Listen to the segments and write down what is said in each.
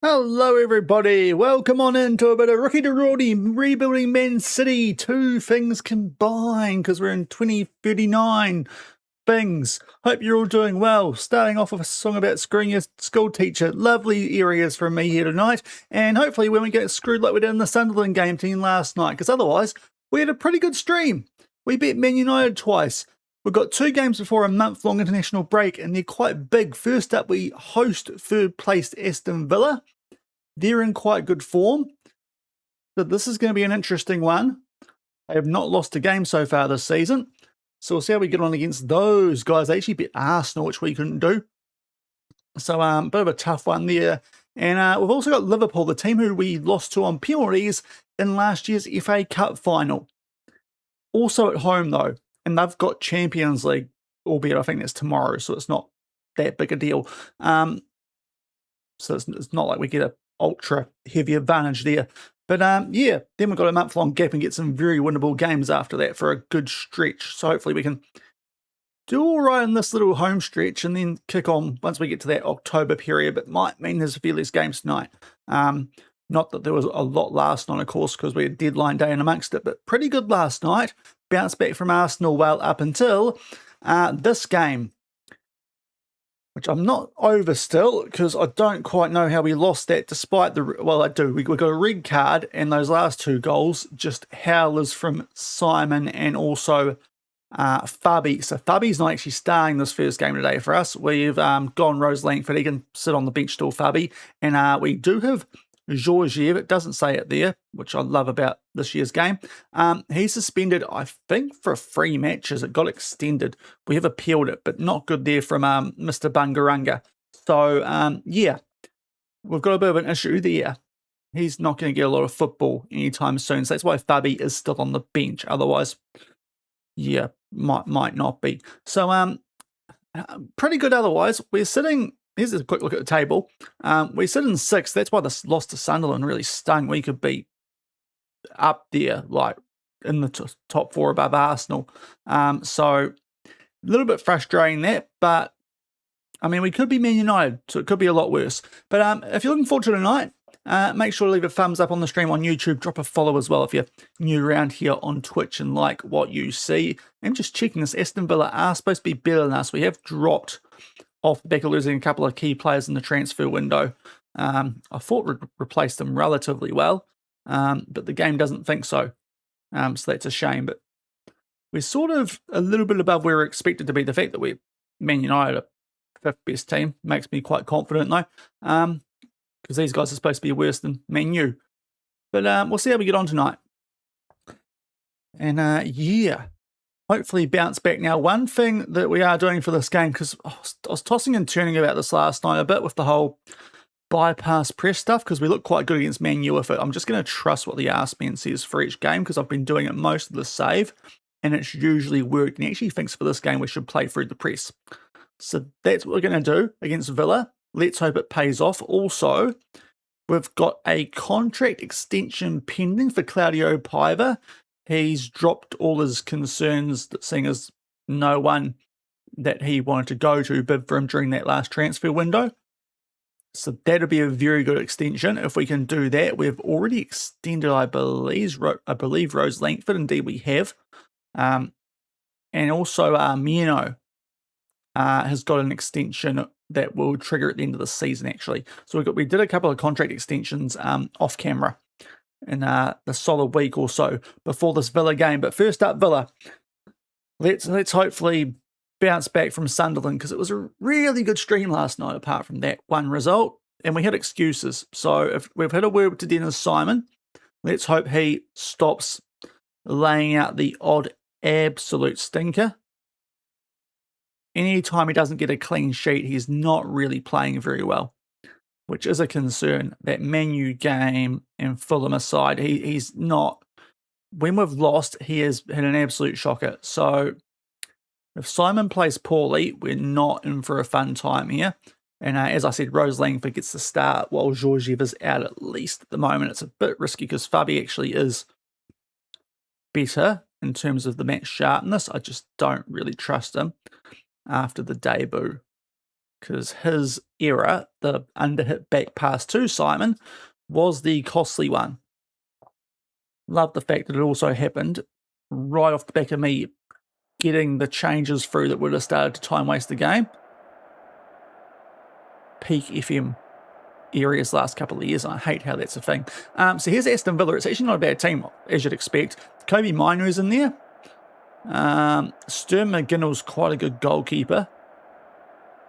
Hello everybody, welcome on into a bit of Rookie to Rorty rebuilding Man City, two things combined because we're in 2039 things. Hope you're all doing well. Starting off with a song about screwing your school teacher. Lovely areas from me here tonight, and hopefully when we get screwed like we did in the Sunderland game team last night, because otherwise we had a pretty good stream. We beat Man United twice. We've got two games before a month-long international break, and they're quite big. First up, we host third-placed Aston Villa. They're in quite good form. So this is going to be an interesting one. They have not lost a game so far this season. So we'll see how we get on against those guys. They actually beat Arsenal, which we couldn't do. So a bit of a tough one there. And we've also got Liverpool, the team who we lost to on penalties in last year's FA Cup final. Also at home, though. And they've got Champions League, albeit I think that's tomorrow, so it's not that big a deal. So it's not like we get a ultra heavy advantage there. But yeah, then we've got a month-long gap and get some very winnable games after that for a good stretch. So hopefully we can do all right in this little home stretch and then kick on once we get to that October period. But might mean there's a few less games tonight. Not that there was a lot last night, of course, because we had deadline day in amongst it, but pretty good last night. Bounced back from Arsenal well up until this game, which I'm not over still because I don't quite know how we lost that despite the... Well, I do. We got a red card and those last two goals, just howlers from Simon and also Fabi. So Fabi's not actually starting this first game today for us. We've gone Rose Langford. He can sit on the bench still, Fabi. And we do have Georgiev. It doesn't say it there, which I love about this year's game. He's suspended, I think, for 3 matches. It got extended. We have appealed it, but not good there from Mr. Bungaranga. So, yeah, we've got a bit of an issue there. He's not going to get a lot of football anytime soon. So that's why Fabi is still on the bench. Otherwise, yeah, might not be. So, pretty good otherwise. We're sitting... Here's a quick look at the table. We sit in 6th. That's why this loss to Sunderland really stung. We could be up there, like in the top 4 above Arsenal. So a little bit frustrating that, but I mean, we could be Man United, so it could be a lot worse. But if you're looking forward to tonight, make sure to leave a thumbs up on the stream on YouTube. Drop a follow as well if you're new around here on Twitch and like what you see. And just checking this, Aston Villa are supposed to be better than us. We have dropped off the back of losing a couple of key players in the transfer window. I thought we'd replace them relatively well, but the game doesn't think so. So that's a shame. But we're sort of a little bit above where we're expected to be. The fact that we're Man United, a 5th best team, makes me quite confident though, because these guys are supposed to be worse than Man U. But we'll see how we get on tonight. And yeah. Hopefully bounce back. Now, one thing that we are doing for this game, because I was tossing and turning about this last night a bit with the whole bypass press stuff, because we look quite good against Man U with it. I'm just going to trust what the ask man says for each game, because I've been doing it most of the save, and it's usually worked. And he actually thinks for this game we should play through the press. So that's what we're going to do against Villa. Let's hope it pays off. Also, we've got a contract extension pending for Claudio Paiva. He's dropped all his concerns, seeing as no one that he wanted to go to bid for him during that last transfer window. So that'll be a very good extension if we can do that. We've already extended, I believe Rose Langford. Indeed, we have. And also Mino has got an extension that will trigger at the end of the season, actually. So we did a couple of contract extensions off camera in the solid week or so before this Villa game. But first up, Villa. Let's hopefully bounce back from Sunderland, because it was a really good stream last night apart from that one result, and we had excuses. So if we've had a word to Dennis Simon, let's hope he stops laying out the odd absolute stinker. Anytime he doesn't get a clean sheet, he's not really playing very well, which is a concern. That Man U game and Fulham aside, he's not... When we've lost, he has had an absolute shocker. So if Simon plays poorly, we're not in for a fun time here. And as I said, Rose Langford gets the start while Georgiev is out at least at the moment. It's a bit risky because Fabi actually is better in terms of the match sharpness. I just don't really trust him after the debut. because his error, the underhit back pass to Simon, was the costly one. Love the fact that it also happened right off the back of me getting the changes through that would have started to time waste the game. Peak FM areas last couple of years, and I hate how that's a thing. So here's Aston Villa. It's actually not a bad team, as you'd expect. Kobe Mainoo's in there. Stern McGinnell's quite a good goalkeeper.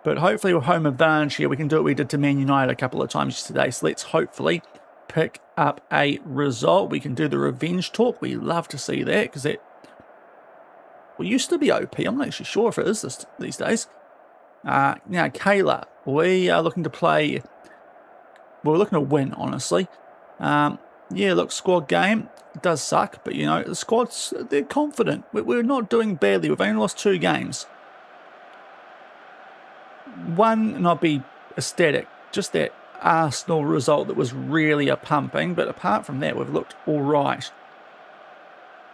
But hopefully with home advantage here, we can do what we did to Man United a couple of times today. So let's hopefully pick up a result. We can do the revenge talk. We love to see that, because that used to be OP. I'm not actually sure if it is these days. Now, Kayla, we are looking to play... We're looking to win, honestly. Yeah, look, squad game. It does suck, but, you know, the squad's... They're confident. We're not doing badly. We've only lost 2 games. One, and I'll be ecstatic, just that Arsenal result that was really a pumping, but apart from that, we've looked all right.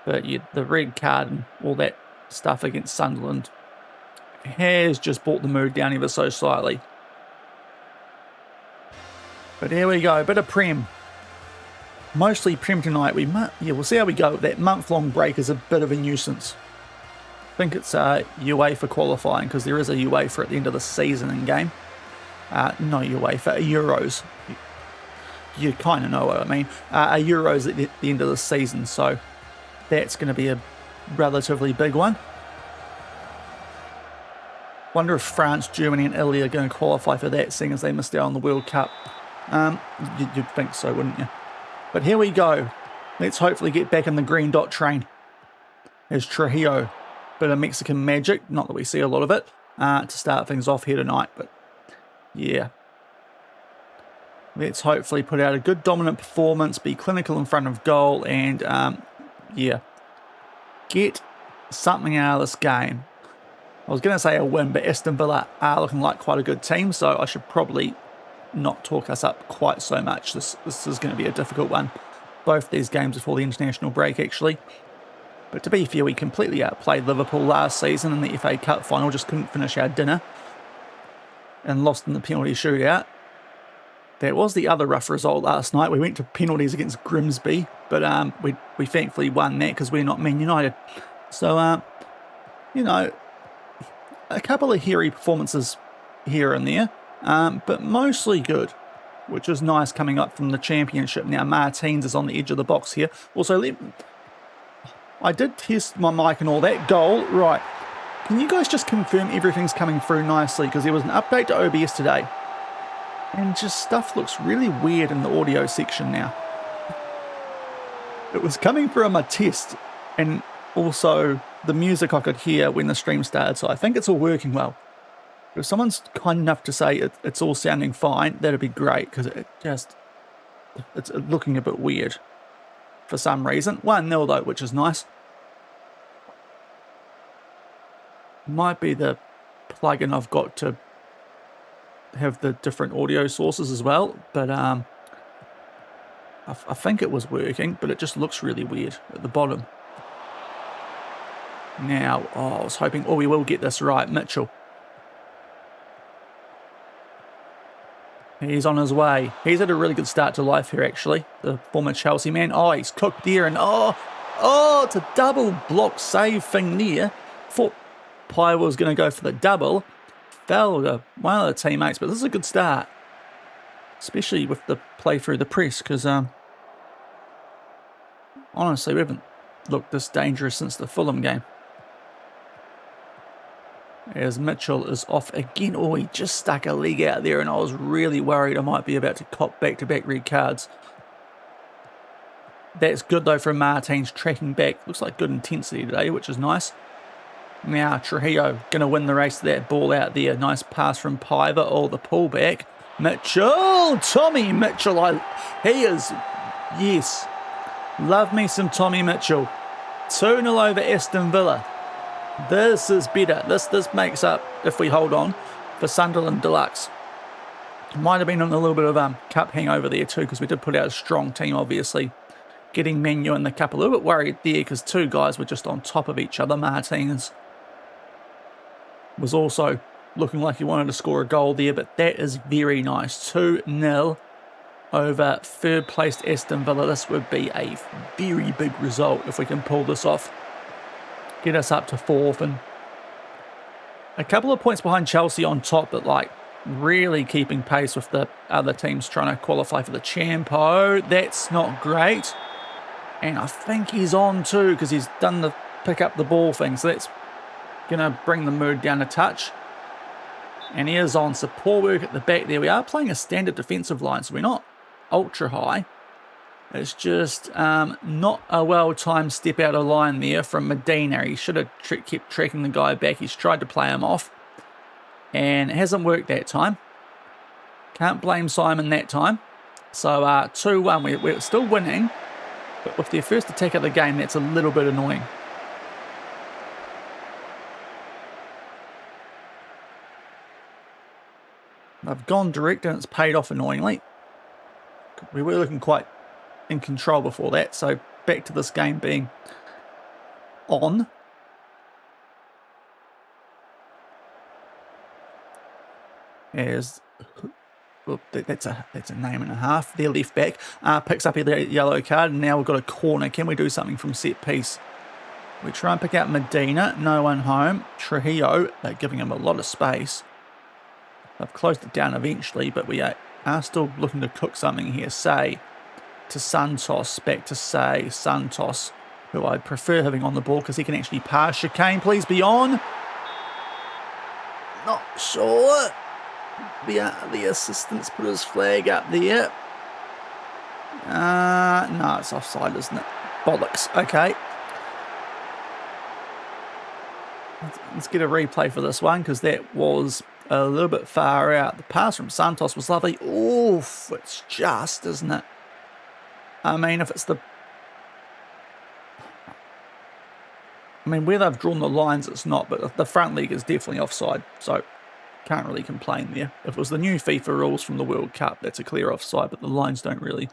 But yeah, the red card and all that stuff against Sunderland has just brought the mood down ever so slightly. But here we go, bit of Prem. Mostly Prem tonight. We'll see how we go. That month-long break is a bit of a nuisance. I think it's UEFA qualifying, because there is a UEFA at the end of the season in game. Not UEFA, Euros. You kind of know what I mean. A Euros at the end of the season, so that's going to be a relatively big one. Wonder if France, Germany and Italy are going to qualify for that, seeing as they missed out on the World Cup. You'd think so, wouldn't you? But here we go. Let's hopefully get back in the green dot train. There's Trujillo. Bit of Mexican magic, not that we see a lot of it, to start things off here tonight. But yeah, let's hopefully put out a good dominant performance, be clinical in front of goal, and yeah, get something out of this game. I was going to say a win, but Aston Villa are looking like quite a good team, so I should probably not talk us up quite so much. This is going to be a difficult one. Both these games before the international break, actually. But to be fair, we completely outplayed Liverpool last season in the FA Cup final, just couldn't finish our dinner, and lost in the penalty shootout. That was the other rough result last night. We went to penalties against Grimsby, but we thankfully won that because we're not Man United. So, you know, a couple of hairy performances here and there, but mostly good, which is nice coming up from the Championship. Now, Martins is on the edge of the box here. Also, I did test my mic and all that. Goal, right. Can you guys just confirm everything's coming through nicely? Because there was an update to OBS today, and just stuff looks really weird in the audio section now. It was coming through on my test, and also the music I could hear when the stream started, so I think it's all working well. If someone's kind enough to say it's all sounding fine, that'd be great, because it's looking a bit weird for some reason. 1-0 though, which is nice. Might be the plugin I've got to have the different audio sources as well, but I think it was working, but it just looks really weird at the bottom. Now, I was hoping, we will get this right. Mitchell. He's on his way. He's had a really good start to life here, actually. The former Chelsea man. He's cooked there, and it's a double block save thing there. Thought Pye was going to go for the double. Fell to one of the teammates, but this is a good start. Especially with the play through the press, because honestly, we haven't looked this dangerous since the Fulham game. As Mitchell is off again. He just stuck a leg out there, and I was really worried I might be about to cop back-to-back red cards. That's good, though, from Martins tracking back. Looks like good intensity today, which is nice. Now, Trujillo going to win the race to that ball out there. Nice pass from Piver. The pullback. Mitchell! Tommy Mitchell. He is... Yes. Love me some Tommy Mitchell. 2-0 over Aston Villa. This is better. This makes up, if we hold on, for Sunderland Deluxe. Might have been on a little bit of cup hangover there too, because we did put out a strong team, obviously. Getting Man U in the cup, a little bit worried there, because 2 guys were just on top of each other. Martins was also looking like he wanted to score a goal there, but that is very nice. 2-0 over third placed Aston Villa. This would be a very big result if we can pull this off. Get us up to 4th and a couple of points behind Chelsea on top, but like really keeping pace with the other teams trying to qualify for the Champo. That's not great. And I think he's on too because he's done the pick up the ball thing. So that's going to bring the mood down a touch. And he is on. So poor work at the back there. We are playing a standard defensive line, so we're not ultra high. It's just not a well-timed step out of line there from Medina. He should have kept tracking the guy back. He's tried to play him off. And it hasn't worked that time. Can't blame Simon that time. So 2-1. We're still winning. But with their first attack of the game, that's a little bit annoying. I've gone direct and it's paid off annoyingly. We were looking quite in control before that, so back to this game being on. As well, that's a name and a half. Their left back picks up a yellow card, and now we've got a corner. Can we do something from set piece? We try and pick out Medina. No one home. Trujillo, they're giving him a lot of space. They've closed it down eventually, but we are still looking to cook something here. Say to Santos, back to Santos, who I prefer having on the ball because he can actually pass. Chicane, please be on. Not sure. The assistant's put his flag up there. No, it's offside, isn't it? Bollocks. Okay. Let's get a replay for this one because that was a little bit far out. The pass from Santos was lovely. Oof, it's just, isn't it? I mean, if it's the... where they've drawn the lines, it's not, but the front leg is definitely offside, so can't really complain there. If it was the new FIFA rules from the World Cup, that's a clear offside, but the lines don't really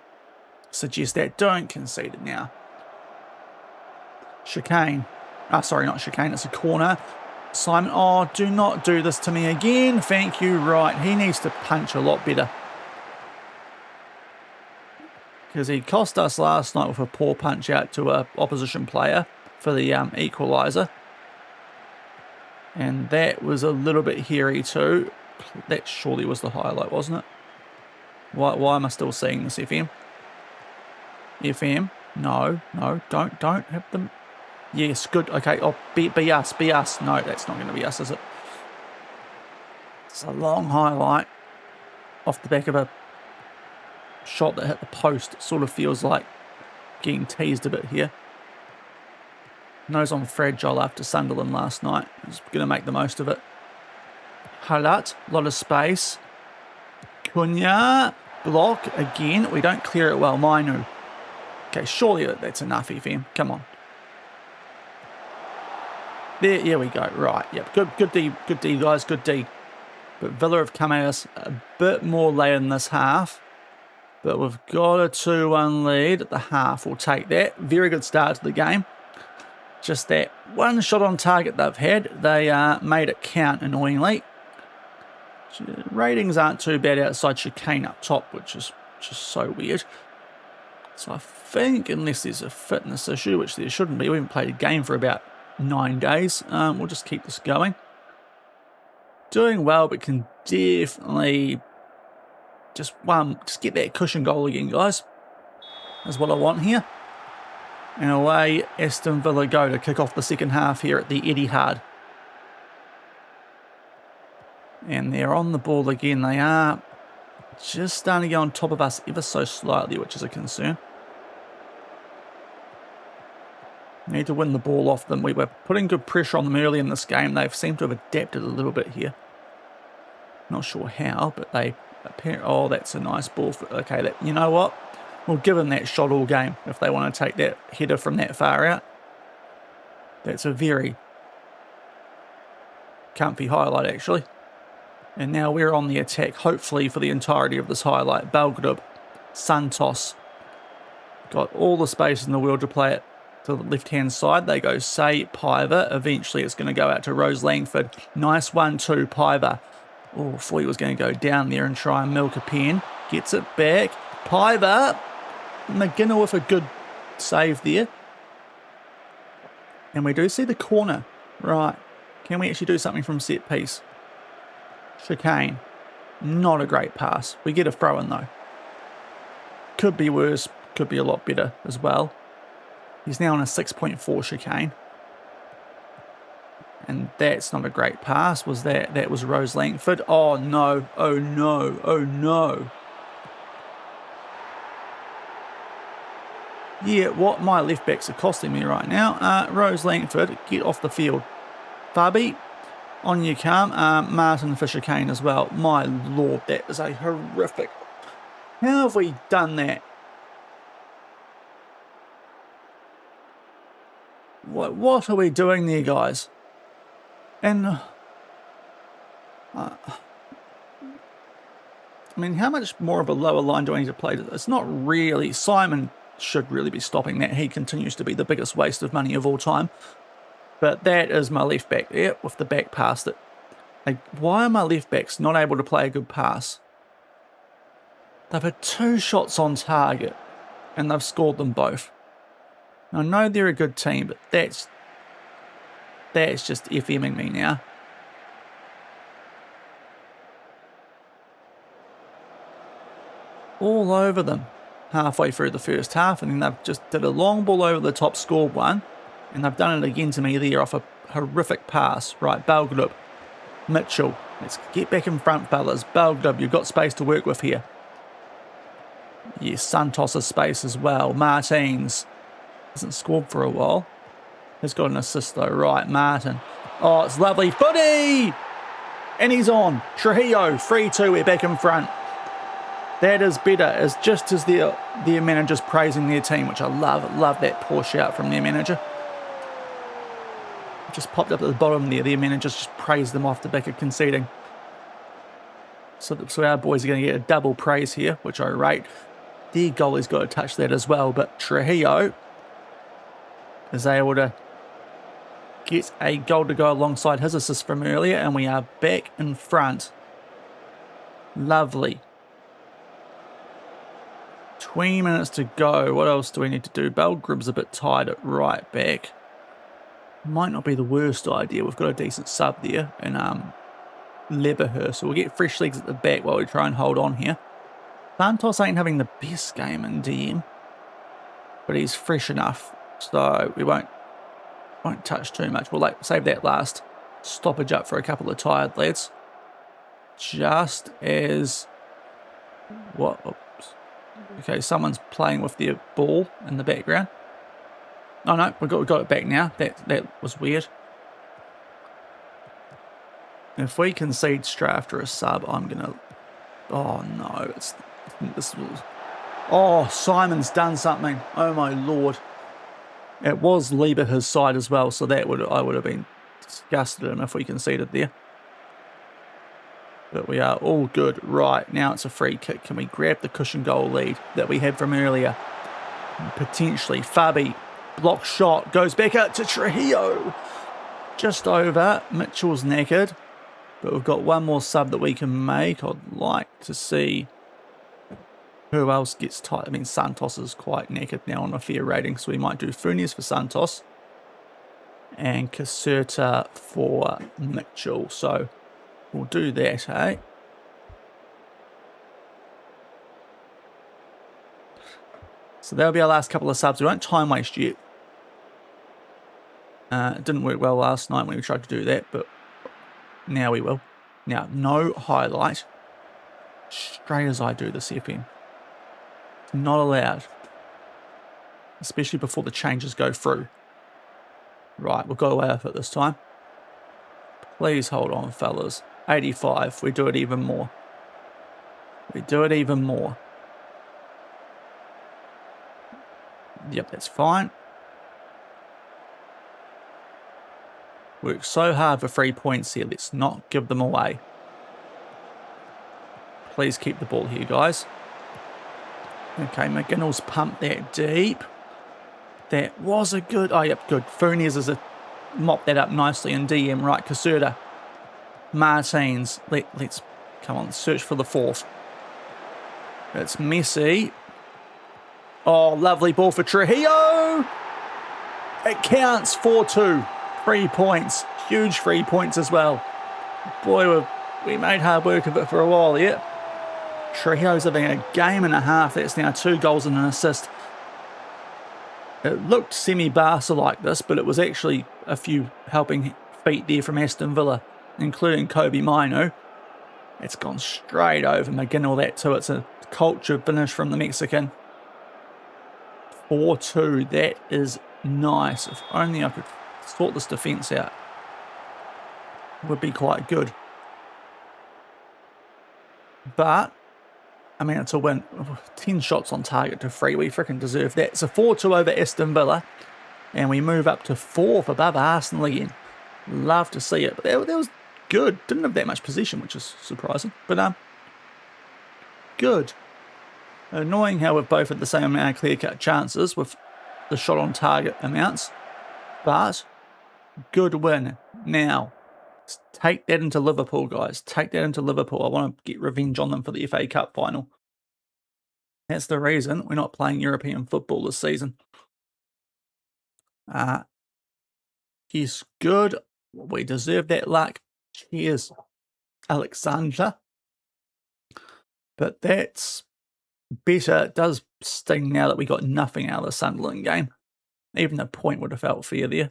suggest that. Don't concede it now. Chicane. Sorry, not chicane, it's a corner. Simon, oh, do not do this to me again. Thank you, right. He needs to punch a lot better. Because he cost us last night with a poor punch out to an opposition player for the equaliser. And that was a little bit hairy too. That surely was the highlight, wasn't it? Why am I still seeing this, FM? FM? No, don't have them. Yes, good. Okay, oh, be us. No, that's not going to be us, is it? It's a long highlight off the back of a shot that hit the post. It sort of feels like getting teased a bit here. Nose on fragile after Sunderland last night. He's going to make the most of it. Halat, a lot of space. Cunha, block again. We don't clear it well. Mainu. Okay, surely that's enough, FM. Come on. There we go. Right, yep. Good D, guys. Good D. But Villa have come at us a bit more late in this half. But we've got a 2-1 lead at the half. We'll take that. Very good start to the game. Just that one shot on target they've had. They made it count annoyingly. Ratings aren't too bad outside Chicane up top, which is just so weird. So I think, unless there's a fitness issue, which there shouldn't be, we haven't played a game for about 9 days. We'll just keep this going. Doing well, but can definitely just get that cushion goal again, guys. That's what I want here. And away Aston Villa go to kick off the second half here at the Etihad. And they're on the ball again. They are just starting to get on top of us ever so slightly, which is a concern. Need to win the ball off them. We were putting good pressure on them early in this game. They've seemed to have adapted a little bit here. Not sure how, but they appear... Oh, that's a nice ball. Okay, you know what? We'll give them that shot all game if they want to take that header from that far out. That's a very comfy highlight, actually. And now we're on the attack, hopefully, for the entirety of this highlight. Belgrub, Santos. Got all the space in the world to play it to the left-hand side. They go Say Piver. Eventually, it's going to go out to Rose Langford. Nice 1-2, Piver. Oh, thought he was going to go down there and try and milk a pen. Gets it back. Piver. McGinnis with a good save there. And we do see the corner. Right. Can we actually do something from set piece? Chicane. Not a great pass. We get a throw in though. Could be worse. Could be a lot better as well. He's now on a 6.4 chicane. And that's not a great pass. Was that? That was Rose Langford. Oh no. Oh no. Oh no. Yeah, what my left backs are costing me right now. Rose Langford, get off the field. Fabi, on you come. Martin Fisher Kane as well. My lord, that is a horrific. How have we done that? What are we doing there, guys? And I mean, how much more of a lower line do I need to play? It's not really. Simon should really be stopping that. He continues to be the biggest waste of money of all time. But that is my left back there with the back pass. That, like, why are my left backs not able to play a good pass? They've had 2 shots on target and they've scored them both. I know they're a good team, but that's just FMing me now. All over them halfway through the first half, and then they've just did a long ball over the top, scored one, and they've done it again to me there off a horrific pass. Right, Belgrub, Mitchell, let's get back in front, fellas. Belgrub, you've got space to work with here. Yes, Santos' space as well. Martins hasn't scored for a while. He's got an assist though. Right, Martin. Oh, it's lovely. Footy! And he's on. Trujillo, 3-2, we're back in front. That is better. It's just as their manager's praising their team, which I love. Love that poor shout from their manager. Just popped up at the bottom there. Their managers just praised them off the back of conceding. So our boys are going to get a double praise here, which I rate. Their goalie's got to touch that as well, but Trujillo is able to get a goal to go alongside his assist from earlier, and we are back in front. Lovely. 20 minutes to go. What else do we need to do? Belgrub's a bit tired at right back. Might not be the worst idea. We've got a decent sub there in Leberher, so we'll get fresh legs at the back while we try and hold on here. Santos ain't having the best game in DM, but he's fresh enough, so we won't touch too much. We'll save that last stoppage up for a couple of tired lads. Just as what? Oops. Okay, someone's playing with their ball in the background. Oh no, we got it back now. That was weird. If we concede straight after a sub, I'm gonna. Oh no, Oh, Simon's done something. Oh my lord. It was Lieberher's side as well, so I would have been disgusted at him if we conceded there. But we are all good. Right, now it's a free kick. Can we grab the cushion goal lead that we had from earlier? Potentially. Fabi, block shot, goes back out to Trujillo. Just over. Mitchell's knackered. But we've got one more sub that we can make. I'd like to see who else gets tight. I mean, Santos is quite knackered now on a fair rating, so we might do Funes for Santos and Caserta for Mitchell. So we'll do that, eh? So that'll be our last couple of subs. We won't time waste yet. It didn't work well last night when we tried to do that, but now we will. Now, no highlight. Straight as I do this FM. Not allowed. Especially before the changes go through. Right, we've got away with it this time. Please hold on, fellas. 85. We do it even more. We do it even more. Yep, that's fine. Worked so hard for 3 points here. Let's not give them away. Please keep the ball here, guys. Okay, McGinnis pumped that deep. That was a good... Oh, yep, good. Funes has mopped that up nicely in DM. Right, Caserta. Martins. Let's... Come on, search for the fourth. It's Messi. Oh, lovely ball for Trujillo. It counts 4-2. 3 points. Huge 3 points as well. Boy, we made hard work of it for a while, yeah. Trujillo's having a game and a half. That's now 2 goals and an assist. It looked semi-Barca like this, but it was actually a few helping feet there from Aston Villa, including Kobe Mino. It's gone straight over McGinn, all that too. It's a culture finish from the Mexican. 4-2. That is nice. If only I could sort this defence out, would be quite good. But, I mean, it's a win. 10 shots on target to 3. We freaking deserve that. It's a 4-2 over Aston Villa. And we move up to 4th above Arsenal again. Love to see it. But that was good. Didn't have that much possession, which is surprising. But, good. Annoying how we've both had the same amount of clear-cut chances with the shot on target amounts. But, good win. Now, take that into Liverpool, guys. Take that into Liverpool. I want to get revenge on them for the FA Cup final. That's the reason we're not playing European football this season. He's good. We deserve that luck. Cheers, Alexander. But that's better. It does sting now that we got nothing out of the Sunderland game. Even a point would have felt fair there.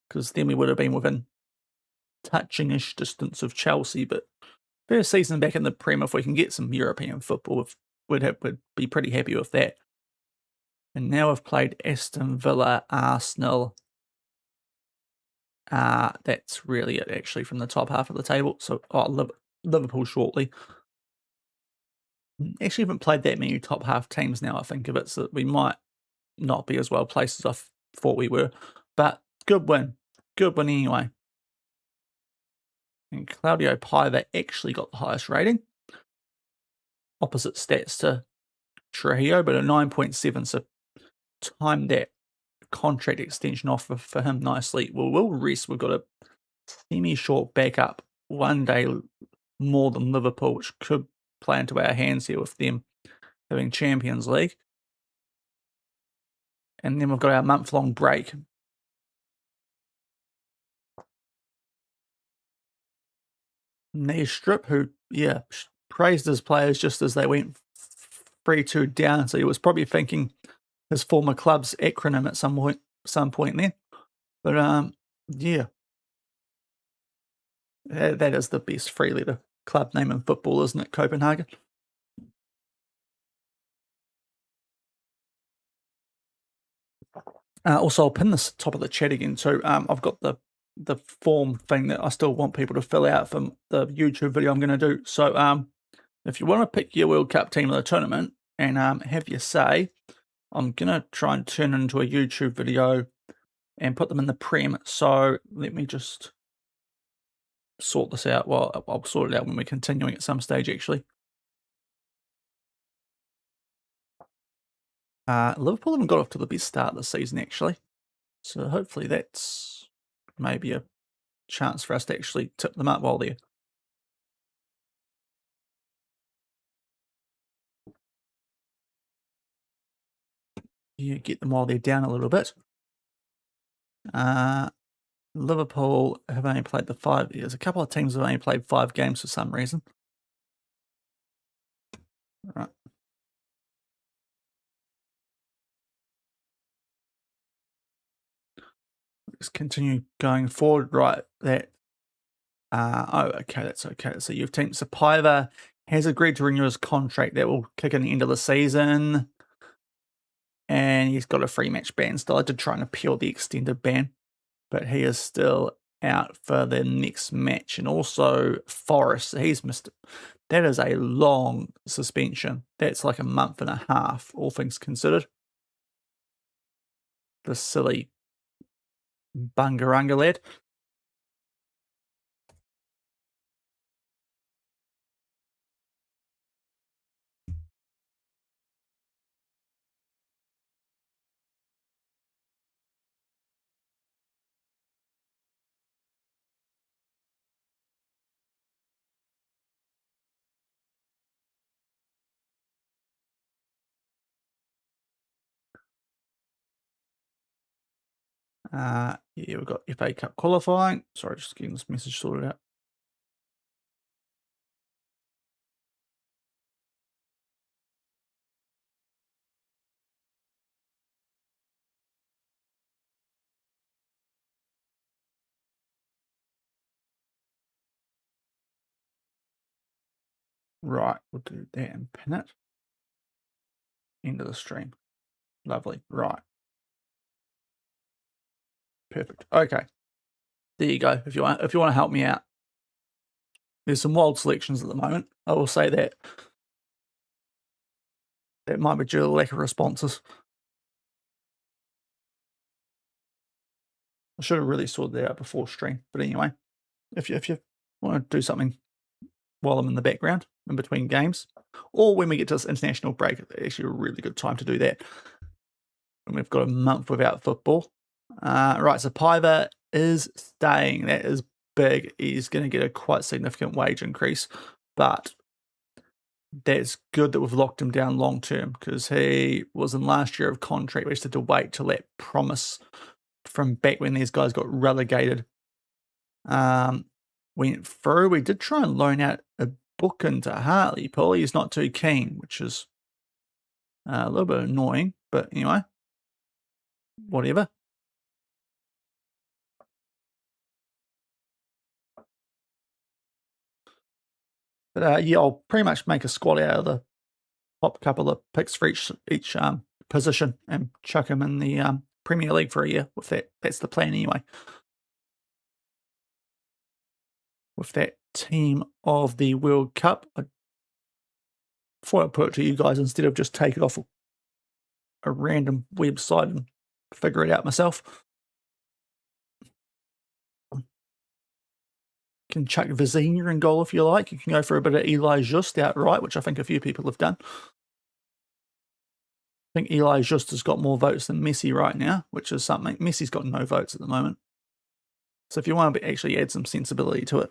Because then we would have been within touching-ish distance of Chelsea. But first season back in the Prem, if we can get some European football, we'd be pretty happy with that. And now we've played Aston Villa, Arsenal. That's really it, actually, from the top half of the table. So, Liverpool shortly. Actually, haven't played that many top half teams now, I think of it, so we might not be as well placed as I thought we were. But good win. Good win anyway. And Claudio Paiva actually got the highest rating. Opposite stats to Trujillo, but a 9.7, so timed that contract extension offer for him nicely. Well, we'll rest. We've got a semi-short backup, 1 day more than Liverpool, which could play into our hands here with them having Champions League. And then we've got our month-long break. Strip, who, yeah, praised his players just as they went 3-2 down, so he was probably thinking his former club's acronym at some point then. But, yeah. That is the best three-letter club name in football, isn't it, Copenhagen? Also, I'll pin this top of the chat again too. I've got the form thing that I still want people to fill out from the YouTube video I'm going to do. So if you want to pick your World Cup team of the tournament and have your say, I'm going to try and turn it into a YouTube video and put them in the Prem. So let me just sort this out. Well, I'll sort it out when we're continuing at some stage, actually. Liverpool haven't got off to the best start this season, actually. So hopefully that's maybe a chance for us to actually tip them up while they're... Yeah, get them while they're down a little bit. Liverpool have only played there's a couple of teams that have only played 5 games for some reason. Right. Let's continue going forward. Right, that... oh, okay, that's okay. So you've team Paiva has agreed to renew his contract. That will kick in the end of the season. And he's got a free match ban still. I did try and appeal the extended ban, but he is still out for the next match. And also Forrest, he's missed it. That is a long suspension. That's like a month and a half, all things considered. The silly Bungaranga lad. Yeah, we've got FA Cup qualifying. Sorry, just getting this message sorted out. Right, we'll do that and pin it. End of the stream. Lovely. Right. Perfect. Okay. There you go. If you want to help me out. There's some wild selections at the moment. I will say that. That might be due to the lack of responses. I should have really sorted that out before stream. But anyway, if you want to do something while I'm in the background in between games, or when we get to this international break, it's actually a really good time to do that. And we've got a month without football. Right, so Piver is staying. That is big. He's going to get a quite significant wage increase, but that's good that we've locked him down long term because he was in last year of contract. We just had to wait till that promise from back when these guys got relegated went through. We did try and loan out a book into Hartlepool. He's not too keen, which is a little bit annoying, but anyway, whatever. But yeah, I'll pretty much make a squad out of the top couple of picks for each position and chuck him in the Premier League for a year. With that, that's the plan anyway. With that team of the World Cup, I thought I'd put it to you guys instead of just take it off a random website and figure it out myself. Can chuck Vizina in goal if you like. You can go for a bit of Eli Just outright, which I think a few people have done. I think Eli Just has got more votes than Messi right now, which is something. Messi's got no votes at the moment. So if you want to actually add some sensibility to it.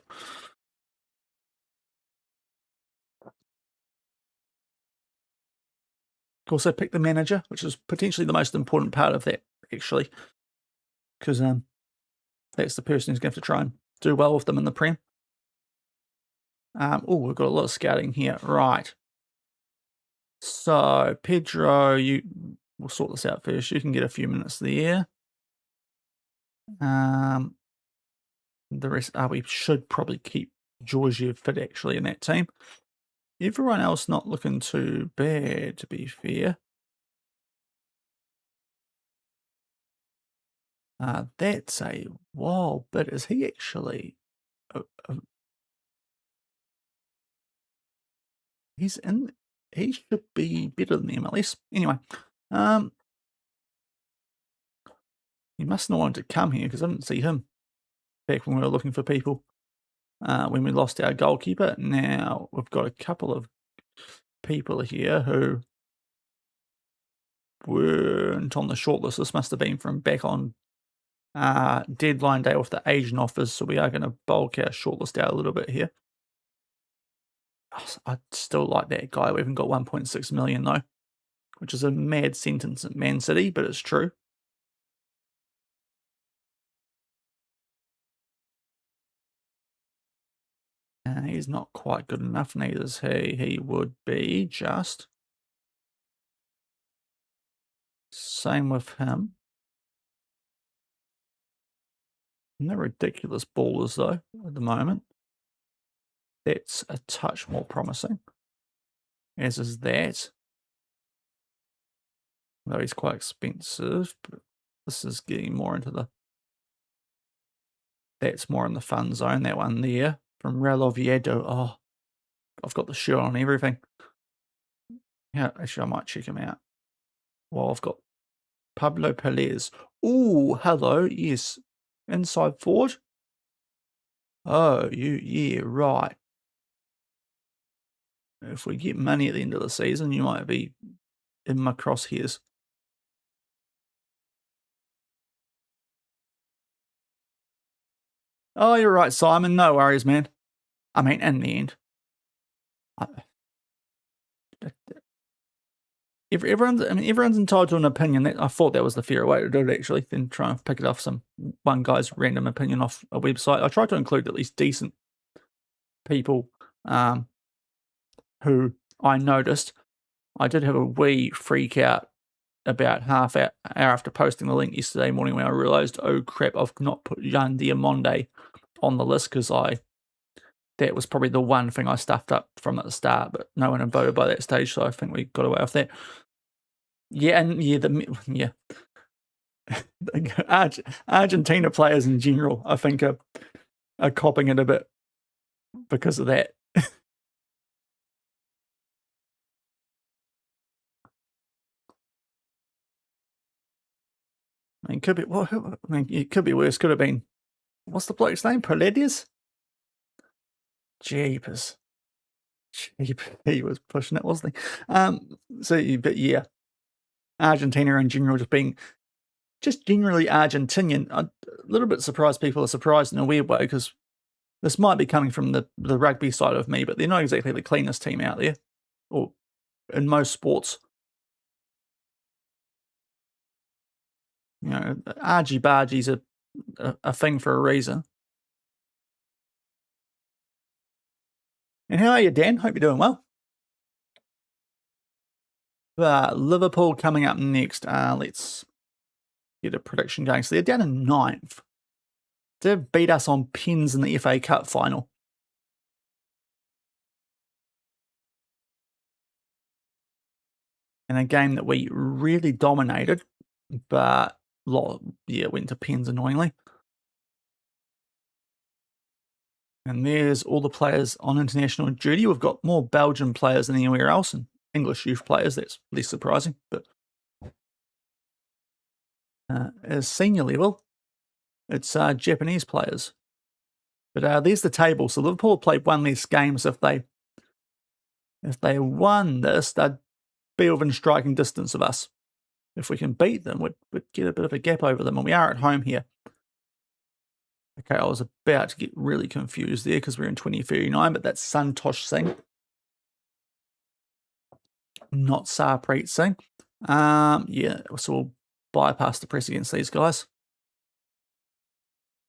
Also pick the manager, which is potentially the most important part of that, actually. Because that's the person who's going to have to try and do well with them in the Prem. Oh, we've got a lot of scouting here. Right. So, Pedro, we'll sort this out first. You can get a few minutes there. The rest, we should probably keep Georgiev fit actually in that team. Everyone else not looking too bad, to be fair. That's a wild bit. Is he actually? He's in. He should be better than the MLS. Anyway, he must not want to come here because I didn't see him back when we were looking for people. When we lost our goalkeeper. Now we've got a couple of people here who weren't on the shortlist. This must have been from back on deadline day with the agent offers. So we are going to bulk our shortlist out a little bit here. I still like that guy. We haven't got 1.6 million though, which is a mad sentence at Man City, but it's true. He's not quite good enough, neither is he. He would be just. Same with him. No ridiculous ballers though at the moment. That's a touch more promising. As is that. Though he's quite expensive, but this is getting more into the. That's more in the fun zone, that one there. From Real Oviedo. Oh, I've got the shirt on everything. Yeah, actually, I might check him out. Well, I've got Pablo Pelez. Ooh, hello. Yes. Inside forward. Oh, yeah, right. If we get money at the end of the season, you might be in my crosshairs. Oh, you're right, Simon. No worries, man. I mean, in the end. everyone's entitled to an opinion. I thought that was the fairer way to do it, actually, than trying to pick it off one guy's random opinion off a website. I tried to include at least decent people who I noticed. I did have a wee freak out about half hour after posting the link yesterday morning when I realised, oh crap, I've not put Jean Diamonde on the list because that was probably the one thing I stuffed up from at the start, but no one had voted by that stage, so I think we got away with that. Yeah, and yeah, Argentina players in general, I think, are copping it a bit because of that. I mean, could be. Well, I mean, it could be worse. Could have been. What's the bloke's name? Paredes. Jeepers. He was pushing it, wasn't he? But yeah, Argentina in general just generally Argentinian. I'm a little bit surprised people are surprised in a weird way because this might be coming from the rugby side of me, but they're not exactly the cleanest team out there, or in most sports. You know, argy bargy's a thing for a reason. And how are you, Dan? Hope you're doing well. Liverpool coming up next. Let's get a prediction going. So they're down in 9th. They've beat us on pins in the FA Cup final. In a game that we really dominated, but went to pins annoyingly. And there's all the players on international duty. We've got more Belgian players than anywhere else, and English youth players. That's less surprising. But at senior level, it's Japanese players. But there's the table. So Liverpool played one less games. If they won this, they'd be within striking distance of us. If we can beat them, we'd get a bit of a gap over them. And we are at home here. Okay, I was about to get really confused there because we're in 2039, but that's Santosh Singh, not Sarpreet Singh. Yeah, so we'll bypass the press against these guys.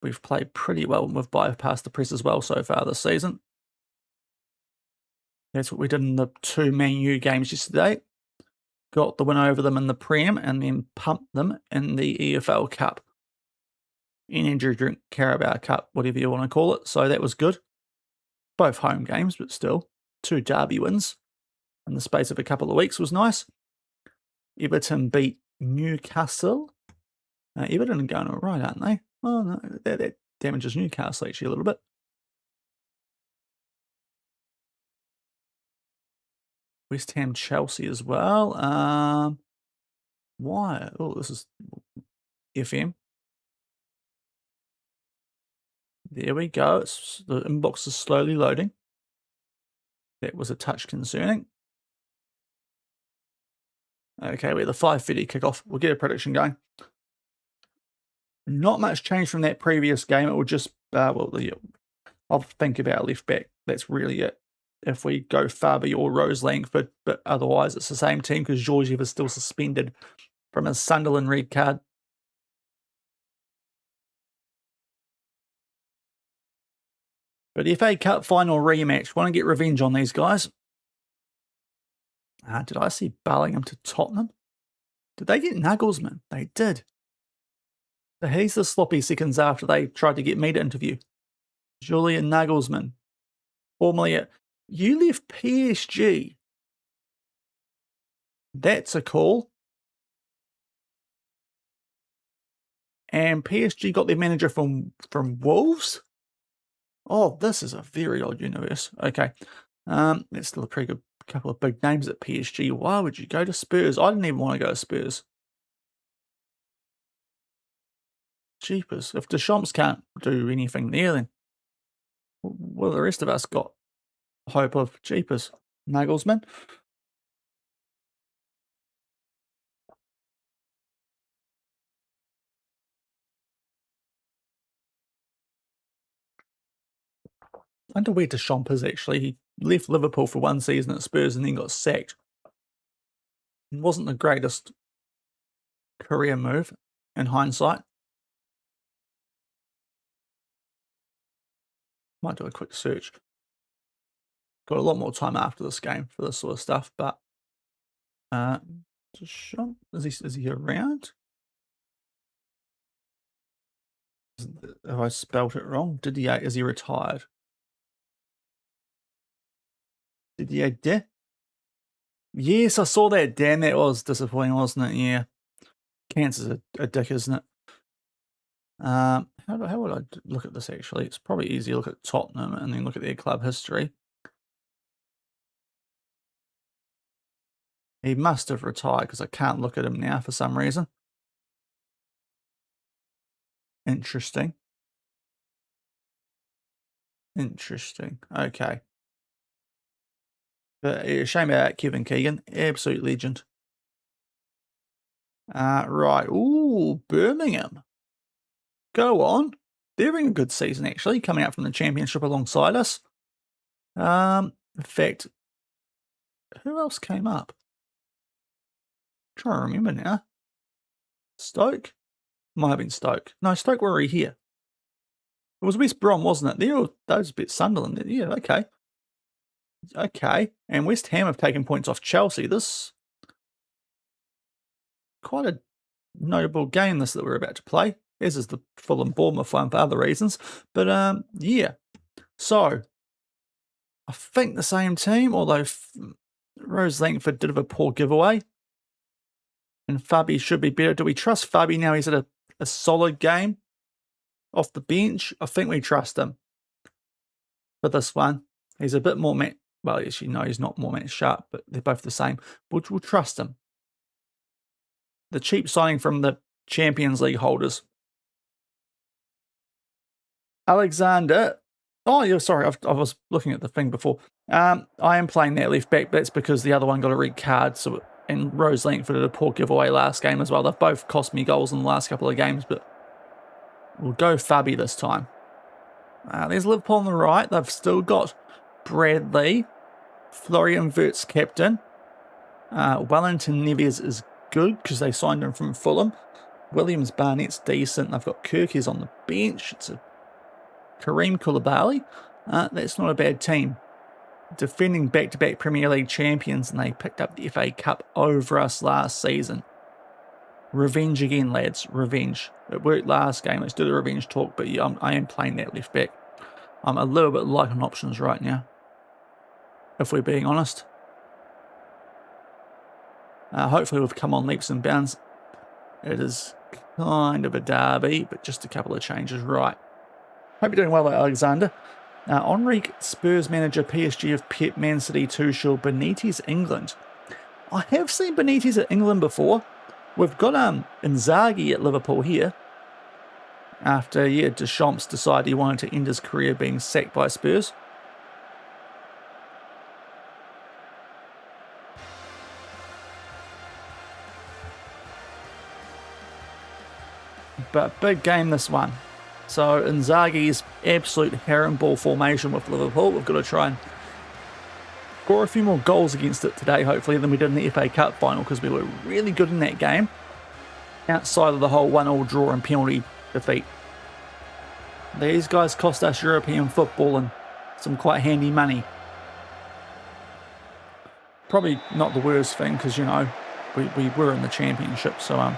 We've played pretty well and we've bypassed the press as well so far this season. That's what we did in the 2 Man U games yesterday. Got the win over them in the Prem and then pumped them in the EFL Cup. Energy Drink Carabao Cup, whatever you want to call it. So that was good. Both home games, but still 2 derby wins in the space of a couple of weeks was nice. Everton beat Newcastle. Everton are going all right, aren't they? Oh, no, that damages Newcastle actually a little bit. West Ham, Chelsea as well. Why? Oh, this is FM. There we go. The inbox is slowly loading. That was a touch concerning. Okay, we're the 5:30 kickoff. We'll get a prediction going. Not much change from that previous game. It will just, I'll think about left back. That's really it. If we go Fabi or Rose Langford, but otherwise it's the same team because Georgiev is still suspended from his Sunderland red card. But FA Cup final rematch. Want to get revenge on these guys. Did I see Bellingham to Tottenham? Did they get Nagelsmann? They did. So he's the sloppy seconds after they tried to get me to interview. Julian Nagelsmann. Formerly you left PSG. That's a call. And PSG got their manager from Wolves. Oh, this is a very odd universe. Okay. That's still a pretty good couple of big names at PSG. Why would you go to Spurs? I didn't even want to go to Spurs. Jeepers. If Deschamps can't do anything there, then what the rest of us got hope of? Jeepers. Nagelsmann. I wonder where Deschamps is actually. He left Liverpool for one season at Spurs and then got sacked. It wasn't the greatest career move in hindsight. Might do a quick search. Got a lot more time after this game for this sort of stuff, but is he around? Have I spelt it wrong? Is he retired? Didier? Yes, I saw that. Damn, that was disappointing, wasn't it? Yeah. Cancer's a dick, isn't it? How would I look at this actually? It's probably easier to look at Tottenham and then look at their club history. He must have retired because I can't look at him now for some reason. Interesting. Interesting. Okay. But shame about Kevin Keegan. Absolute legend. Right. Ooh, Birmingham. Go on. They're having a good season, actually, coming out from the championship alongside us. In fact, who else came up? I'm trying to remember now. Stoke? Might have been Stoke. No, Stoke were already here. It was West Brom, wasn't it? Those bit Sunderland. Yeah, okay. Okay. And West Ham have taken points off Chelsea. This quite a notable game this that we're about to play, as is the Fulham Bournemouth one for other reasons. But yeah. So I think the same team, although Rose Langford did have a poor giveaway. And Fabi should be better. Do we trust Fabi now? He's had a solid game off the bench. I think we trust him for this one. He's a bit more well, actually, no, he's not more match sharp, but they're both the same. We'll trust him. The cheap signing from the Champions League holders. Alexander. Oh, yeah, sorry. I was looking at the thing before. I am playing that left back. That's because the other one got a red card. And Rose Langford did a poor giveaway last game as well. They've both cost me goals in the last couple of games, but we'll go Fabi this time. There's Liverpool on the right. They've still got Bradley. Florian Wirtz captain. Wellington Neves is good because they signed him from Fulham. Williams Barnett's decent. They've got Kirkies on the bench. It's a Kareem Koulibaly. That's not a bad team. Defending back-to-back Premier League champions, and they picked up the FA Cup over us last season. Revenge again, lads. Revenge. It worked last game. Let's do the revenge talk, but yeah, I am playing that left back. I'm a little bit light on options right now, if we're being honest. Hopefully we've come on leaps and bounds. It is kind of a derby, but just a couple of changes. Right. Hope you're doing well, Alexander. Enrique, Spurs manager, PSG of Pep, Man City, Tuchel, Benitez, England. I have seen Benitez at England before. We've got Inzaghi at Liverpool here. After, Deschamps decided he wanted to end his career being sacked by Spurs. But big game this one. So Inzaghi's absolute herringball formation with Liverpool. We've got to try and score a few more goals against it today, hopefully, than we did in the FA Cup final, because we were really good in that game, outside of the whole 1-1 draw and penalty defeat. These guys cost us European football and some quite handy money. Probably not the worst thing, because, we were in the championship, so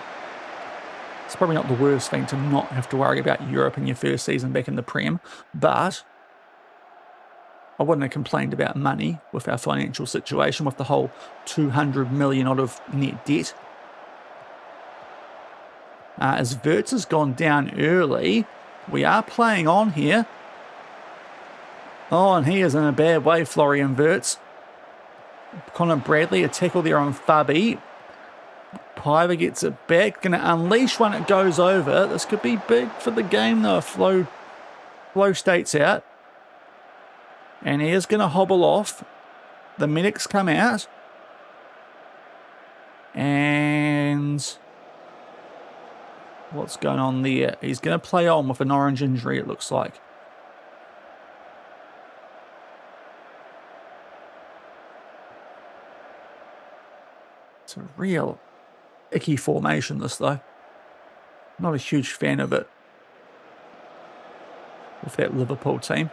it's probably not the worst thing to not have to worry about Europe in your first season back in the Prem, but I wouldn't have complained about money with our financial situation, with the whole 200 million out of net debt. As Wirtz has gone down early, we are playing on here. Oh, and he is in a bad way, Florian Wirtz. Conor Bradley, a tackle there on Fabi. Piver gets it back, going to unleash one, it goes over. This could be big for the game though. Flo State's out. And he is going to hobble off. The medics come out. And what's going on there? He's going to play on with an orange injury, it looks like. It's a real icky formation, this, though. Not a huge fan of it with that Liverpool team.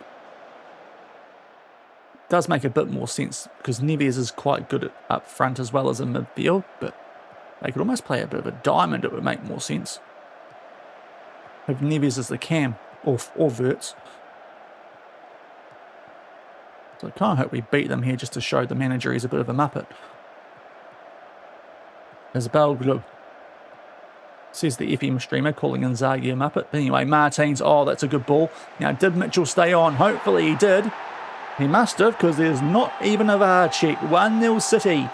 It does make a bit more sense because Neves is quite good up front as well as in midfield, but they could almost play a bit of a diamond. It would make more sense. Have Neves as the cam or Wirtz. So I kind of hope we beat them here just to show the manager he's a bit of a muppet. There's Belglub. Says the FM streamer, calling Inzaghi a muppet. But anyway, Martins, oh, that's a good ball. Now, did Mitchell stay on? Hopefully he did. He must have, because there's not even a VAR check. 1-0 City.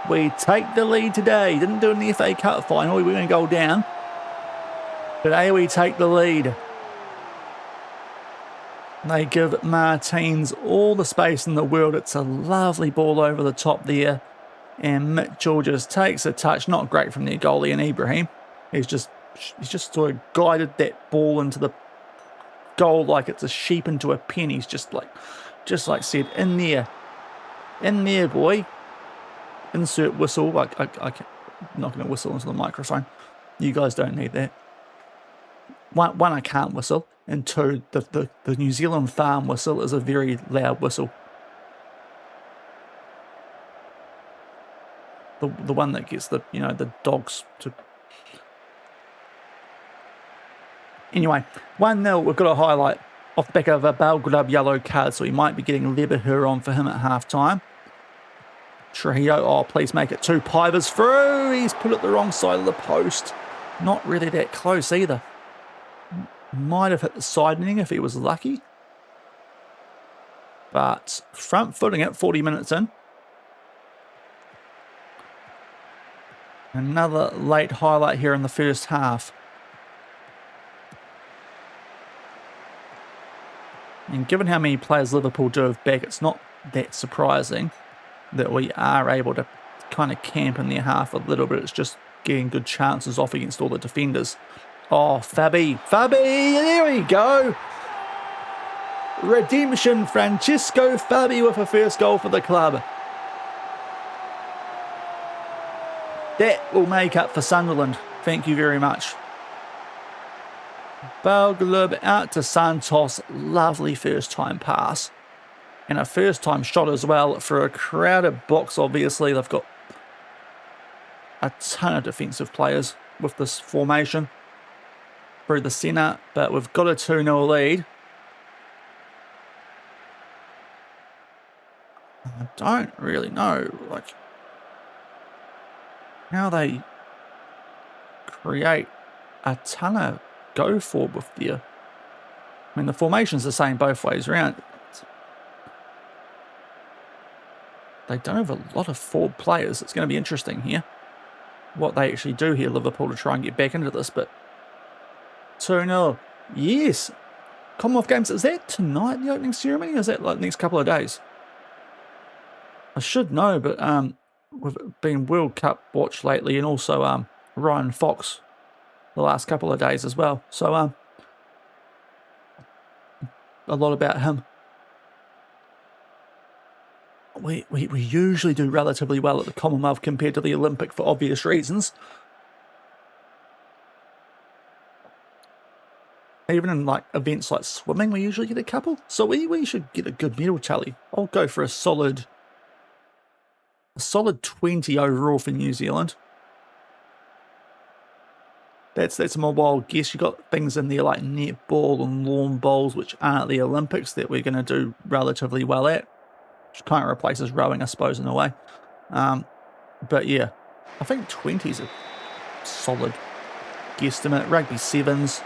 We take the lead today. Didn't do it in the FA Cup final. We were going to go down. Today we take the lead. They give Martins all the space in the world. It's a lovely ball over the top there. And Mitchell just takes a touch. Not great from their goalie and Ibrahim. He's just sort of guided that ball into the goal like it's a sheep into a pen. He's just like said, in there, boy. Insert whistle. I'm not going to whistle into the microphone. You guys don't need that. One, I can't whistle, and two, the New Zealand farm whistle is a very loud whistle. The one that gets the dogs to. Anyway, 1-0. We've got a highlight off the back of a Belgrade yellow card, so he might be getting Leberher on for him at half time. Trujillo, oh, please make it 2. Pivers through. He's put it the wrong side of the post. Not really that close either. Might have hit the side netting if he was lucky. But front footing it 40 minutes in. Another late highlight here in the first half. And given how many players Liverpool do have back, it's not that surprising that we are able to kind of camp in their half a little bit. It's just getting good chances off against all the defenders. Oh, Fabi, there we go. Redemption, Francesco Fabi with a first goal for the club. That will make up for Sunderland. Thank you very much. Belglub out to Santos. Lovely first time pass. And a first time shot as well for a crowded box, obviously. They've got a ton of defensive players with this formation through the centre, but we've got a 2-0 lead. I don't really know how they create a ton of go forward with their. I mean, the formation's the same both ways around. They don't have a lot of forward players. It's going to be interesting here what they actually do here, Liverpool, to try and get back into this. But 2-0. Yes. Commonwealth Games, is that tonight, the opening ceremony? Or is that like the next couple of days? I should know, but we've been World Cup watch lately, and also Ryan Fox the last couple of days as well. So a lot about him. We usually do relatively well at the Commonwealth compared to the Olympic for obvious reasons. Even in like events like swimming, we usually get a couple. So we should get a good medal tally. I'll go for a solid 20 overall for New Zealand. That's my wild guess. You got things in there like netball and lawn bowls, which aren't at the Olympics, that we're going to do relatively well at. Which kind of replaces rowing, I suppose, in a way. But yeah, I think 20 is a solid guesstimate. Rugby sevens.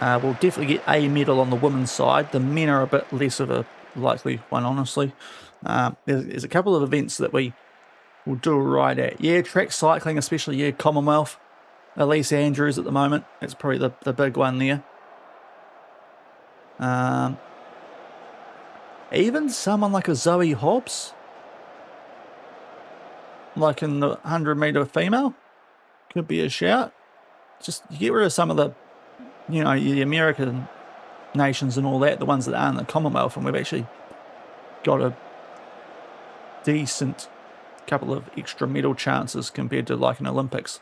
We'll definitely get a medal on the women's side. The men are a bit less of a likely one, honestly. There's a couple of events that we will do right at. Yeah, track cycling, especially, yeah, Commonwealth. Elise Andrews at the moment. That's probably the big one there. Even someone like a Zoe Hobbs, like in the 100-metre female, could be a shout. Just get rid of some of the, the American nations and all that, the ones that aren't in the Commonwealth, and we've actually got a decent couple of extra medal chances compared to like an Olympics.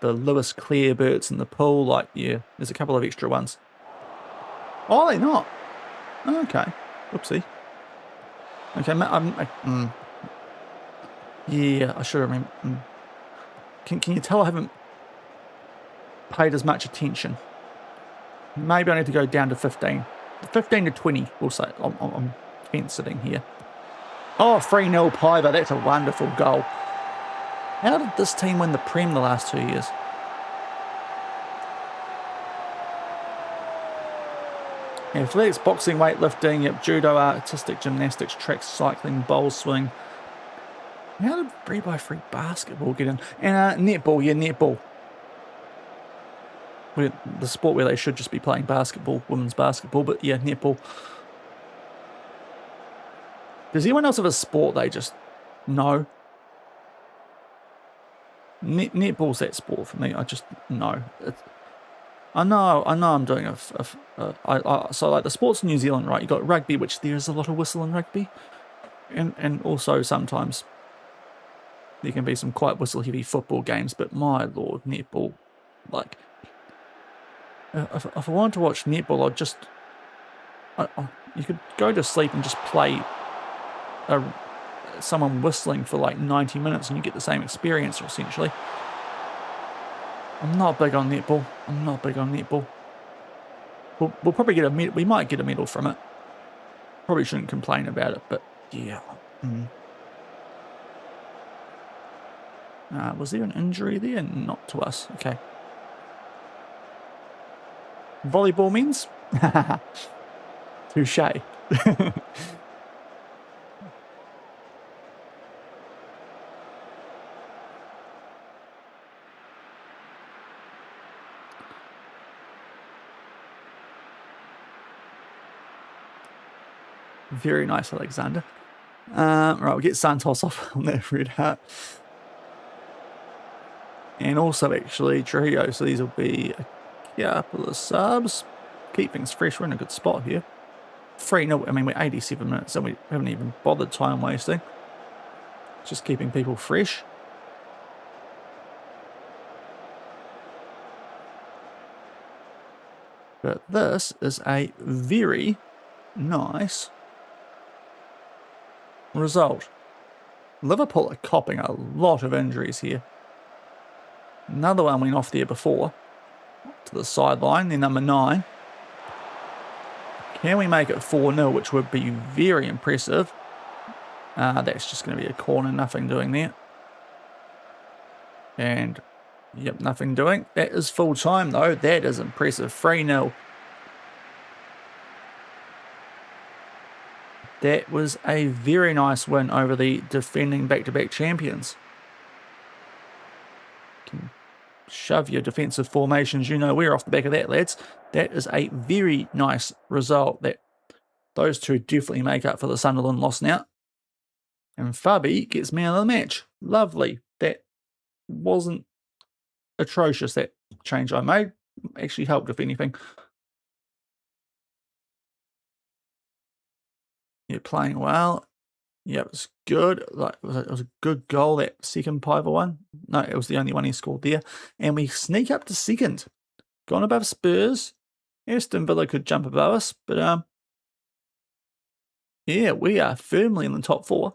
The Lewis Clarebirds in the pool, like, yeah, there's a couple of extra ones. Oh, they're not. Okay. Whoopsie. Okay, yeah, I should remember. Can you tell I haven't paid as much attention? Maybe I need to go down to 15. 15 to 20, we'll say. I'm fence sitting here. Oh, 3-0 Piver. That's a wonderful goal. How did this team win the Prem the last 2 years? Athletics, boxing, weightlifting, yep, judo, artistic gymnastics, track cycling, bowl swing. How did 3x3 basketball get in? And netball, yeah, netball. The sport where they should just be playing basketball, women's basketball, but yeah, netball. Does anyone else have a sport they just know? Netball's that sport for me. I just know. I know I'm doing so like the sports in New Zealand, right? You got rugby, which there is a lot of whistle in rugby, and also sometimes there can be some quite whistle heavy football games. But my lord, netball, like if I wanted to watch netball, I'd just you could go to sleep and just play someone whistling for like 90 minutes, and you get the same experience essentially. I'm not big on netball. We'll probably get a medal. We might get a medal from it. Probably shouldn't complain about it, but yeah. Was there an injury there? Not to us. Okay. Volleyball means? Touche. Very nice, Alexander. Right, we'll get Santos off on that red heart. And also, actually, Trujillo. So these will be a couple of subs. Keep things fresh. We're in a good spot here. 3-0. I mean, we're 87 minutes, and we haven't even bothered time wasting. Just keeping people fresh. But this is a very nice result. Liverpool are copping a lot of injuries here. Another one went off there before. To the sideline, they're number 9. Can we make it 4-0, which would be very impressive? That's just going to be a corner, nothing doing there. And, yep, nothing doing. That is full time, though. That is impressive. 3-0. That was a very nice win over the defending back-to-back champions. Can shove your defensive formations. You know we're off the back of that, lads. That is a very nice result. That those two definitely make up for the Sunderland loss now. And Fabi gets man of the match. Lovely. That wasn't atrocious, that change I made. Actually helped, if anything. You're playing well. Yeah, it was good. Like it was a good goal, that second Piver one. No, it was the only one he scored there. And we sneak up to second. Gone above Spurs. Aston Villa could jump above us, but yeah, we are firmly in the top 4.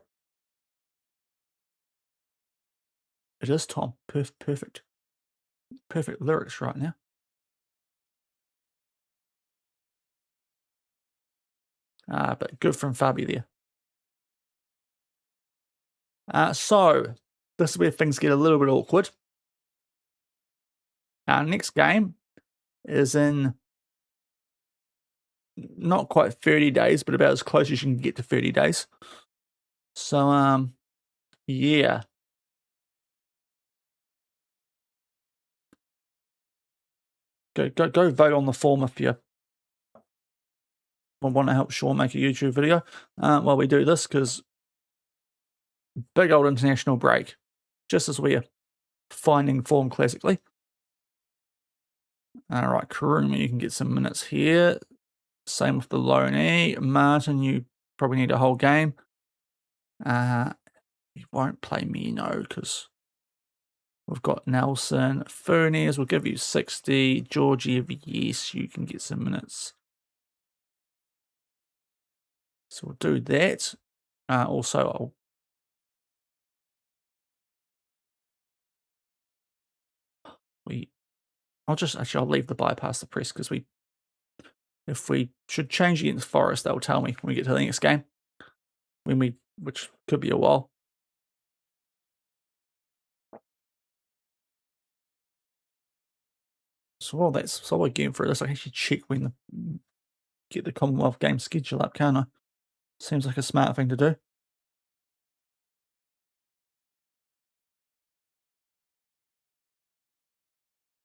It is, Tom. Perfect. Perfect lyrics right now. But good from Fabi there. So, this is where things get a little bit awkward. Our next game is in not quite 30 days, but about as close as you can get to 30 days. So, yeah. Go vote on the form if you want to help Sean make a YouTube video while we do this, because big old international break, just as we are finding form classically. All right, Karuma, you can get some minutes here. Same with the loanee. Martin, you probably need a whole game. He won't play me, no, because we've got Nelson. Furniers will give you 60. Georgiev, yes, you can get some minutes. So we'll do that. Also, I'll leave the bypass the press because if we should change against Forest, they'll tell me when we get to the next game, which could be a while. So while we're getting through this, I can actually check get the Commonwealth game schedule up, can't I? Seems like a smart thing to do.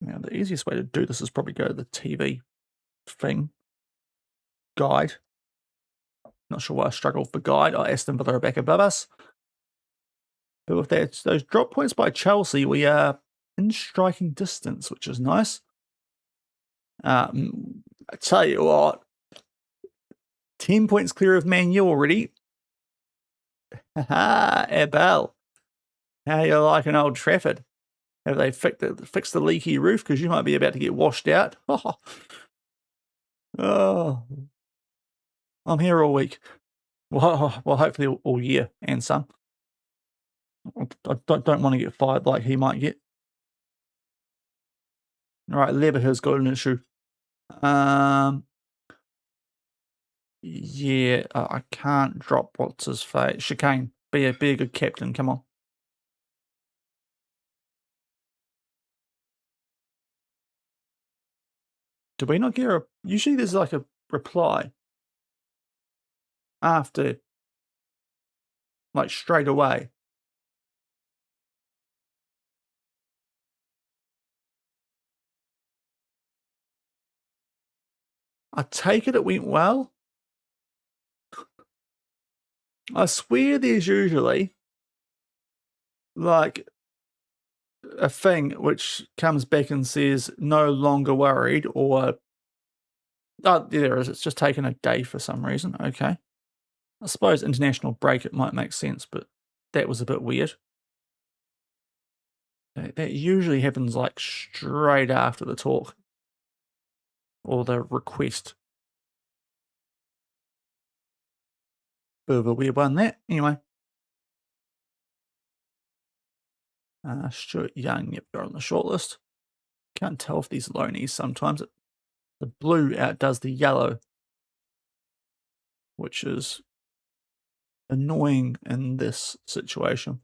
Now, the easiest way to do this is probably go to the TV thing guide. Not sure why I struggled for guide. Aston Villa are back above us. But with those drop points by Chelsea, we are in striking distance, which is nice. I tell you what, 10 points clear of Man U already. Haha, Abel. How you like an Old Trafford? Have they fixed the leaky roof? Because you might be about to get washed out. Oh, I'm here all week. Well, hopefully all year and some. I don't want to get fired like he might get. All right, Leatherhead's got an issue. Yeah, I can't drop what's his face. Chicane, be a good captain. Come on. Do we not get a? Usually there's like a reply after, like straight away. I take it went well. I swear there's usually like a thing which comes back and says no longer worried, or oh, there it is. It's just taken a day for some reason. Okay. I suppose international break, it might make sense, but that was a bit weird. That usually happens like straight after the talk or the request. Bit of a weird one, that. Anyway. Stuart Young, yep, you're on the shortlist. Can't tell if these loanies sometimes. The blue outdoes the yellow, which is annoying in this situation.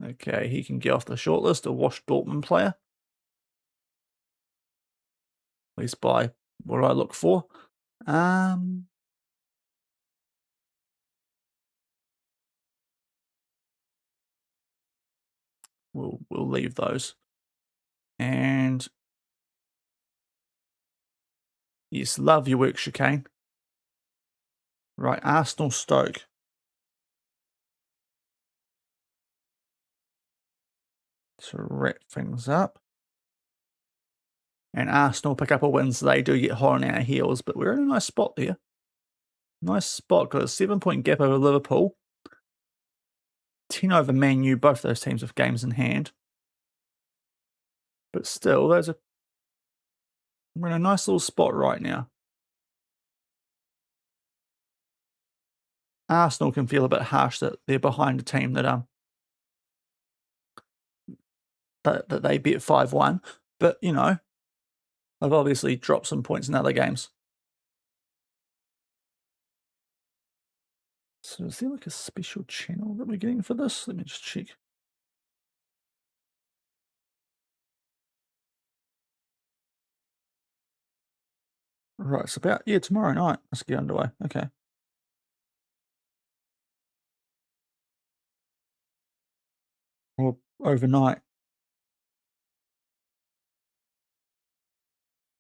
Okay, he can get off the shortlist, a washed Dortmund player. At least by what I look for. We'll leave those. And yes, love your work, Chicane. Right, Arsenal Stoke. To wrap things up. And Arsenal pick up a win, so they do get hot on our heels, but we're in a nice spot there. Nice spot, got a 7-point gap over Liverpool. 10 over Man U, both those teams with games in hand. But still, we're in a nice little spot right now. Arsenal can feel a bit harsh that they're behind a team that they beat 5-1, but you know, they've obviously dropped some points in other games. So is there like a special channel that we're getting for this? Let me just check. Right, it's about, yeah, tomorrow night. Let's get underway. Okay. Or overnight.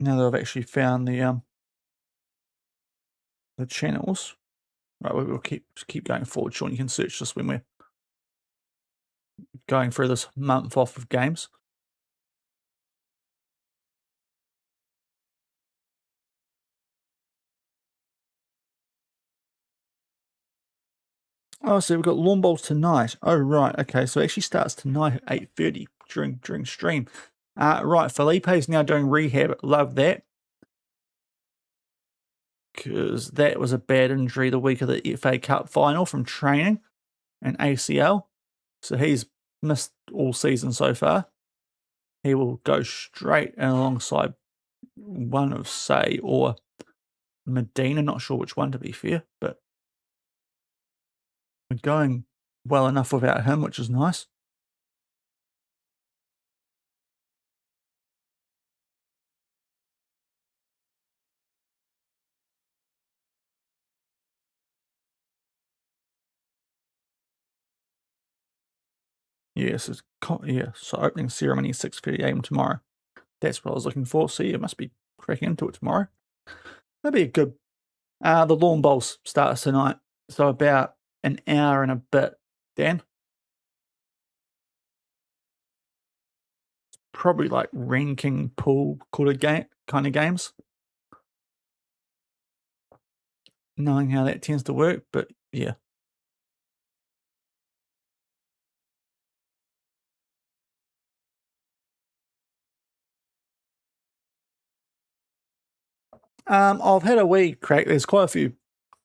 Now that I've actually found the channels. Right, we'll keep going forward, Sean. You can search this when we're going through this month off of games. Oh, so we've got lawn bowls tonight. Oh, right. Okay, so it actually starts tonight at 8:30 during stream. Right, Felipe's now doing rehab. Love that. Because that was a bad injury the week of the FA Cup final from training and ACL. So he's missed all season so far. He will go straight and alongside one of Say or Medina. Not sure which one to be fair, but we're going well enough without him, which is nice. Yes, yeah. So opening ceremony 6:30 a.m. tomorrow. That's what I was looking for. So you must be cracking into it tomorrow. That'd be a good. The lawn bowls starts tonight, so about an hour and a bit. Dan, probably like ranking pool kind of games, knowing how that tends to work. But yeah, I've had a wee crack. There's quite a few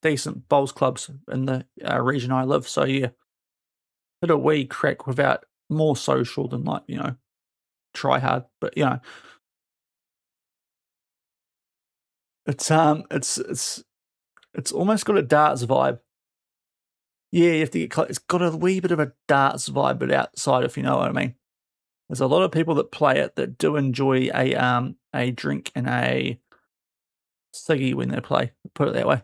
decent bowls clubs in the region I live, so yeah, had a wee crack without more social than like try hard. But it's almost got a darts vibe. Yeah, you have to get close. It's got a wee bit of a darts vibe, but outside, if you know what I mean. There's a lot of people that play it that do enjoy a drink and a ciggy when they play. Put it that way.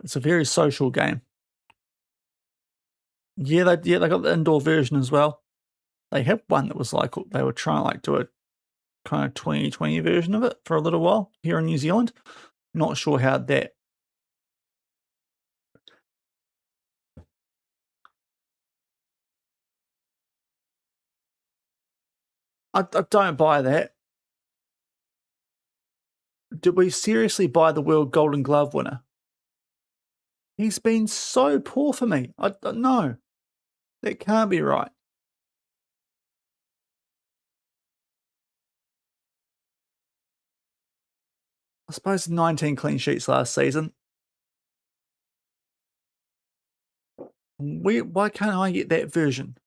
It's a very social game. Yeah, they got the indoor version as well. They had one that was like they were trying to like do a kind of 2020 version of it for a little while here in New Zealand. Not sure how that. I don't buy that. Did we seriously buy the World Golden Glove winner? He's been so poor for me. I don't know. That can't be right. I suppose 19 clean sheets last season. Why can't I get that version?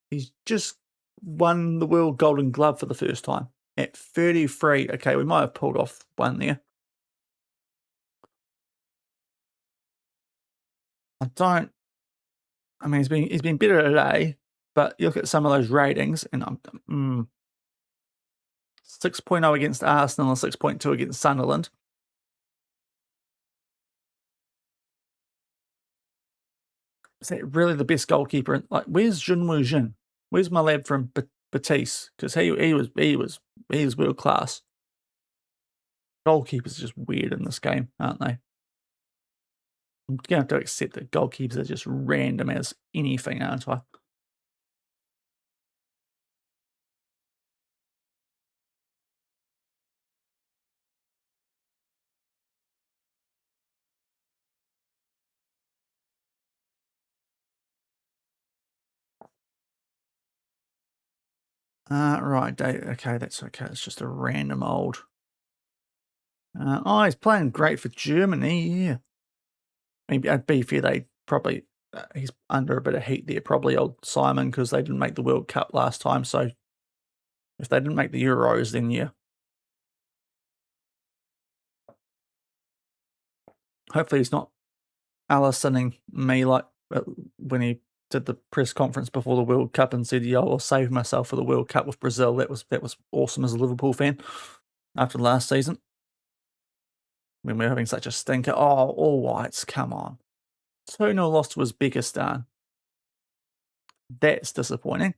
He's just won the World Golden Glove for the first time at 33. Okay, we might have pulled off one there. I don't. I mean, he's been better today, but you look at some of those ratings, and I'm 6.0 against Arsenal and 6.2 against Sunderland. Is that really the best goalkeeper? Like, where's Junwoo Jin? Where's my lad from Batiste? Because he was world class. Goalkeepers are just weird in this game, aren't they? I'm gonna have to accept that goalkeepers are just random as anything, aren't I? Right, okay, that's okay. It's just a random old. Oh, he's playing great for Germany. Yeah, maybe at be fair, they probably he's under a bit of heat there. Probably old Simon because they didn't make the World Cup last time. So if they didn't make the Euros, then yeah. Hopefully he's not Alisoning me like when he did the press conference before the World Cup and said, "Yeah, I'll save myself for the World Cup with Brazil." That was awesome as a Liverpool fan after last season when we were having such a stinker. Oh, all whites, come on. 2-0 loss to Uzbekistan. That's disappointing.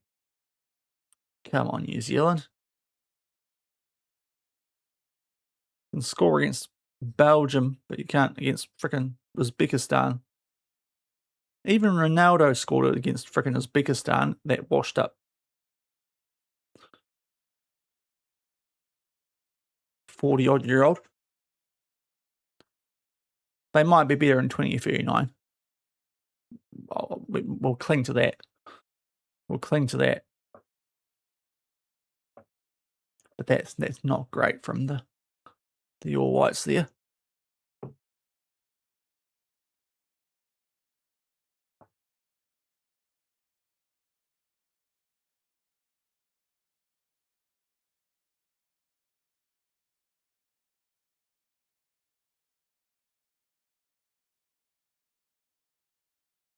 Come on, New Zealand. You can score against Belgium, but you can't against frickin' Uzbekistan. Even Ronaldo scored it against frickin' Uzbekistan. That washed up. 40-odd-year-old. They might be better in 2039. We'll cling to that. We'll cling to that. But that's not great from the All Whites there.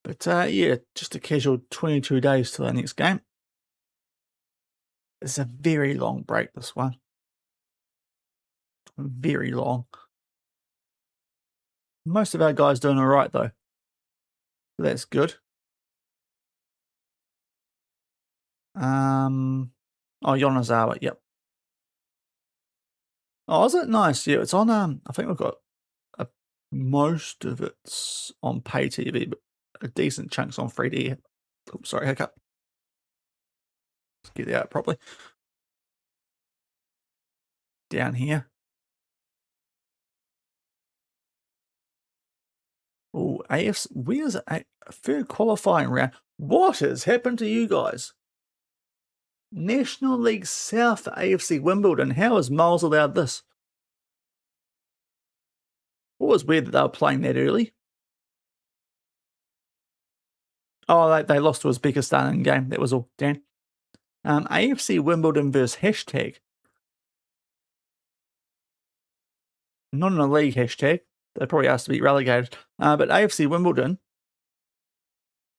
But yeah, just a casual 22 days till the next game. It's a very long break, this one. Very long. Most of our guys doing all right, though. So that's good. Oh, Yonezawa, yep. Oh, is it? Nice. Yeah, it's on, I think we've got most of it's on pay TV, but a decent chunk's on free to air. Oops, sorry, hiccup. Let's get it out properly. Down here. Oh, AFC, where's a third qualifying round? What has happened to you guys? National League South AFC Wimbledon. How has Miles allowed this? It was weird that they were playing that early. Oh, they lost to Uzbekistan in game. That was all, Dan. AFC Wimbledon versus hashtag. Not in a league hashtag. They probably asked to be relegated. But AFC Wimbledon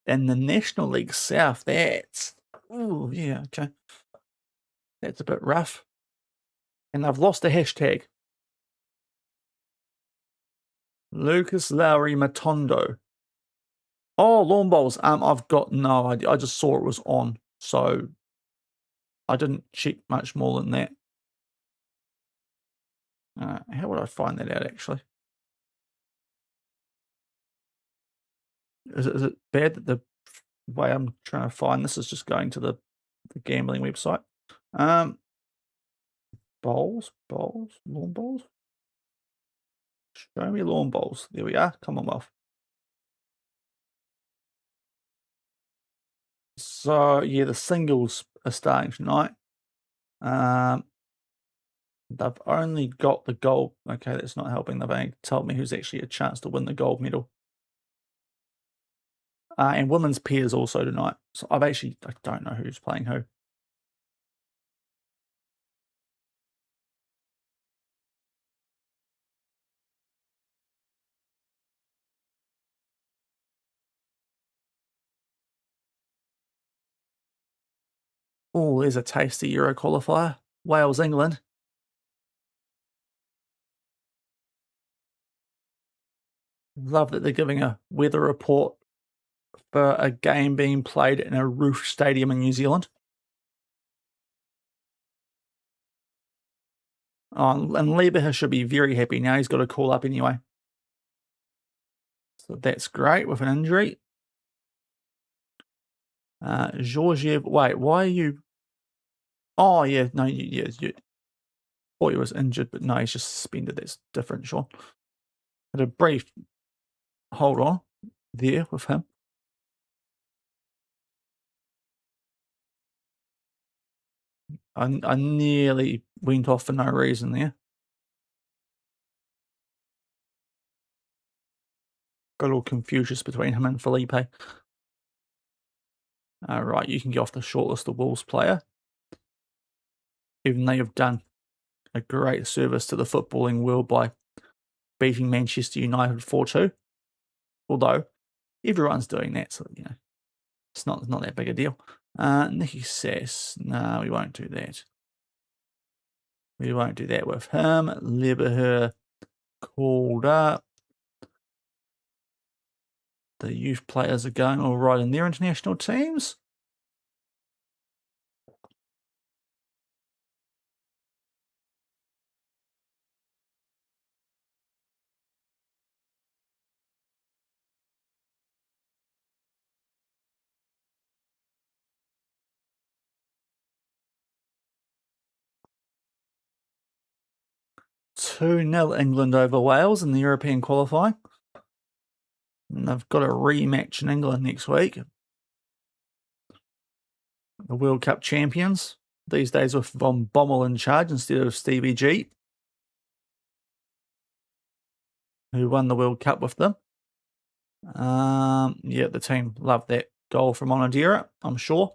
and the National League South, that's... Oh, yeah, okay. That's a bit rough. And they've lost the hashtag. Lucas Lowry Matondo. Oh, lawn bowls. I've got no idea. I just saw it was on, so I didn't check much more than that. How would I find that out, actually? Is it bad that the way I'm trying to find this is just going to the gambling website? Bowls, lawn bowls. Show me lawn bowls. There we are, Commonwealth. So yeah, the singles are starting tonight. They've only got the gold. Okay, that's not helping. They've only told me who's actually a chance to win the gold medal. And women's pairs also tonight. So I don't know who's playing who. Oh, there's a tasty Euro qualifier. Wales, England. Love that they're giving a weather report for a game being played in a roof stadium in New Zealand. Oh, and Lieber should be very happy now. He's got a call up anyway. So that's great with an injury. Georgiev, wait, why are you... Oh, yeah, no, you thought he was injured, but no, he's just suspended. That's different, Sean. Had a brief hold on there with him. I nearly went off for no reason there. Got a little confucius between him and Felipe. Right, you can get off the shortlist of Wolves player. Even though you've done a great service to the footballing world by beating Manchester United 4-2. Although everyone's doing that, so you know it's not that big a deal. Nicky Sass, no, we won't do that. We won't do that with him. Leberher called up. The youth players are going all right in their international teams. 2-0 England over Wales in the European qualifying. And they've got a rematch in England next week. The World Cup champions. These days with Von Bommel in charge instead of Stevie G, who won the World Cup with them. Yeah, the team loved that goal from Onodera, I'm sure.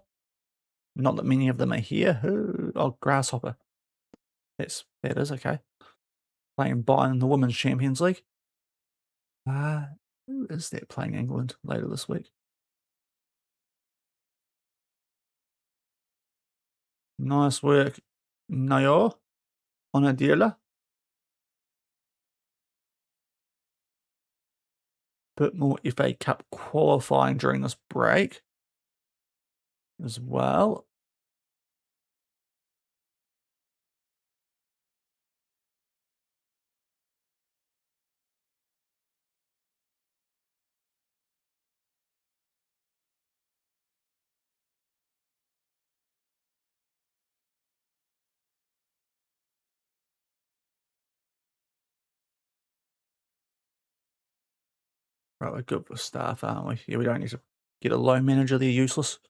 Not that many of them are here. Oh, Grasshopper. That is okay. Playing Bayern in the Women's Champions League. Who is that playing England later this week? Nice work, Nayor Onodera. Bit more FA Cup qualifying during this break as well. Right, we're good with staff, aren't we? Yeah, we don't need to get a loan manager. They're useless.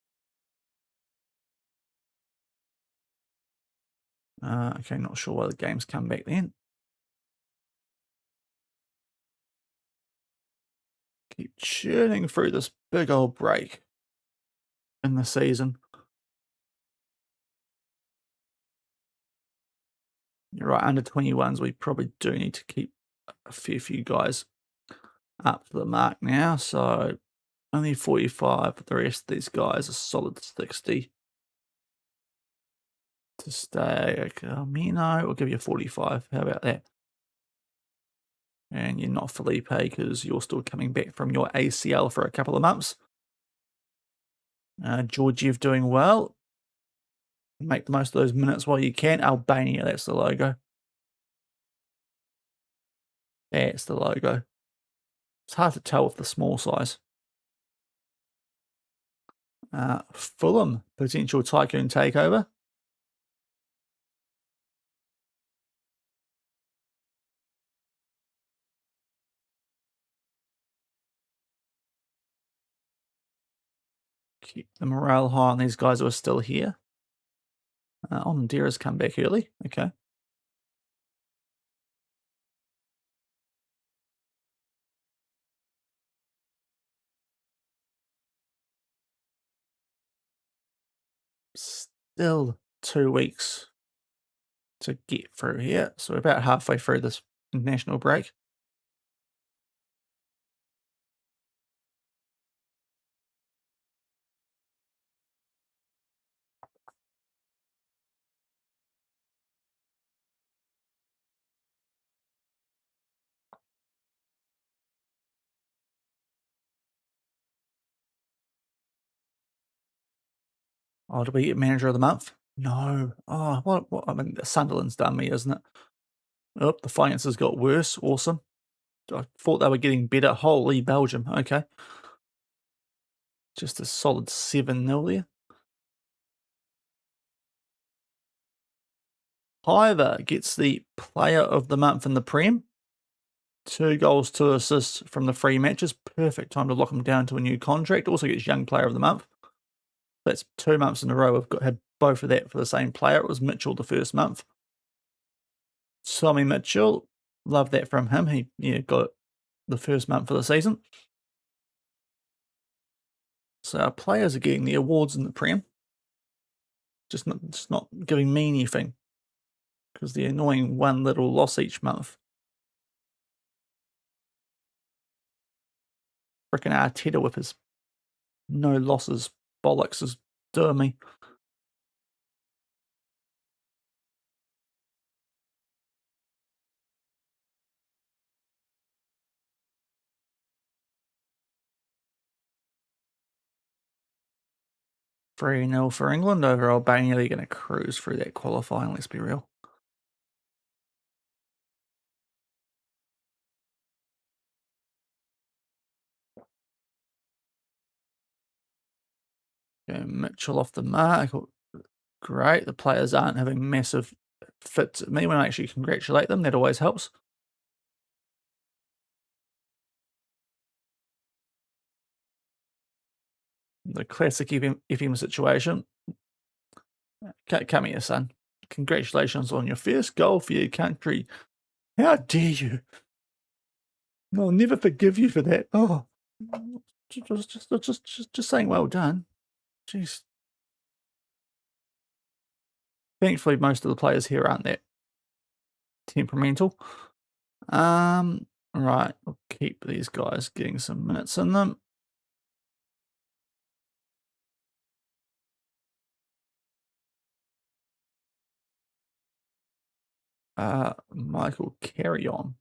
Okay, not sure why the game's come back then. Keep churning through this big old break in the season. You're right, under 21s, we probably do need to keep a fair few guys up to the mark now. So only 45, but the rest of these guys are solid 60 to stay. Okay, Mino, we'll give you 45. How about that? And you're not Felipe because you're still coming back from your ACL for a couple of months. Georgiev doing well. Make the most of those minutes while you can. Albania, that's the logo. That's the logo. It's hard to tell with the small size. Fulham, potential tycoon takeover. Keep the morale high on these guys who are still here. Ondera's come back early. Okay. Still 2 weeks to get through here. So we're about halfway through this national break. Oh, do we get manager of the month? No. Oh, what? I mean, Sunderland's done me, isn't it? Oh, the finances got worse. Awesome. I thought they were getting better. Holy Belgium. Okay. Just a solid 7-0 there. Piver gets the player of the month in the Prem. 2 goals, 2 assists from the 3 matches. Perfect time to lock him down to a new contract. Also gets young player of the month. That's 2 months in a row. We've had both of that for the same player. It was Mitchell the first month. Tommy Mitchell, love that from him. He got the first month of the season. So our players are getting the awards in the Prem. Just not giving me anything because the annoying one little loss each month. Frickin' Arteta with his no losses bollocks is doing me. Three 0 for England over Albania. They're going to cruise through that qualifying, let's be real. Mitchell off the mark. Great. The players aren't having massive fit me when I actually congratulate them. That always helps. The classic FM situation. Come here, son. Congratulations on your first goal for your country. How dare you? I'll never forgive you for that. Oh, just saying well done. Jeez. Thankfully, most of the players here aren't that temperamental. Right, we'll keep these guys getting some minutes in them. Michael Carry On.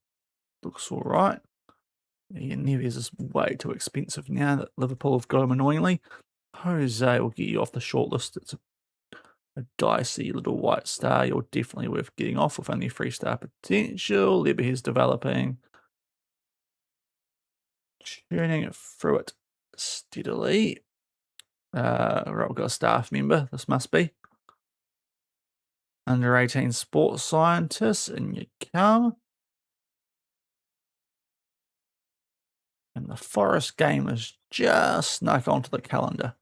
Looks all right. Yeah, Neves is way too expensive now that Liverpool have got him annoyingly. Jose will get you off the shortlist. It's a dicey little white star. You're definitely worth getting off with only 3-star potential. Leberhe's developing. Churning through it steadily. Right, we've got a staff member. This must be. Under 18 sports scientists, and you come. And the Forest game is just snuck onto the calendar.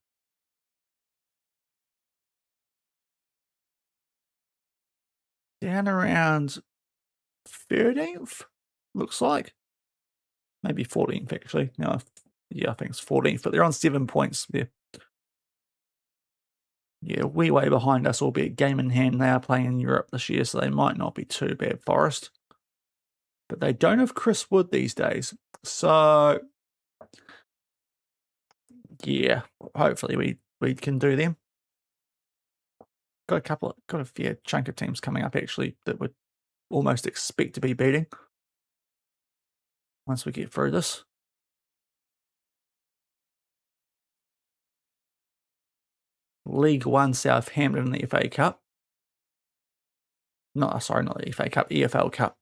Down around 13th, looks like. Maybe 14th, actually. No, yeah, I think it's 14th, but they're on 7 points there. Yeah, way behind us, albeit game in hand. They are playing in Europe this year, so they might not be too bad, Forest. But they don't have Chris Wood these days. So, yeah, hopefully we can do them. Got a fair chunk of teams coming up, actually, that would almost expect to be beating once we get through this. League One Southampton in the FA Cup. No, sorry, not the FA Cup, EFL Cup.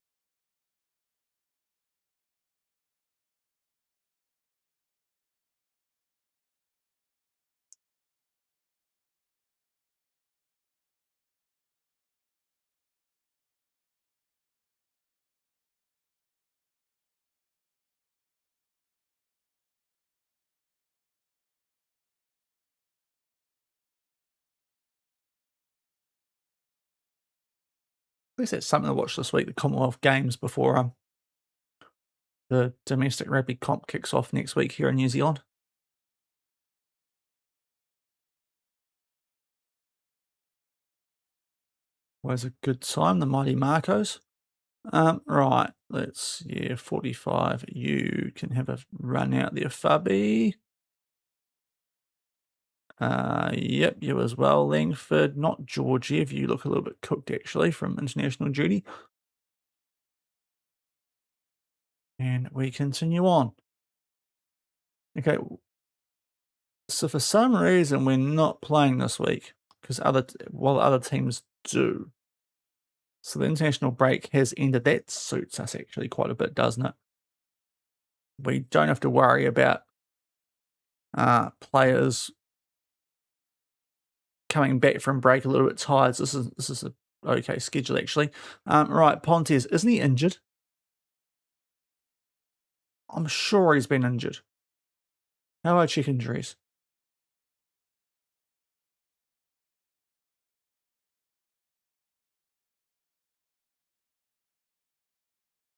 At least that's something to watch this week, the Commonwealth Games, before the domestic rugby comp kicks off next week here in New Zealand. Always a good time, the mighty Marcos. Right, let's, 45. You can have a run out there, Fubby. Yep, you as well, Langford. Not Georgiev. You look a little bit cooked, actually, from international duty. And we continue on. Okay, so for some reason, we're not playing this week, because while other teams do. So the international break has ended. That suits us actually quite a bit, doesn't it? We don't have to worry about players coming back from break a little bit tired. So this is a okay schedule, actually. Right, Pontes, isn't he injured? I'm sure he's been injured. How about check injuries?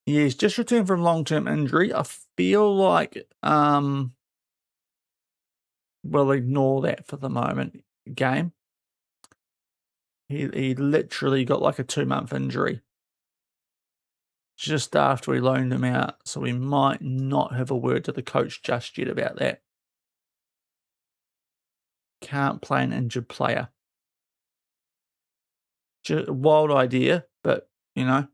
Yeah, he's just returned from long-term injury. I feel like we'll ignore that for the moment. Game. He literally got like a 2-month injury just after we loaned him out, so we might not have a word to the coach just yet about that. Can't play an injured player. Just a wild idea, but, you know.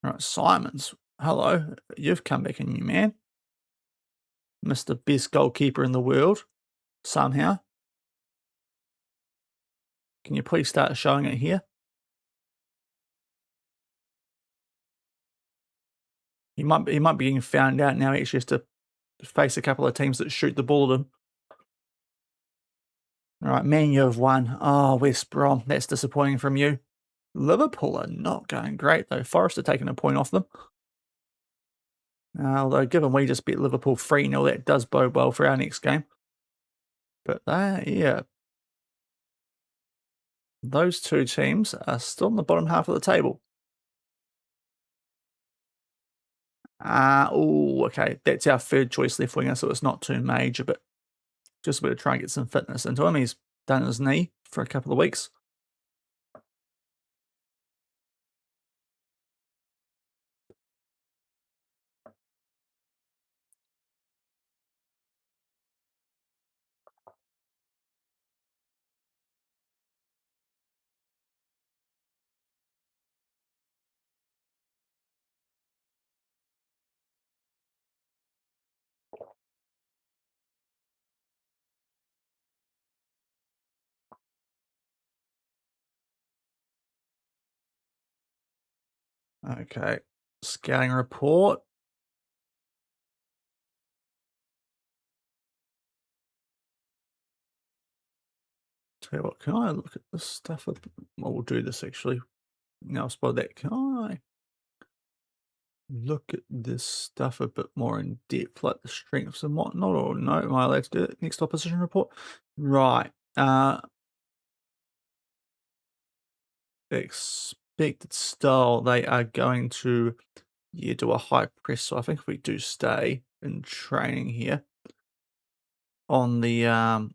Right, Simons. Hello, you've come back a new man. Mr. Best goalkeeper in the world, somehow. Can you please start showing it here? He might be getting found out now. He actually has to face a couple of teams that shoot the ball at them. All right, Man U have won. Oh, West Brom, that's disappointing from you. Liverpool are not going great, though. Forest are taking a point off them. Although, given we just beat Liverpool 3-0, that does bode well for our next game. But, yeah, those two teams are still in the bottom half of the table. Oh, okay. That's our third choice left winger, so it's not too major, but just a bit to try and get some fitness into him. He's done his knee for a couple of weeks. Okay. Scouting report. Tell you what, can I look at this stuff? Well, we'll do this actually. Now, spot that. Can I look at this stuff a bit more in depth, like the strengths and whatnot? Or no, am I allowed to do it? Next opposition report. Right. Expected style. They are going to do a high press. So I think if we do stay in training here on the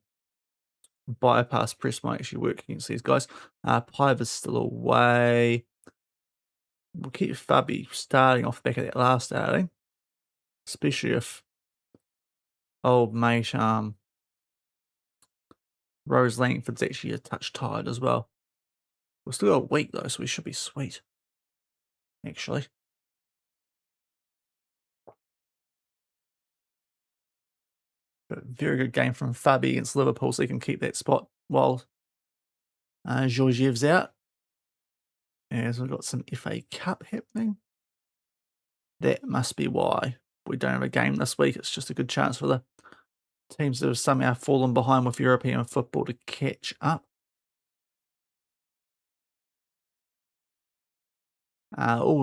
bypass press might actually work against these guys. Pive is still away. We'll keep Fabi starting off back of that last outing, especially if old mate Rose Langford's actually a touch tired as well. We've still got a week though, so we should be sweet. Actually. But very good game from Fabi against Liverpool, so he can keep that spot while Georgiev's out. As we've got some FA Cup happening. That must be why we don't have a game this week. It's just a good chance for the teams that have somehow fallen behind with European football to catch up.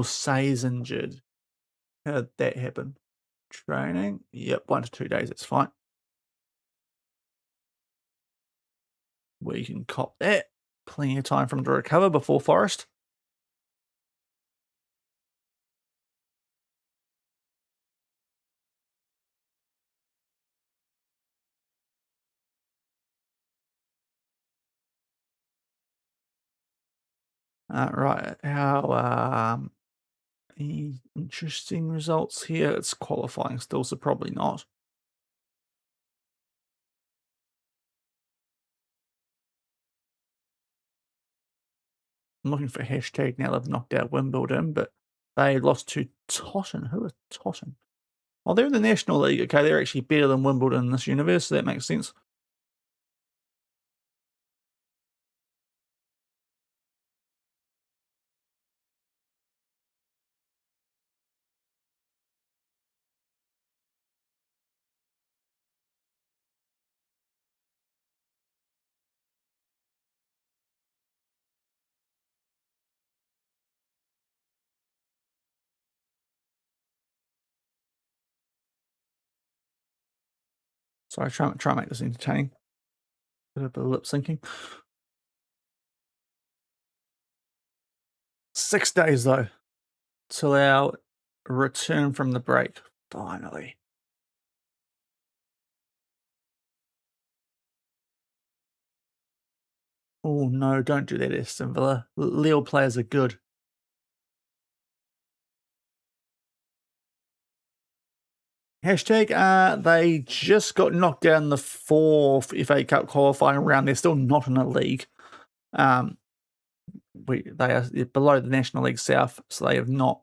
Say's injured. How did that happen? Training? Yep, 1 to 2 days, it's fine. We can cop that. Plenty of time for him to recover before Forest. Right, how any interesting results here? It's qualifying still, so probably not. I'm looking for hashtag now they've knocked out Wimbledon, but they lost to Totten. Who is Totten? Oh, they're in the National League. Okay, they're actually better than Wimbledon in this universe, so that makes sense. Sorry, try and make this entertaining. Bit of lip syncing. 6 days though till our return from the break. Finally. Oh no, don't do that, Aston Villa. Lille players are good. Hashtag, they just got knocked down the 4th FA Cup qualifying round. They're still not in a league. They are below the National League South, so they have not,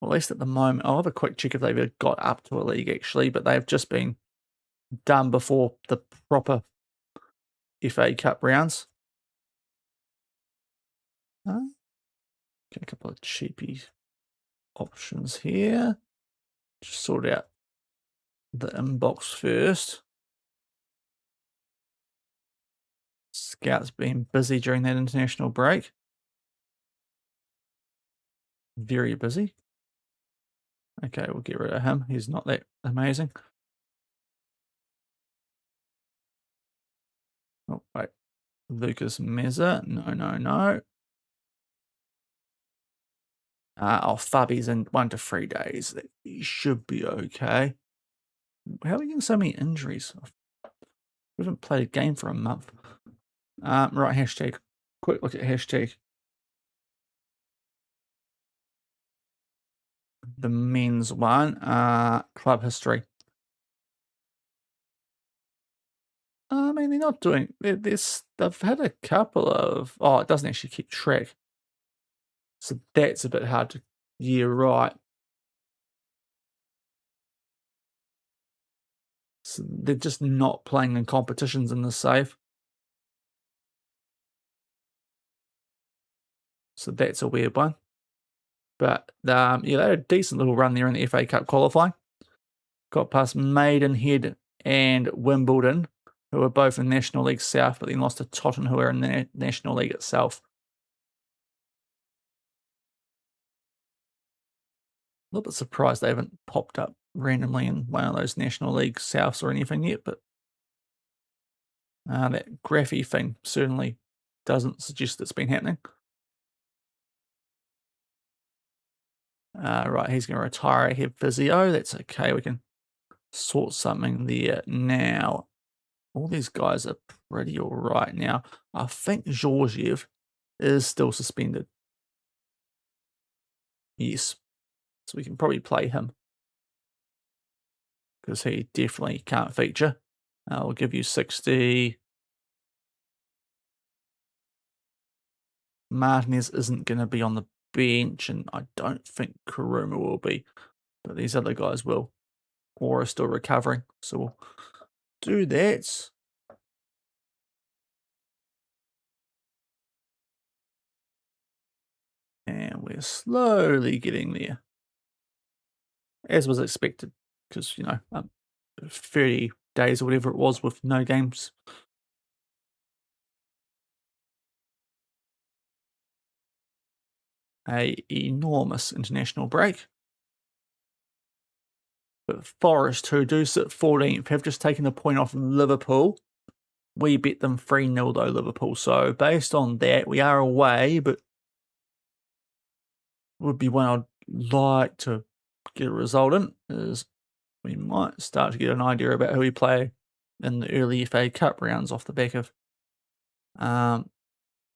well, at least at the moment. I'll have a quick check if they've got up to a league actually, but they've just been done before the proper FA Cup rounds. Get a couple of cheapy options here. Just sort out the inbox first. Scout's been busy during that international break. Very busy. Okay, we'll get rid of him. He's not that amazing. Oh, wait. Lucas Meza. No, no, no. Oh, Fabi's in 1 to 3 days. He should be okay. How are we getting so many injuries? We haven't played a game for a month. Right, hashtag. Quick look at hashtag. The men's one. Club history. I mean, they're not doing this. They've had a couple of. Oh, it doesn't actually keep track. So that's a bit hard to. Yeah, right. So they're just not playing in competitions in the save. So that's a weird one. But yeah, they had a decent little run there in the FA Cup qualifying. Got past Maidenhead and Wimbledon, who are both in National League South, but then lost to Tottenham, who are in the National League itself. A little bit surprised they haven't popped up randomly in one of those National League Souths or anything yet, but that graphy thing certainly doesn't suggest it's been happening. Right, he's going to retire ahead physio. That's okay. We can sort something there now. All these guys are pretty all right now. I think Georgiev is still suspended. Yes. So we can probably play him because he definitely can't feature. We'll give you 60. Martinez isn't going to be on the bench, and I don't think Kuruma will be, but these other guys will, or are still recovering. So we'll do that. And we're slowly getting there, as was expected, because, 30 days or whatever it was with no games. A enormous international break. But Forest, who do sit 14th, have just taken a point off Liverpool. We bet them 3-0 though, Liverpool. So based on that, we are away, but would be one I'd like to get a result in, is we might start to get an idea about who we play in the early FA Cup rounds off the back of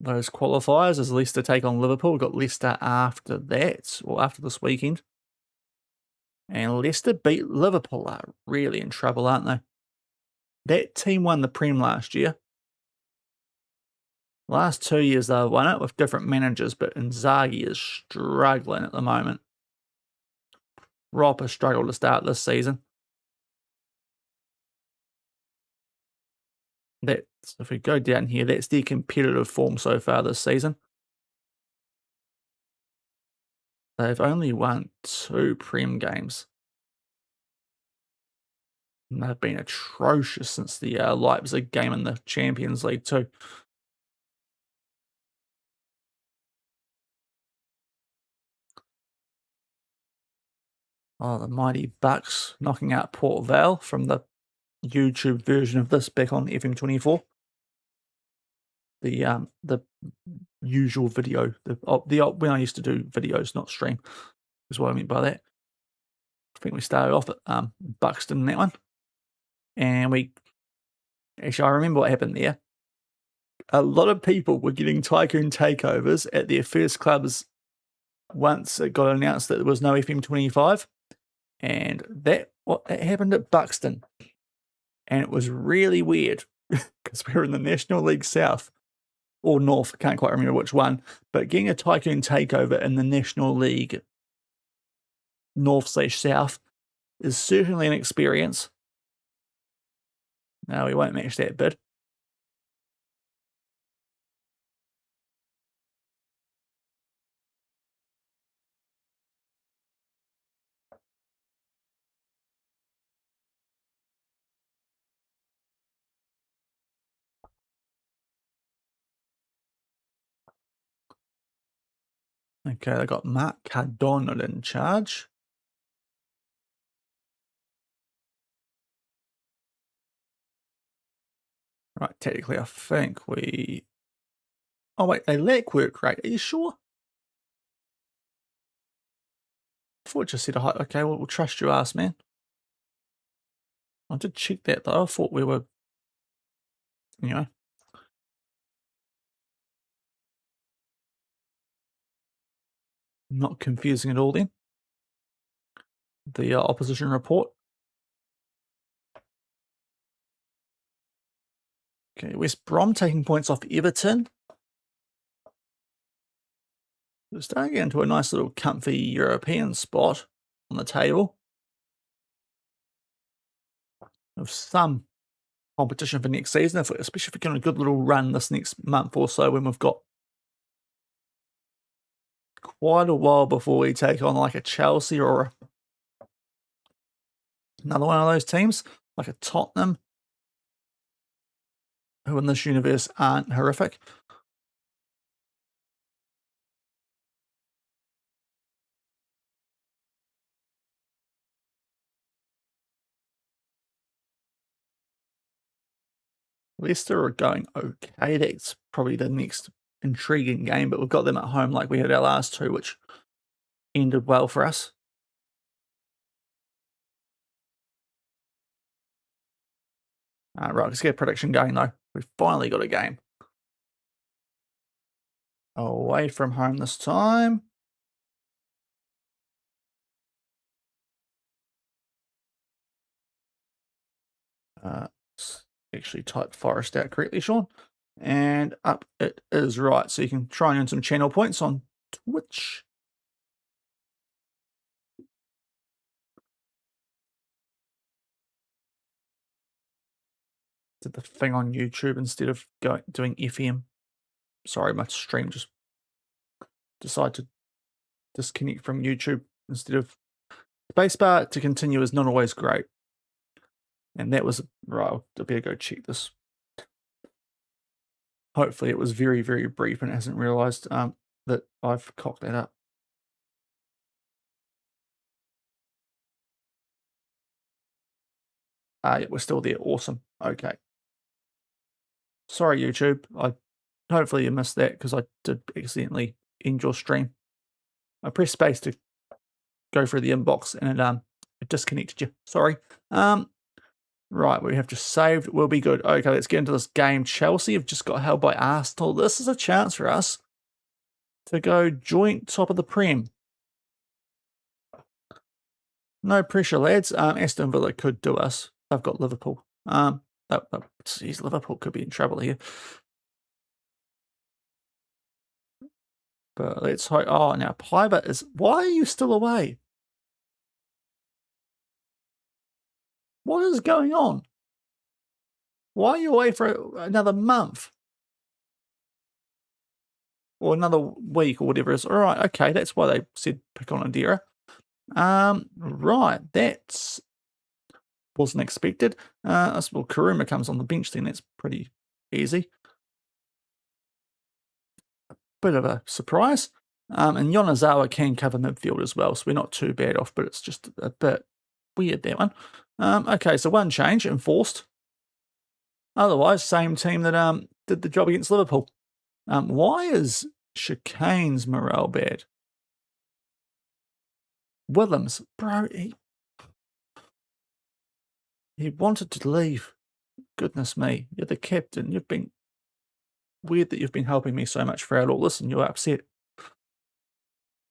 those qualifiers. As Leicester take on Liverpool. We've got Leicester after that, or after this weekend. And Leicester beat Liverpool. Are really in trouble, aren't they? That team won the Prem last year. Last 2 years they've won it with different managers, but Inzaghi is struggling at the moment. Proper struggle to start this season. That's, if we go down here, that's their competitive form so far this season. They've only won 2 Prem games. And they've been atrocious since the Leipzig game in the Champions League too. Oh, the mighty Bucks knocking out Port Vale from the YouTube version of this back on FM24. The usual video, when I used to do videos, not stream, is what I mean by that. I think we started off at Buxton in that one, and I remember what happened there. A lot of people were getting tycoon takeovers at their first clubs once it got announced that there was no FM25, and that happened at Buxton, and it was really weird because we were in the National League South. Or North, I can't quite remember which one, but getting a tycoon takeover in the National League North/South is certainly an experience. No, we won't match that bid. Okay, they got Mark Cardona in charge. Right, technically, I think we... Oh, wait, they lack work rate. Are you sure? I thought it just said a high... Okay, well, we'll trust your ass, man. I did check that, though. I thought we were, you know... Not confusing at all then. The opposition report. Okay, West Brom taking points off Everton. We're starting to get into a nice little comfy European spot on the table. Of some competition for next season, especially if we're getting a good little run this next month or so when we've got quite a while before we take on like a Chelsea or another one of those teams, like a Tottenham, who in this universe aren't horrific. Leicester are going okay. That's probably the next intriguing game, but we've got them at home like we had our last two, which ended well for us. Right, let's get a prediction going though. We've finally got a game. Away from home this time. Actually type Forest out correctly, Sean. And up it is, right. So you can try and earn some channel points on Twitch. Did the thing on YouTube instead of doing FM. Sorry, my stream just decided to disconnect from YouTube instead of spacebar to continue is not always great. And that was right. I better go check this. Hopefully it was very, very brief and hasn't realized that I've cocked that up. Yeah, we're still there. Awesome. Okay. Sorry, YouTube. Hopefully you missed that because I did accidentally end your stream. I pressed space to go through the inbox and it disconnected you. Sorry. Right, we have just saved. We'll be good. Okay, let's get into this game. Chelsea have just got held by Arsenal. This is a chance for us to go joint top of the Prem. No pressure, lads. Aston Villa could do us. They've got Liverpool. Geez, Liverpool could be in trouble here. But let's hope. Oh, now Piper is. Why are you still away? What is going on? Why are you away for another month? Or another week or whatever it is. All right, okay, that's why they said pick on Adira. Right, that's wasn't expected. Well, Kuruma comes on the bench then. That's pretty easy. Bit of a surprise. And Yonezawa can cover midfield as well, so we're not too bad off, but it's just a bit weird, that one. Okay, so one change enforced. Otherwise, same team that did the job against Liverpool. Why is Chicane's morale bad? Willems, bro, he wanted to leave. Goodness me, you're the captain. You've been weird that you've been helping me so much throughout all this, and you're upset.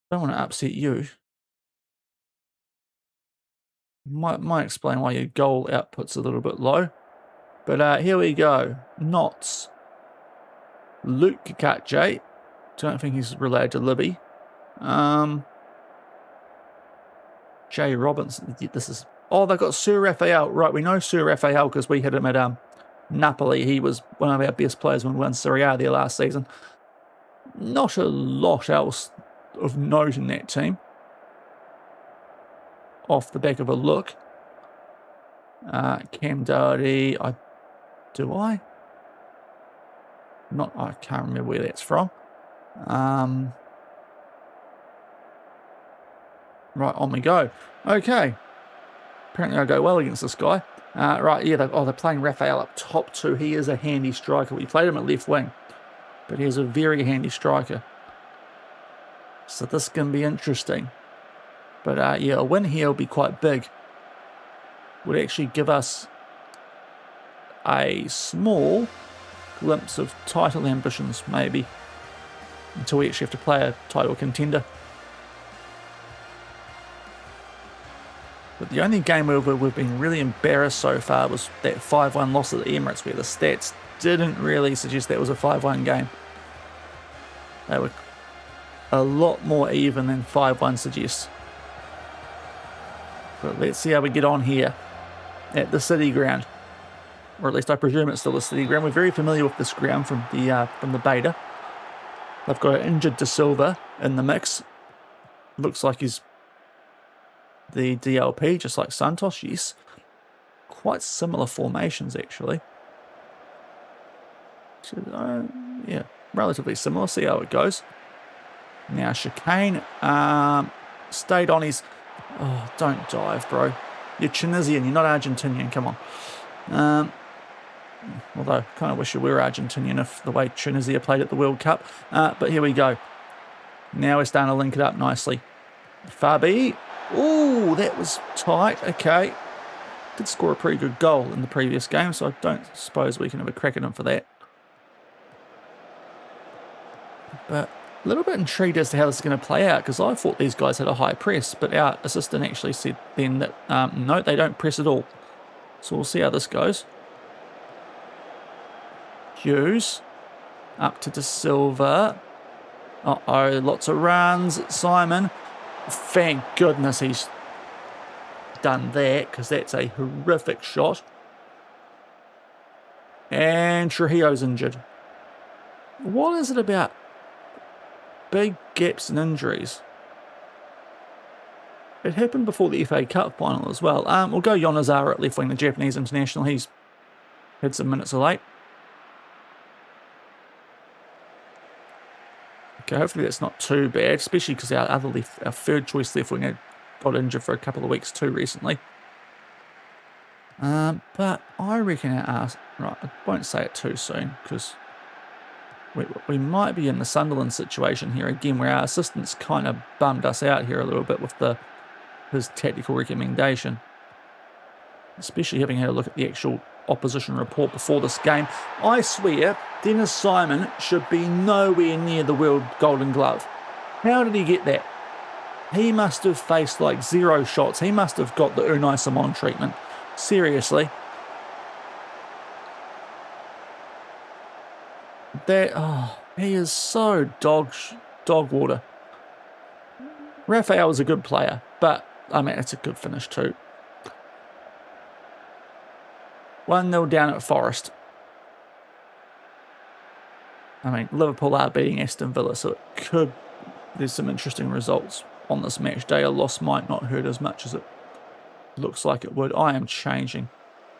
Don't want to upset you. Might explain why your goal output's a little bit low. But here we go. Knots. Luke Kakatje. Don't think he's related to Libby. Jay Robinson. This is... Oh, they've got Sir Raphael. Right, we know Sir Raphael because we had him at Napoli. He was one of our best players when we won Serie A there last season. Not a lot else of note in that team. Off the back of a look. Cam Doherty. Do I? I can't remember where that's from. Right, on we go. Okay. Apparently I go well against this guy. Right, yeah, they're playing Raphael up top too. He is a handy striker. We played him at left wing, but he's a very handy striker. So this can be interesting. But yeah, a win here will be quite big. Would actually give us a small glimpse of title ambitions, maybe, until we actually have to play a title contender. But the only game where we've been really embarrassed so far was that 5-1 loss at the Emirates, where the stats didn't really suggest that was a 5-1 game. They were a lot more even than 5-1 suggests. But let's see how we get on here at the City ground. Or at least I presume it's still the City ground. We're very familiar with this ground from the beta. They've got an injured De Silva in the mix. Looks like he's the DLP, just like Santos, yes. Quite similar formations, actually. Yeah, relatively similar. See how it goes. Now, Chicane stayed on his... Oh, don't dive, bro. You're Tunisian, you're not Argentinian, come on. Although, I kind of wish you were Argentinian if the way Tunisia played at the World Cup. But here we go. Now we're starting to link it up nicely. Fabi. Ooh, that was tight. Okay. Did score a pretty good goal in the previous game, so I don't suppose we can have a crack at him for that. But a little bit intrigued as to how this is going to play out, because I thought these guys had a high press, but our assistant actually said then that, no, they don't press at all. So we'll see how this goes. Hughes. Up to De Silva. Uh-oh, lots of runs. Simon. Thank goodness he's done that, because that's a horrific shot. And Trujillo's injured. What is it about big gaps and injuries? It happened before the FA Cup final as well. We'll go Yonezawa at left wing, the Japanese international. He's had some minutes of late. Okay, hopefully that's not too bad, especially because our third choice left winger got injured for a couple of weeks too recently. But I reckon right, I won't say it too soon, because we might be in the Sunderland situation here again, where our assistants kind of bummed us out here a little bit with his tactical recommendation, especially having had a look at the actual opposition report before this game. I swear Dennis Simon should be nowhere near the World Golden Glove. How did he get that? He must have faced like 0 shots. He must have got the Unai Simon treatment. Seriously. He is so dog water. Raphael is a good player, but I mean, it's a good finish too. 1-0 down at Forest. I mean, Liverpool are beating Aston Villa, so there's some interesting results on this match day. A loss might not hurt as much as it looks like it would. I am changing.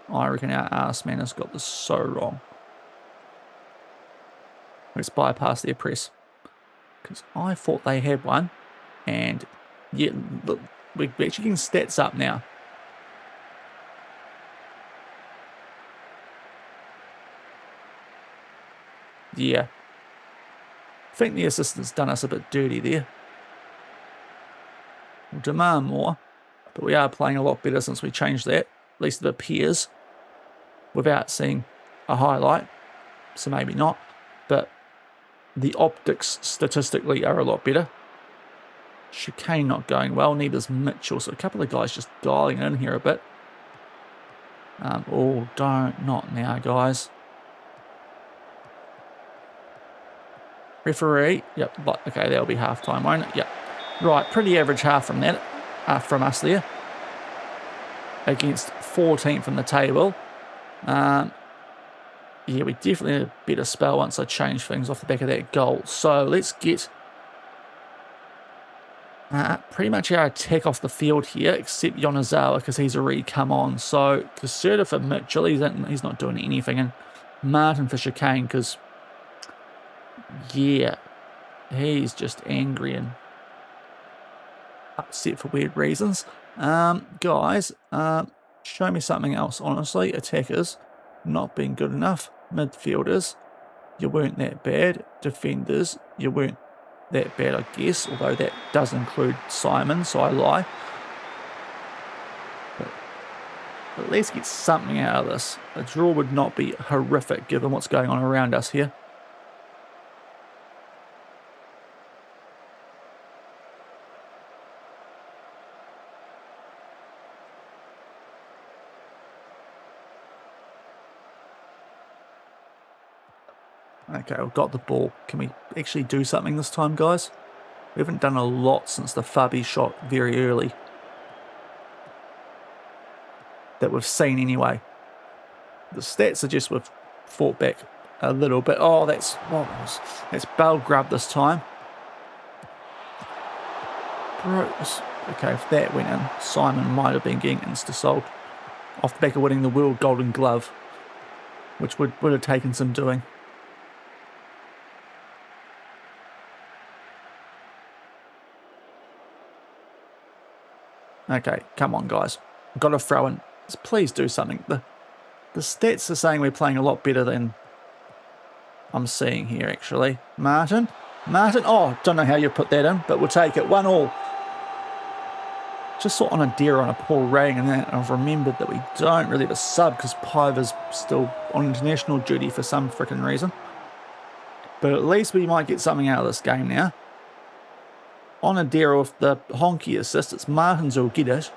I reckon our arse man has got this so wrong. Let's bypass their press, because I thought they had one, and yeah, look, we're actually getting stats up now. Yeah. I think the assistant's done us a bit dirty there. We'll demand more, but we are playing a lot better since we changed that. At least it appears, without seeing a highlight. So maybe not. But the optics statistically are a lot better. Chicane not going well, neither's Mitchell. So a couple of guys just dialing in here a bit. Oh, not now, guys. Referee, yep, okay, that'll be half time, won't it? Yep. Right, pretty average half from that, from us there. Against 14th in the table. Yeah, we definitely had a better spell once I changed things off the back of that goal. So let's get pretty much our attack off the field here, except Yonezawa, because he's already come on. So Caserta for Mitchell, he's not doing anything, and Martin for Chicane, because yeah, he's just angry and upset for weird reasons. Guys, show me something else, honestly. Attackers, not being good enough. Midfielders, you weren't that bad. Defenders, you weren't that bad, I guess, although that does include Simon, so I lie. But at least get something out of this. A draw would not be horrific given what's going on around us here. Okay, we've got the ball. Can we actually do something this time, guys? We haven't done a lot since the Fabi shot very early. That we've seen anyway. The stats suggest we've fought back a little bit. Oh, that's bell grab this time. Bro, okay, if that went in, Simon might have been getting insta-sold off the back of winning the World Golden Glove, which would have taken some doing. Okay, come on, guys. Got to throw in. Please do something. The stats are saying we're playing a lot better than I'm seeing here, actually. Martin? Oh, don't know how you put that in, but we'll take it. 1-1. Just saw on a deer on a poor rating, and then I've remembered that we don't really have a sub because Piver's still on international duty for some freaking reason. But at least we might get something out of this game now. On a deer with the honky assist, it's Martins who'll get it.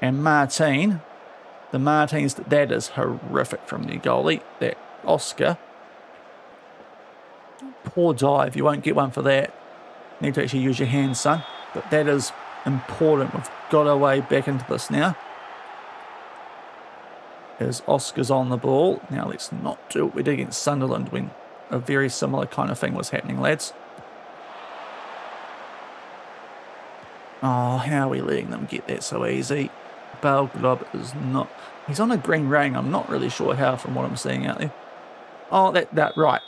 And Martin, the Martins, that is horrific from the goalie. That Oscar. Poor dive, you won't get one for that. Need to actually use your hands, son. But that is important. We've got our way back into this now. As Oscar's on the ball. Now let's not do what we did against Sunderland when a very similar kind of thing was happening, lads. Oh, how are we letting them get that so easy? Belgrab is not... He's on a green ring. I'm not really sure how from what I'm seeing out there. Oh, that right.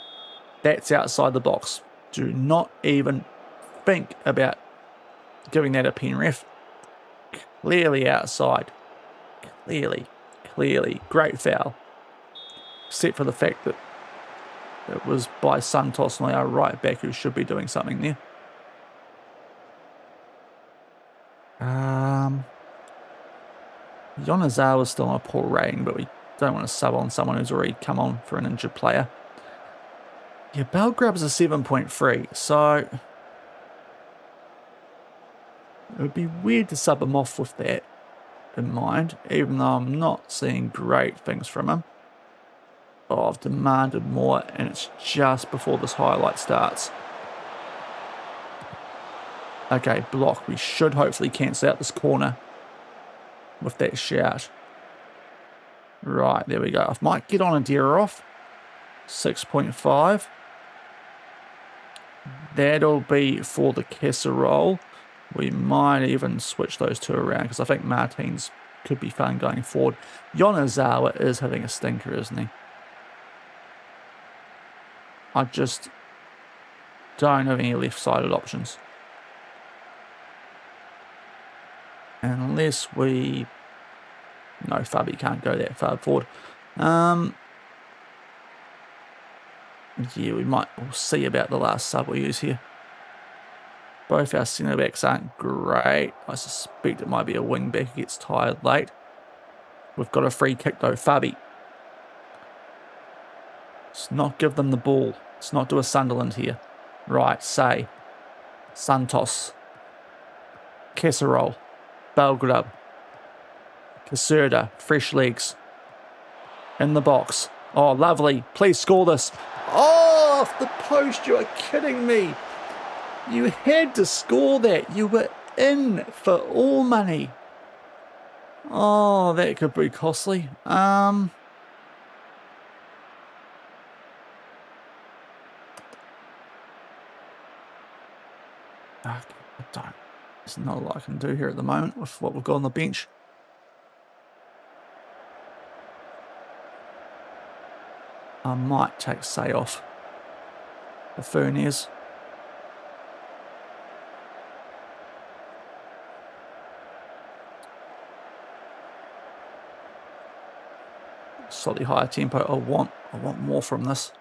That's outside the box. Do not even think about giving that a pen, ref. Clearly outside. Clearly. Great foul. Except for the fact that it was by Santos, and our right back, who should be doing something there. Yonazawa's still on a poor rating, but we don't want to sub on someone who's already come on for an injured player. Yeah, Belgrab's a 7.3, so it would be weird to sub him off with that in mind, even though I'm not seeing great things from him. Oh, I've demanded more, and it's just before this highlight starts. Okay, block. We should hopefully cancel out this corner with that shout. Right, there we go. I might get on a deer off. 6.5. That'll be for the casserole. We might even switch those two around because I think Martins could be fun going forward. Yonazawa is having a stinker, isn't he? I just don't have any left-sided options. Unless we... No, Fabi can't go that far forward. Yeah, we'll see about the last sub we use here. Both our centre-backs aren't great. I suspect it might be a wing-back who gets tired late. We've got a free kick though, Fabi. Let's not give them the ball. Let's not do a Sunderland here. Right, say. Santos. Casserole. Belgrab. Caserta. Fresh legs. In the box. Oh, lovely. Please score this. Oh, off the post. You are kidding me. You had to score that. You were in for all money. Oh, that could be costly. I don't. There's not a lot I can do here at the moment with what we've got on the bench. I might take Say off the Furniers. slightly higher tempo. I want more from this.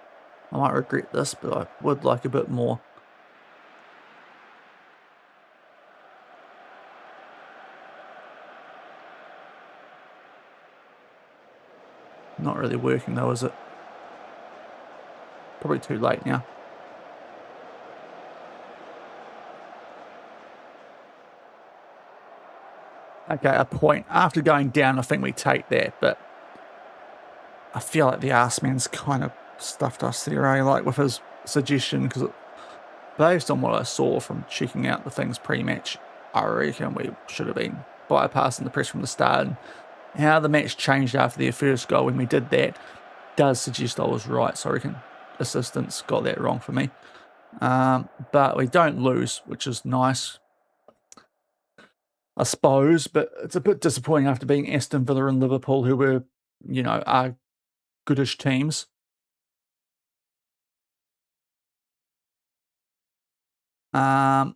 I might regret this, but I would like a bit more. Not really working though, is it? Probably too late now. Okay, a point. After going down, I think we take that, but I feel like the Arseman's kind of stuffed us there, eh? Like with his suggestion, because based on what I saw from checking out the things pre-match, I reckon we should have been bypassing the press from the start. And how the match changed after their first goal when we did that does suggest I was right. So I reckon assistants got that wrong for me. But we don't lose, which is nice, I suppose. But it's a bit disappointing after being Aston Villa and Liverpool, who were, are goodish teams. Yeah,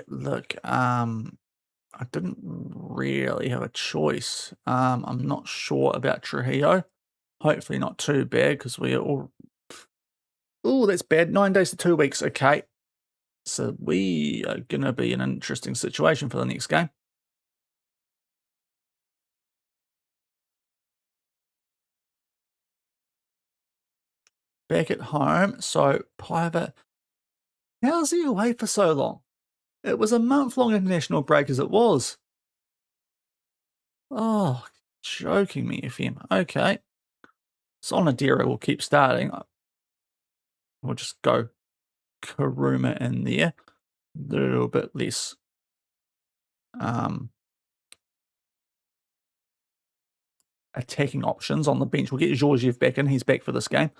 look, I didn't really have a choice. I'm not sure about Trujillo. Hopefully not too bad because we are all. Oh, that's bad. 9 days to 2 weeks. Okay. So we are going to be in an interesting situation for the next game. Back at home. So, Private, how's he away for so long? It was a month-long international break as it was. Oh, joking me, FM. Okay. So Onadira will keep starting. We'll just go Karuma in there. A little bit less attacking options on the bench. We'll get Georgiev back in. He's back for this game.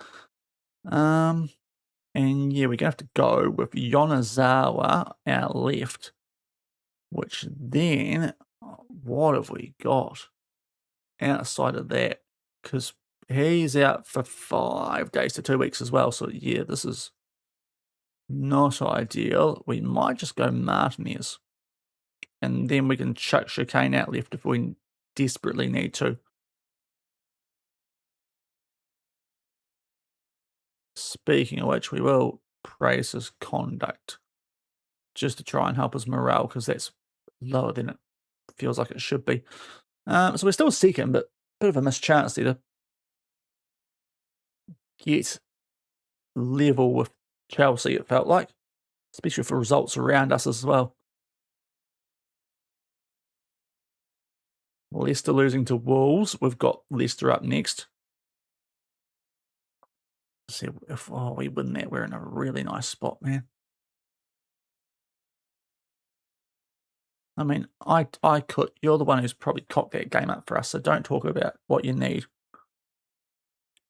And yeah, we're going to have to go with Yonezawa out left, which then, what have we got outside of that? Because he's out for 5 days to 2 weeks as well. So yeah, this is not ideal. We might just go Martinez. And then we can chuck Chicane out left if we desperately need to. Speaking of which, we will praise his conduct just to try and help his morale because that's lower than it feels like it should be. So we're still second, but a bit of a missed chance there to get level with Chelsea, it felt like, especially for results around us as well. Leicester losing to Wolves. We've got Leicester up next. See if we win that, we're in a really nice spot, man. I mean, I could. You're the one who's probably cocked that game up for us, so don't talk about what you need.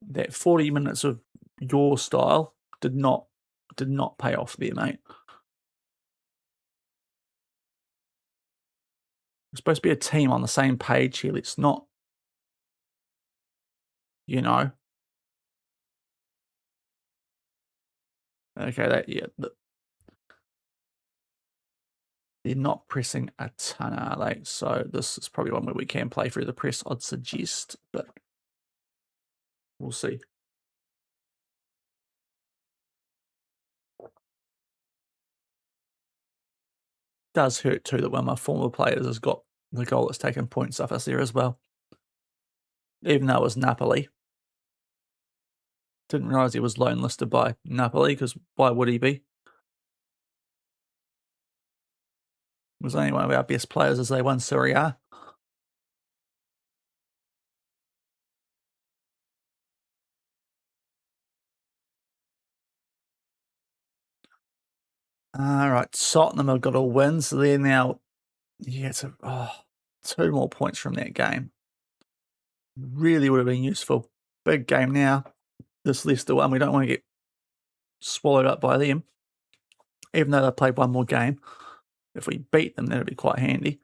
That 40 minutes of your style did not pay off there, mate. We're supposed to be a team on the same page here. Let's not, you know. Okay, they're not pressing a ton, are they? So this is probably one where we can play through the press, I'd suggest, but we'll see. Does hurt too that one of my former players has got the goal that's taken points off us there as well. Even though it was Napoli. Didn't realise he was loan listed by Napoli, because why would he be? Was only one of our best players as they won Serie A. All right, Tottenham have got a win, so they're now, it's 2 more points from that game. Really would have been useful. Big game now. This Leicester one, we don't want to get swallowed up by them, even though they played one more game. If we beat them, that'd be quite handy.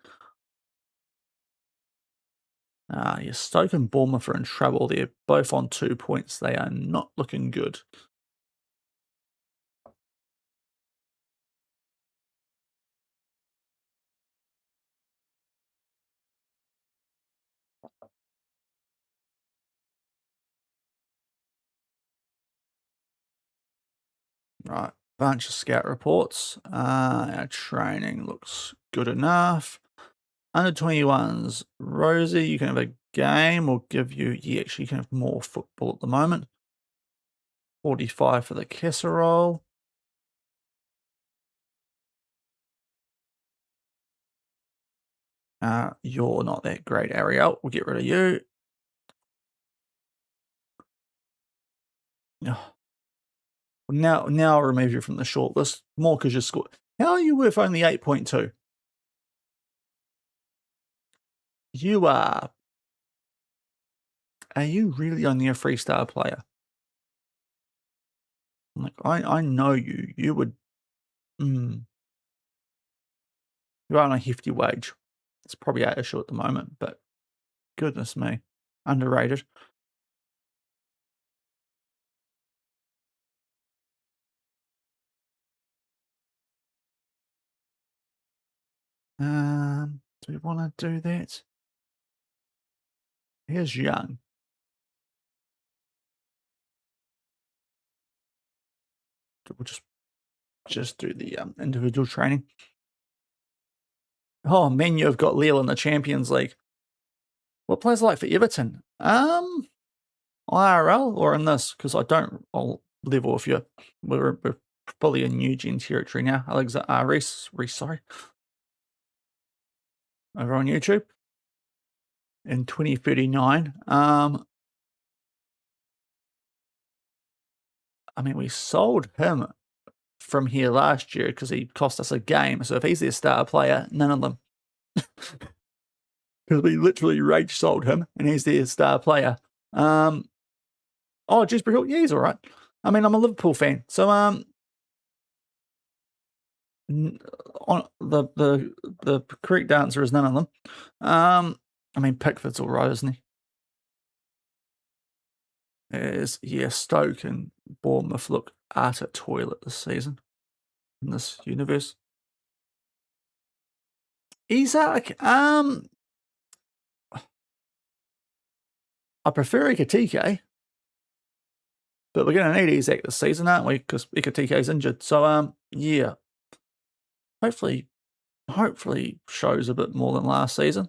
Yeah, Stoke and Bournemouth are in trouble. They're both on 2 points. They are not looking good. Right, bunch of scout reports. Our training looks good enough. Under 21s, Rosie, you can have a game. We'll give you, yeah, actually, you can have more football at the moment. 45 for the casserole. You're not that great, Ariel. We'll get rid of you. Ugh. Now I'll remove you from the shortlist. More because you scored. How are you with only 8.2? You are. Are you really only a 3-star player? Like, I know you. You would. You're on a hefty wage. It's probably out of issue at the moment, but goodness me. Underrated. Do we want to do that? Here's Young. We'll just do the individual training. Oh, man, you've got Lille in the Champions League. What players like for Everton? IRL or in this? Because I'll level with you. We're probably in new gen territory now. Reese, sorry. Over on YouTube. In 2039. I mean, we sold him from here last year because he cost us a game. So if he's their star player, none of them. Because we literally rage sold him and he's their star player. Oh, Jesper Hill, yeah, he's all right. I mean, I'm a Liverpool fan, so on the correct answer is none of them. I mean, Pickford's all right, isn't he? Yeah, Stoke and Bournemouth look utter toilet this season in this universe. Isaac, I prefer Ikatike, but we're going to need Isaac this season, aren't we? Because Ikatike's injured. So, yeah, hopefully shows a bit more than last season.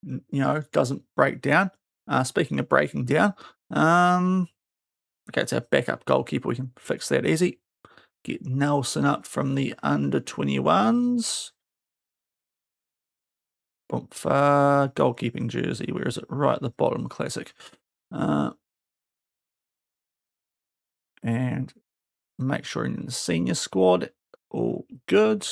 You know, doesn't break down. Speaking of breaking down, okay, it's our backup goalkeeper. We can fix that easy. Get Nelson up from the under 21s. Goalkeeping jersey. Where is it? Right at the bottom. Classic. And make sure in the senior squad. All good.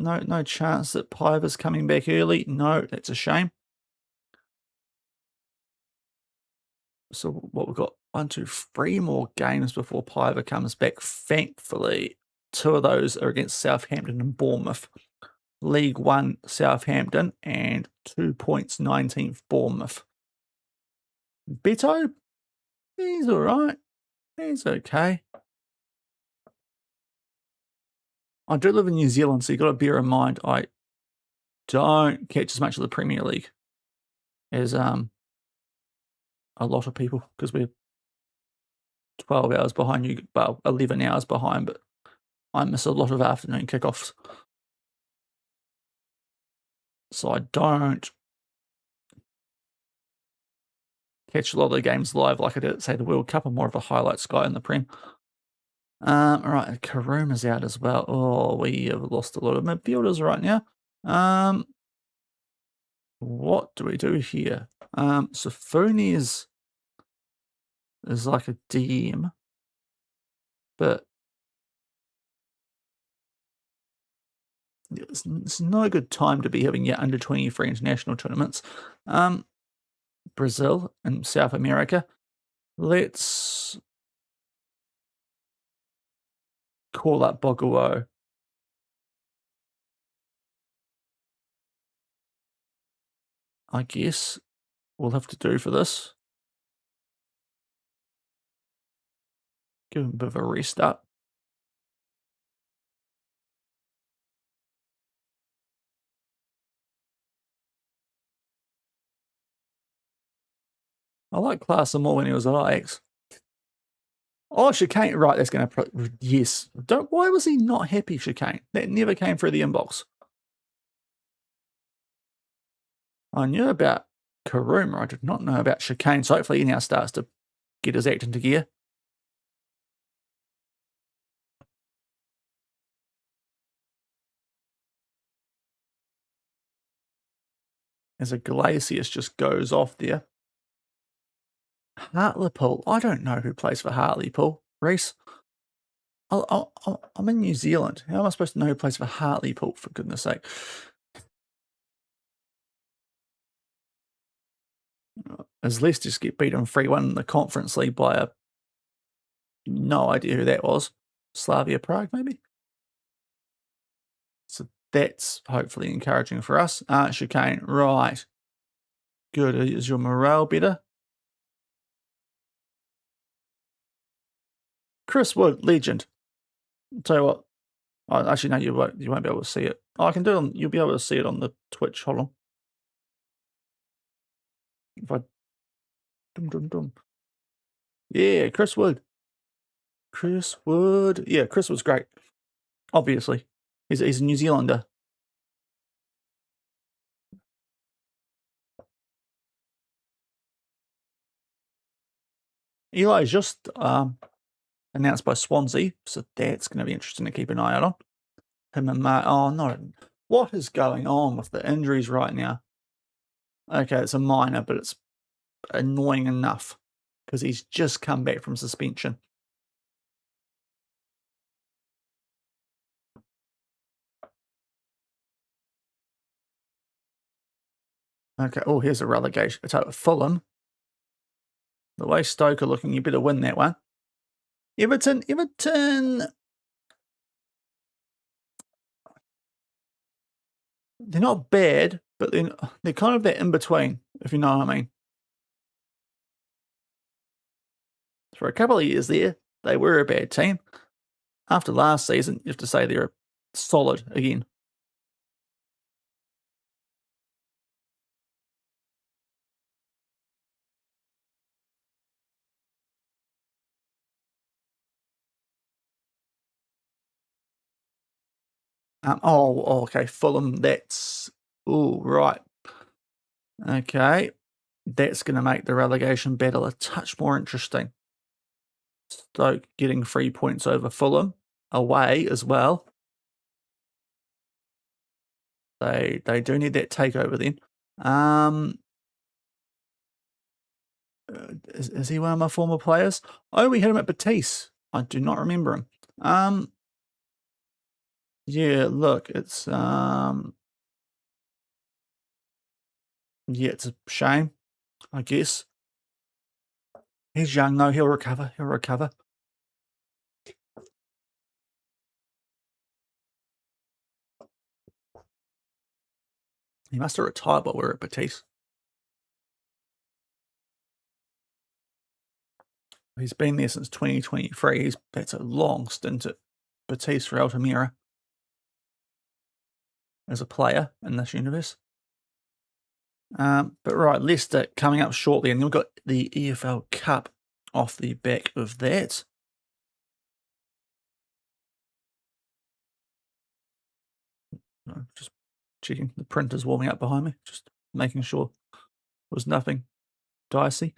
No chance that Piver's coming back early. No, that's a shame. So what we've got 1, 2, 3 more games before Piver comes back. Thankfully, 2 of those are against Southampton and Bournemouth. League 1 Southampton and 2 points 19th Bournemouth. Beto, he's all right. He's okay. I do live in New Zealand, so you've got to bear in mind I don't catch as much of the Premier League as a lot of people because we're 12 hours behind you, well, 11 hours behind, but I miss a lot of afternoon kickoffs. So I don't catch a lot of the games live like I did at, say, the World Cup. I'm more of a highlights guy in the Prem. All right, Karuma's out as well. Oh, we have lost a lot of midfielders right now. What do we do here? Safuni is like a DM, but it's not a good time to be having your under 23 international tournaments. Brazil and South America. Let's call up Boguo. I guess we'll have to do for this. Give him a bit of a restart. I like Klaassen more when he was at Ajax. Oh, Chicane. Right, that's going to... Yes. Why was he not happy, Chicane? That never came through the inbox. I knew about Karuma. I did not know about Chicane. So hopefully he now starts to get his act into gear. As a Glacius just goes off there. Hartlepool. I don't know who plays for Hartlepool. Reese? I'm in New Zealand. How am I supposed to know who plays for Hartlepool, for goodness sake? As Leicester just get beaten 3-1 in the Conference League by a... No idea who that was. Slavia Prague, maybe? So that's hopefully encouraging for us. Chicane, right. Good. Is your morale better? Chris Wood, legend. I'll tell you what. Actually, no, you won't be able to see it. Oh, I can do it on... You'll be able to see it on the Twitch. Hold on. If I... Yeah, Chris Wood. Chris Wood. Yeah, Chris was great. Obviously. He's a New Zealander. Eli is just announced by Swansea, so that's going to be interesting to keep an eye out on. Him and Mark. Oh, no. What is going on with the injuries right now? Okay, it's a minor, but it's annoying enough because he's just come back from suspension. Okay, oh, here's a relegation. It's over Fulham. The way Stoke are looking, you better win that one. Everton. They're not bad, but they're kind of that in between, if you know what I mean. For a couple of years there, they were a bad team. After last season, you have to say they're solid again. Okay, Fulham, that's... Oh, right. Okay, that's going to make the relegation battle a touch more interesting. Stoke getting 3 points over Fulham, away as well. They do need that takeover then. Is he one of my former players? Oh, we had him at Betis. I do not remember him. Yeah, look, it's yeah, it's a shame, I guess. He's young though, he'll recover, he'll recover. He must have retired while we were at Betis. He's been there since 2023. That's a long stint at Betis for Altamira as a player in this universe. But right, Leicester coming up shortly, and then we've got the EFL Cup off the back of that. Just checking the printer's warming up behind me, just making sure there was nothing dicey.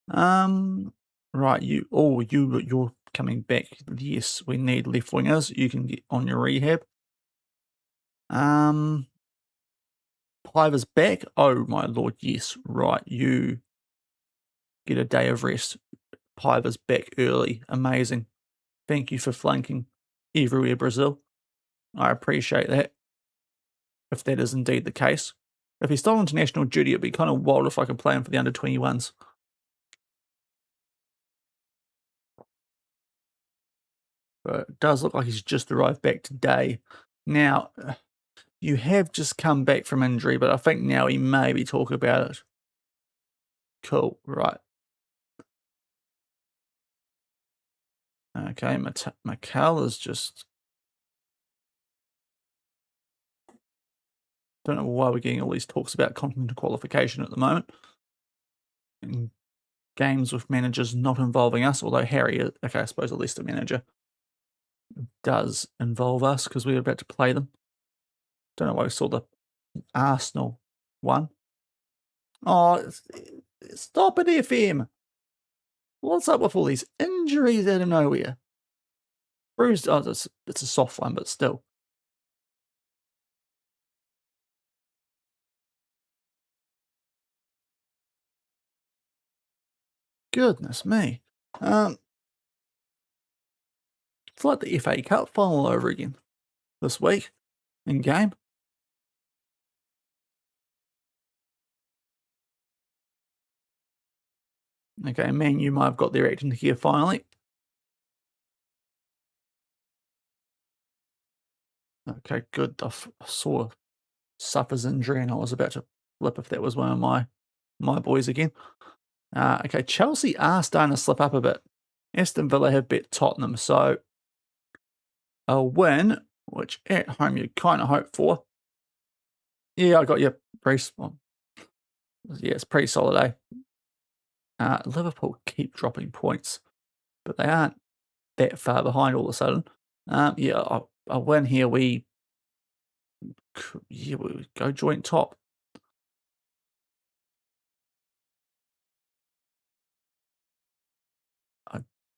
Right, you're coming back. Yes, we need left wingers. You can get on your rehab. Piver's back. Oh my lord, yes. Right, you get a day of rest. Piver's back early. Amazing. Thank you for flanking everywhere, Brazil. I appreciate that. If that is indeed the case. If he's still on international duty, it'd be kind of wild if I could play him for the under-21s. But it does look like he's just arrived back today. Now, you have just come back from injury, but I think now he maybe talk about it. Cool, right. Okay, Mikal is just... Don't know why we're getting all these talks about continental qualification at the moment. games with managers not involving us, although Harry, okay, I suppose a Leicester manager does involve us because we were about to play them. Don't know why we saw the Arsenal one. Oh, stop it, FM. What's up with all these injuries out of nowhere? Bruised, oh, it's a soft one, but still. Goodness me. It's like the FA Cup final over again this week in game. Okay, Man U might have got their act in here finally. Okay, good. I saw Suffers injury and I was about to flip if that was one of my boys again. Okay, Chelsea are starting to slip up a bit. Aston Villa have bet Tottenham, so a win, which at home you kind of hope for. Yeah, I got you. Well, yeah, it's pretty solid, eh? Liverpool keep dropping points, but they aren't that far behind all of a sudden. Yeah, a win here, we go joint top.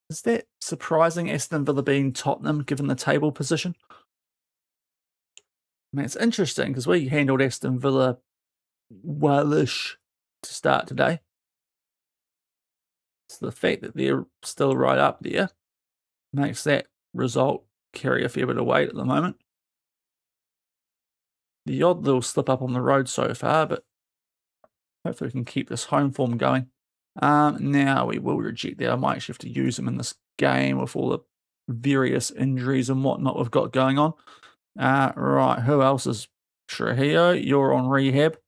Is that surprising, Aston Villa being Tottenham, given the table position? I mean, it's interesting because we handled Aston Villa wellish to start today. So the fact that they're still right up there makes that result carry a fair bit of weight at the moment. The odd little slip up on the road so far, but hopefully we can keep this home form going. Now we will reject that. I might actually have to use them in this game with all the various injuries and whatnot we've got going on. Right, who else is Trujillo? You're on rehab.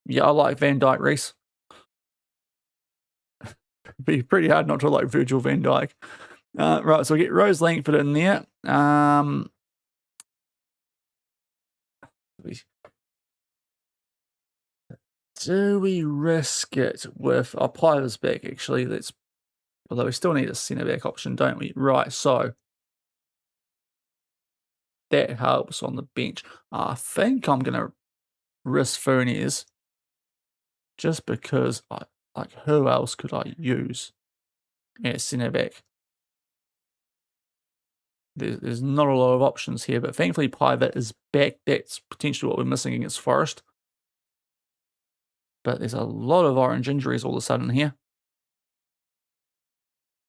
Yeah, I like Van Dijk, Reese. Be pretty hard not to like Virgil van Dijk. Right, so we get Rose Langford in there. Do we risk it with our Piper's back, actually? Although we still need a centre back option, don't we? Right, so that helps on the bench. I think I'm going to risk Funes just because, who else could I use at centre back? There's not a lot of options here, but thankfully Pivot is back. That's potentially what we're missing against Forest. But there's a lot of orange injuries all of a sudden here.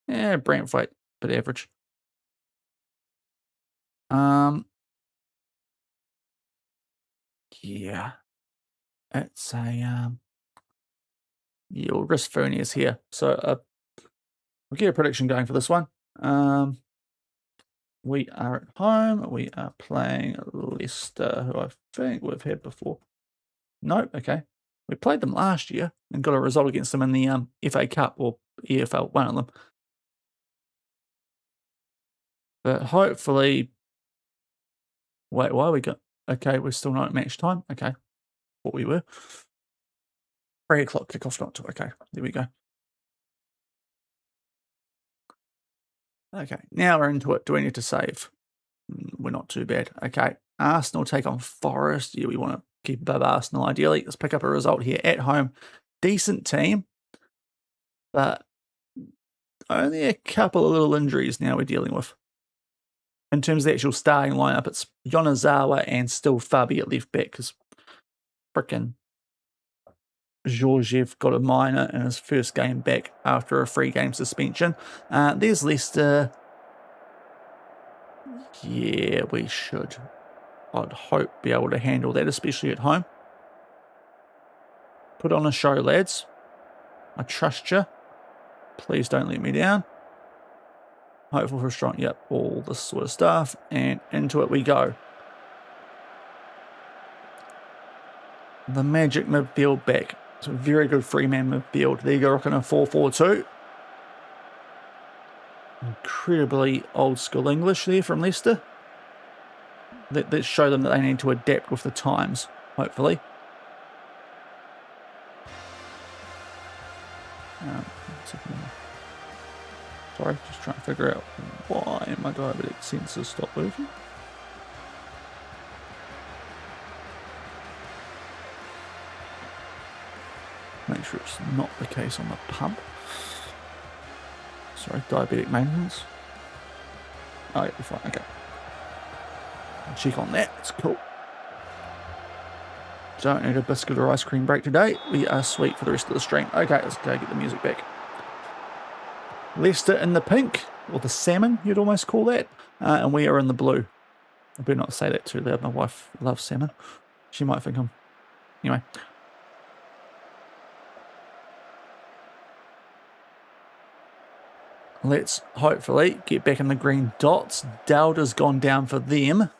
Yeah, Brentford, bit average. Yeah. It's a, you'll risk Funes here. So we'll get a prediction going for this one. We are at home. We are playing Leicester, who I think we've had before. Nope, okay. We played them last year and got a result against them in the FA Cup or EFL, one of them. But hopefully, wait, why are we got? Okay, we're still not at match time. Okay, what we were. 3 o'clock kickoff, not 2. Okay, there we go. Okay, now we're into it. Do we need to save? We're not too bad. Okay, Arsenal take on Forest. Yeah, we want to keep above Arsenal ideally. Let's pick up a result here at home. Decent team, but only a couple of little injuries now we're dealing with. In terms of the actual starting lineup, it's Yonezawa and still Fabi at left back because frickin' Georgiev got a minor in his first game back after a 3-game suspension. There's Leicester. Yeah, we should, I'd hope, be able to handle that, especially at home. Put on a show, lads. I trust you. Please don't let me down. Hopeful for a strong, yep, all this sort of stuff. And into it we go. The magic midfield back. It's a very good 3-man midfield. There you go, rocking a 4-4-2. Incredibly old school English there from Leicester. Let's show them that they need to adapt with the times, hopefully. Sorry, just trying to figure out why my diabetic sensors stopped working. Make sure it's not the case on the pump. Sorry, diabetic maintenance. Oh, yeah, we're fine, okay. Check on that, it's cool. Don't need a biscuit or ice cream break today. We are sweet for the rest of the stream. Okay, let's go get the music back. Leicester in the pink, or the salmon, you'd almost call that. And we are in the blue. I better not say that too loud. My wife loves salmon. She might think I'm... Anyway. Let's hopefully get back in the green dots. Dowda's gone down for them.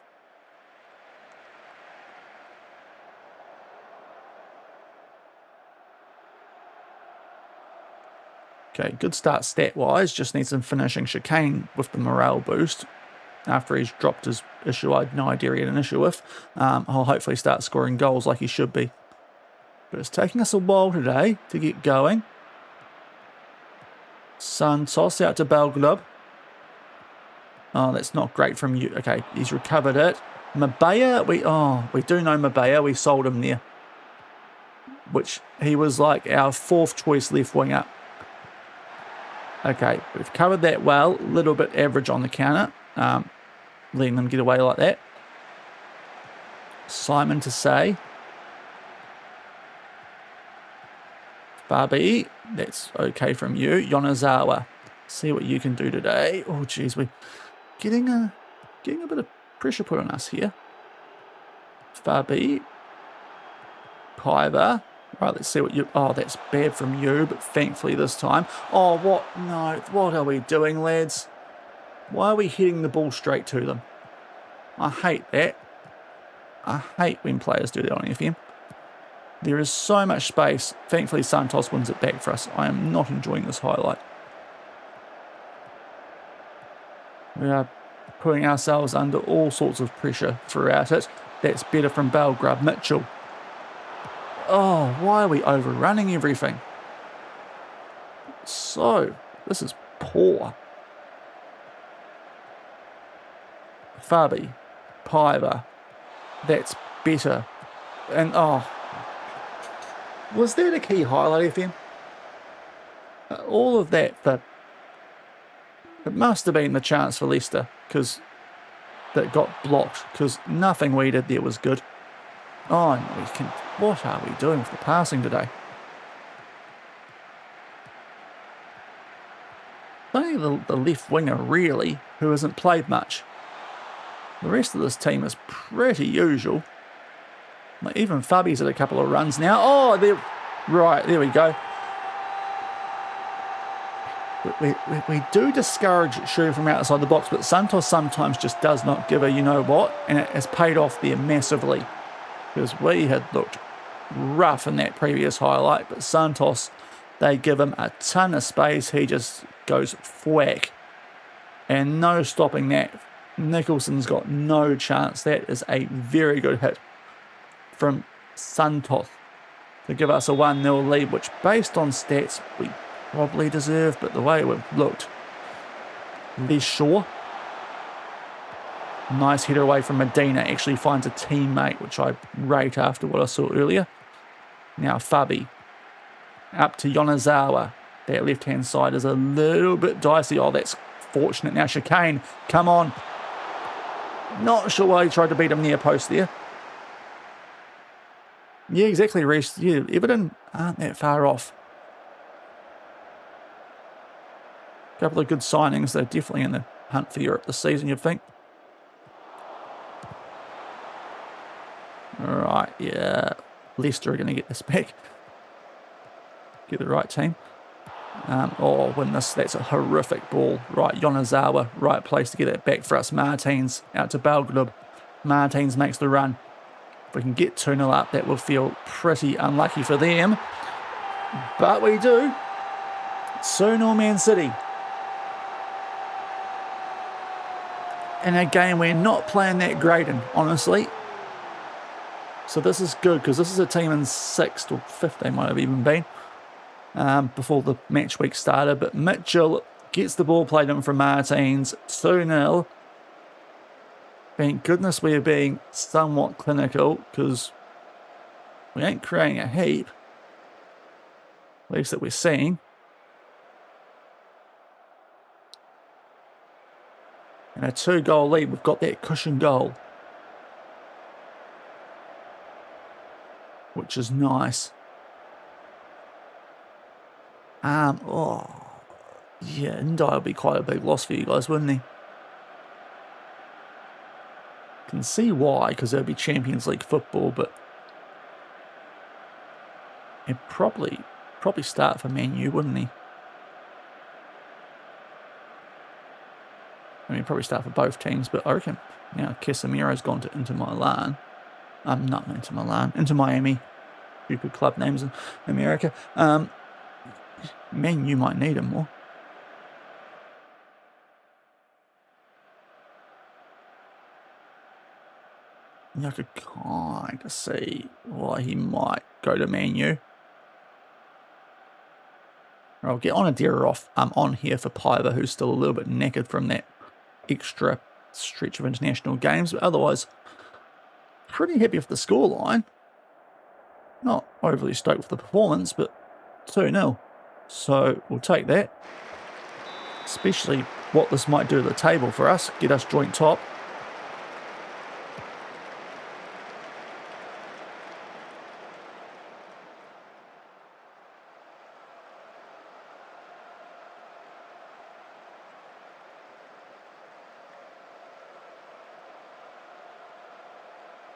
Okay, good start stat-wise. Just needs some finishing chicane with the morale boost. After he's dropped his issue I had no idea he had an issue with. I'll hopefully start scoring goals like he should be. But it's taking us a while today to get going. Santos out to Belglub. Oh, that's not great from you. Okay, he's recovered it. Mabaya, we do know Mabaya. We sold him there. Which, he was like our 4th choice left winger. Okay, we've covered that well. A little bit average on the counter. Letting them get away like that. Simon to say. Fabi, that's okay from you. Yonezawa, see what you can do today. Oh, geez, we're getting a bit of pressure put on us here. Fabi. Piver. Right, let's see what you... Oh, that's bad from you, but thankfully this time... Oh, what? No, what are we doing, lads? Why are we hitting the ball straight to them? I hate that. I hate when players do that on FM. There is so much space. Thankfully, Santos wins it back for us. I am not enjoying this highlight. We are putting ourselves under all sorts of pressure throughout it. That's better from Belgrub. Mitchell. Oh, why are we overrunning everything? So, this is poor. Fabi. Piver. That's better. And, oh. Was that a key highlight, FM? All of that, it must have been the chance for Leicester, because that got blocked, because nothing we did there was good. Oh, no, what are we doing with the passing today? Only the left winger, really, who hasn't played much. The rest of this team is pretty usual. Like even Fabi's had a couple of runs now. Oh, there we go. We do discourage shooting from outside the box, but Santos sometimes just does not give a you-know-what, and it has paid off there massively. Because we had looked rough in that previous highlight, but Santos, they give him a ton of space. He just goes whack. And no stopping that. Nicholson's got no chance. That is a very good hit from Santos to give us a 1-0 lead, which based on stats we probably deserve, but the way we've looked, less sure. Nice header away from Medina, actually finds a teammate, which I rate after what I saw earlier. Now Fabi, up to Yonezawa. That left-hand side is a little bit dicey. Oh, that's fortunate. Now Chicane, come on. Not sure why he tried to beat him near post there. Yeah, exactly, Reece. Yeah, Everton aren't that far off. A couple of good signings. They're definitely in the hunt for Europe this season, you'd think. Alright, yeah. Leicester are going to get this back. Get the right team. Win this. That's a horrific ball. Right, Yonezawa, right place to get that back for us. Martins out to Belglub. Martins makes the run. If we can get 2-0 up, that will feel pretty unlucky for them. But we do. 2-0 Man City. In a game we're not playing that great in, honestly. So this is good, because this is a team in 6th or 5th they might have even been. before the match week started. But Mitchell gets the ball played in from Martins, 2-0. Thank goodness we are being somewhat clinical, because we ain't creating a heap. At least that we're seeing. And a 2-goal lead, we've got that cushion goal, which is nice. Oh, yeah, Ndai would be quite a big loss for you guys, wouldn't he? Can see why, because there'd be Champions League football, but he'd probably start for Man U, wouldn't he? I mean, he'd probably start for both teams, but I reckon now Casemiro's gone to Inter Milan. Not Inter Milan, Inter Miami. Stupid club names in America. Man U might need him more. I could kind of see why he might go to Man U. I'll get Onadira off on here for Piver, who's still a little bit knackered from that extra stretch of international games. But otherwise, pretty happy with the scoreline. Not overly stoked with the performance, but 2-0. So we'll take that. Especially what this might do to the table for us. Get us joint top.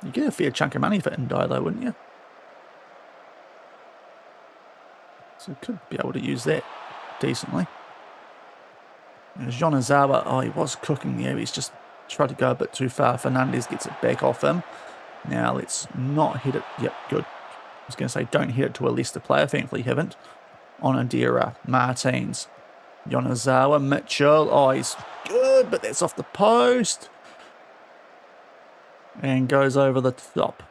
You get a fair chunk of money for Ndai though, wouldn't you? So could be able to use that decently. There's Yonezawa. Oh, he was cooking there. He's just tried to go a bit too far. Fernandez gets it back off him. Now let's not hit it. Yep, good. I was going to say don't hit it to a Leicester player. Thankfully haven't. Onadira, Martins, Yonezawa, Mitchell. Oh, he's good, but that's off the post. And goes over the top.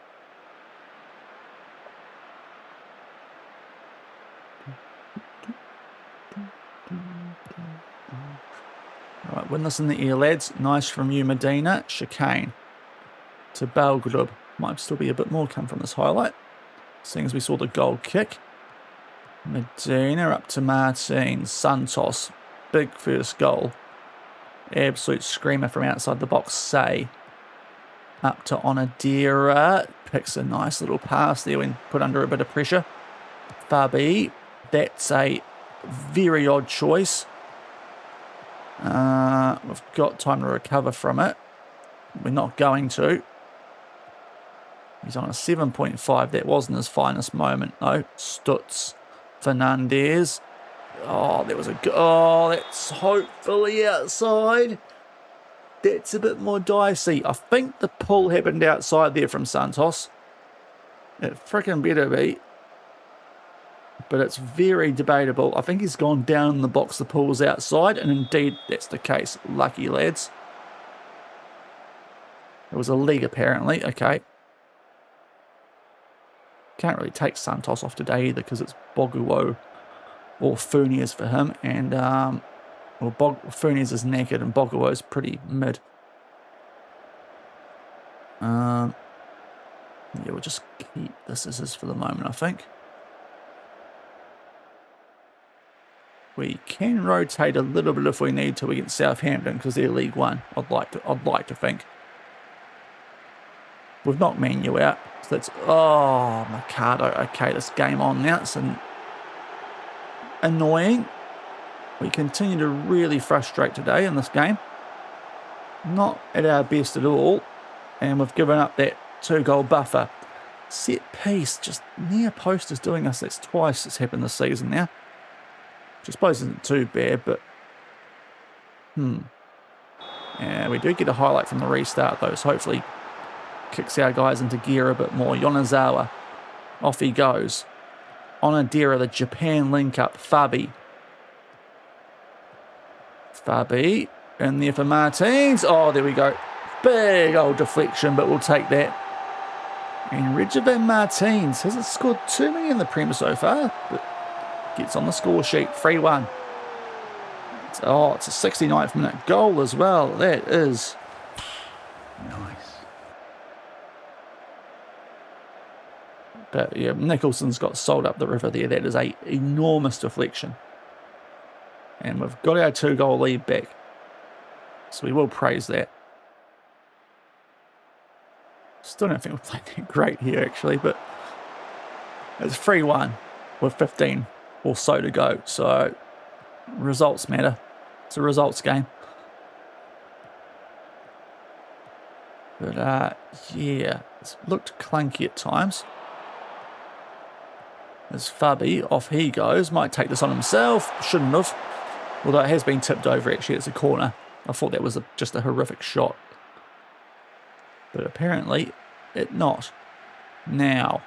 Right, win this in the air, lads. Nice from you, Medina. Chicane to Belgrub. Might still be a bit more come from this highlight, seeing as we saw the goal kick. Medina up to Martins. Santos. Big first goal. Absolute screamer from outside the box. Say. Up to Onadira. Picks a nice little pass there when put under a bit of pressure. Fabi. That's a very odd choice. We've got time to recover from it. We're not going to. He's on a 7.5. That wasn't his finest moment, though. Stutz. Fernandez. Oh, there was a... Oh, that's hopefully outside. That's a bit more dicey. I think the pull happened outside there from Santos. It freaking better be. But it's very debatable. I think he's gone down in the box. The pull's outside. And indeed, that's the case. Lucky, lads. It was a leg, apparently. Okay. Can't really take Santos off today either because it's Boguo or Funes for him. And, Funes is naked and Boguo is pretty mid. Yeah, we'll just keep this as is for the moment, I think. We can rotate a little bit if we need to against Southampton because they're League One. I'd like to think. We've knocked Man U out. So that's Mercado. Okay, this game on now. It's annoying. We continue to really frustrate today in this game. Not at our best at all. And we've given up that 2-goal buffer. Set piece, just near post is doing us. That's twice it's happened this season now. Which I suppose isn't too bad, but... Yeah, we do get a highlight from the restart, though, so hopefully kicks our guys into gear a bit more. Yonezawa, off he goes. Onadira, the Japan link-up. Fabi, in there for Martins. Oh, there we go. Big old deflection, but we'll take that. And Regivan Martins hasn't scored too many in the Prem so far, but gets on the score sheet. 3-1. It's a 69th minute goal as well. That is Nice. But yeah, Nicholson's got sold up the river there. That is a enormous deflection. And we've got our 2-goal lead back. So we will praise that. Still don't think we're playing that great here, actually, but it's 3-1 with 15 or so to go. So results matter. It's a results game. But yeah, it's looked clunky at times. As Fabi, off he goes. Might take this on himself. Shouldn't have. Although it has been tipped over, actually. It's a corner. I thought that was just a horrific shot. But apparently, it not. Now,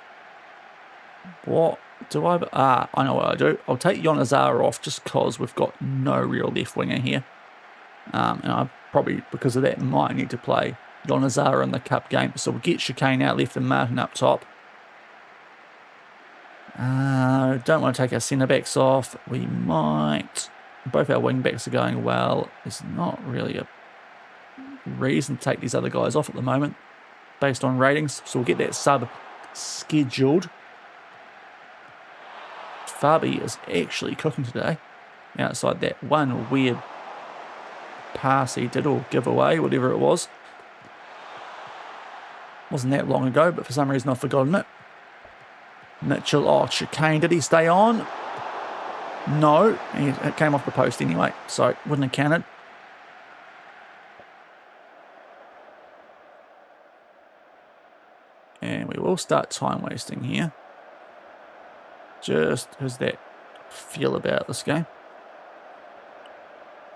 what do I... I know what I do. I'll take Yonazara off just because we've got no real left winger here. And I probably, because of that, might need to play Yonazara in the cup game. So we'll get Chicane out left and Martin up top. Don't want to take our centre-backs off. We might. Both our wing-backs are going well. There's not really a reason to take these other guys off at the moment based on ratings. So we'll get that sub scheduled. Fabi is actually cooking today. Outside that one weird pass he did, or giveaway, whatever it was. Wasn't that long ago, but for some reason I've forgotten it. Mitchell, Chicane, did he stay on? No, it came off the post anyway, so wouldn't have counted. And we will start time wasting here. Just how's that feel about this game?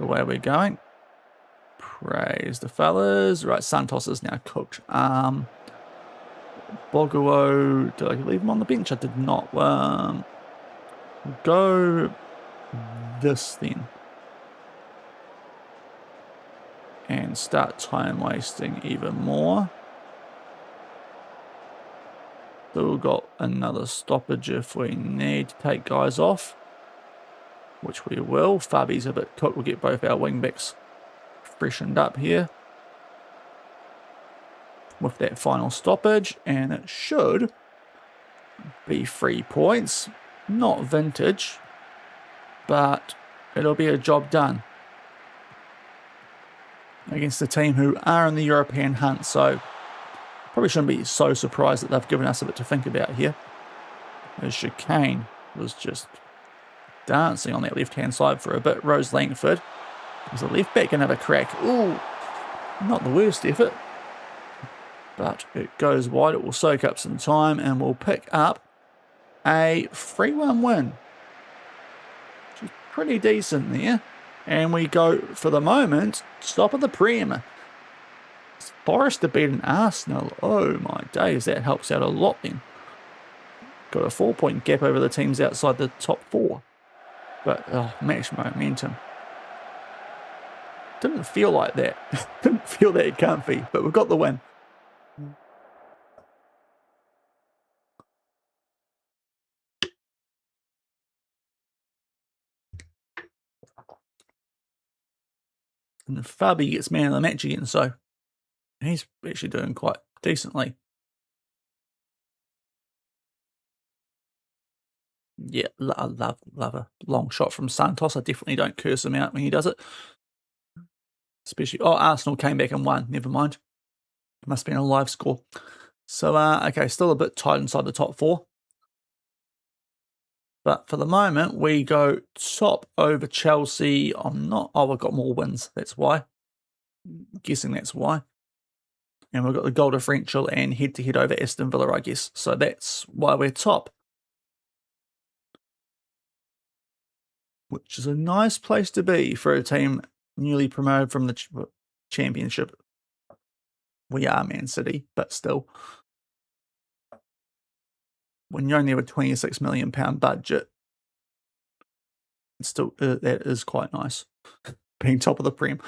The way we're going. Praise the fellas. Right, Santos is now cooked. Boguo, did I leave him on the bench? I did not. Go this then. And start time wasting even more. So we've got another stoppage if we need to take guys off, which we will. Fabi's a bit cooked. We'll get both our wing backs freshened up here with that final stoppage, and it should be 3 points. Not vintage, but it'll be a job done against the team who are in the European hunt, so probably shouldn't be so surprised that they've given us a bit to think about here. As Chicane was just dancing on that left-hand side for a bit. Rose Langford is a left back and have a crack. Ooh, not the worst effort, but it goes wide. It will soak up some time and we'll pick up a 3-1 win, which is pretty decent there. And we go, for the moment, top of the Prem. Forest to beat an Arsenal. Oh my days, that helps out a lot then. Got a 4-point gap over the teams outside the top 4. But, match momentum. Didn't feel like that. Didn't feel that comfy, but we've got the win. And Fabi gets man of the match again, so he's actually doing quite decently. Yeah, I love a long shot from Santos. I definitely don't curse him out when he does it. Especially, Arsenal came back and won. Never mind. It must have been a live score. So, okay, still a bit tight inside the top 4. But for the moment, we go top over Chelsea. We've got more wins. That's why. I'm guessing that's why. And we've got the goal differential and head-to-head over Aston Villa, I guess. So that's why we're top. Which is a nice place to be for a team newly promoted from the Championship. We are Man City, but still. When you only have a £26 million budget, it's still that is quite nice, being top of the Prem.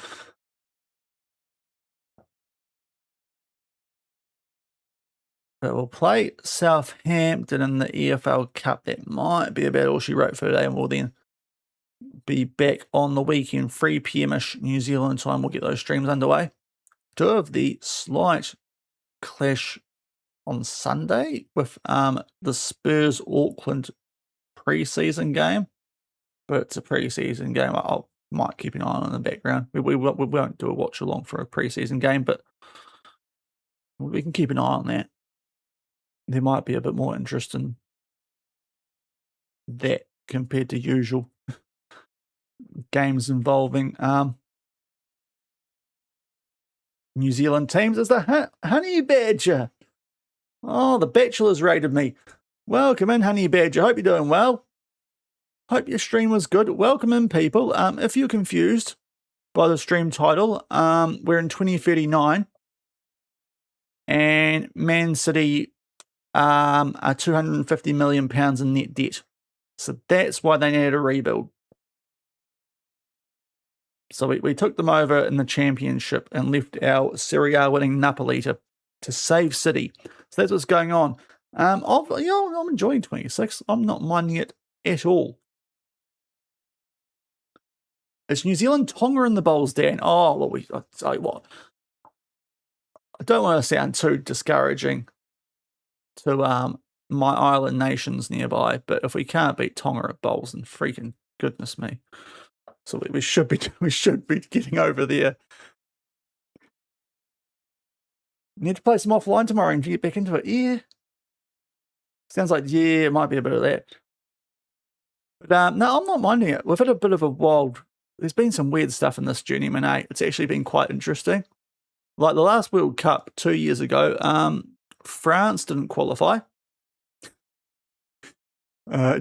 But we'll play Southampton in the EFL Cup. That might be about all she wrote for today, and we'll then be back on the weekend, 3 p.m-ish New Zealand time. We'll get those streams underway. Do have the slight clash on Sunday with the Spurs Auckland pre-season game, but it's a pre-season game. I might keep an eye on in the background. We won't do a watch along for a pre-season game, but we can keep an eye on that. There might be a bit more interest in that compared to usual games involving New Zealand teams. Is the Honey Badger? Oh, the Bachelor's raided me. Welcome in, Honey Badger. Hope you're doing well. Hope your stream was good. Welcome in, people. If you're confused by the stream title, we're in 2039, and Man City are £250 million in net debt. So that's why they needed a rebuild. So we took them over in the championship and left our Serie A winning Napoli to save City. So that's what's going on. I'm enjoying 26. I'm not minding it at all. It's New Zealand Tonga in the bowls, Dan. Oh, well, I'll tell you what. I don't want to sound too discouraging to my island nations nearby, but if we can't beat Tonga at bowls, then freaking goodness me. So we should be getting over there. Need to play some offline tomorrow and get back into it. Yeah. Sounds like, yeah, it might be a bit of that. But no, I'm not minding it. We've had a bit of a wild... There's been some weird stuff in this journeyman, eh? It's actually been quite interesting. Like the last World Cup 2 years ago, France didn't qualify.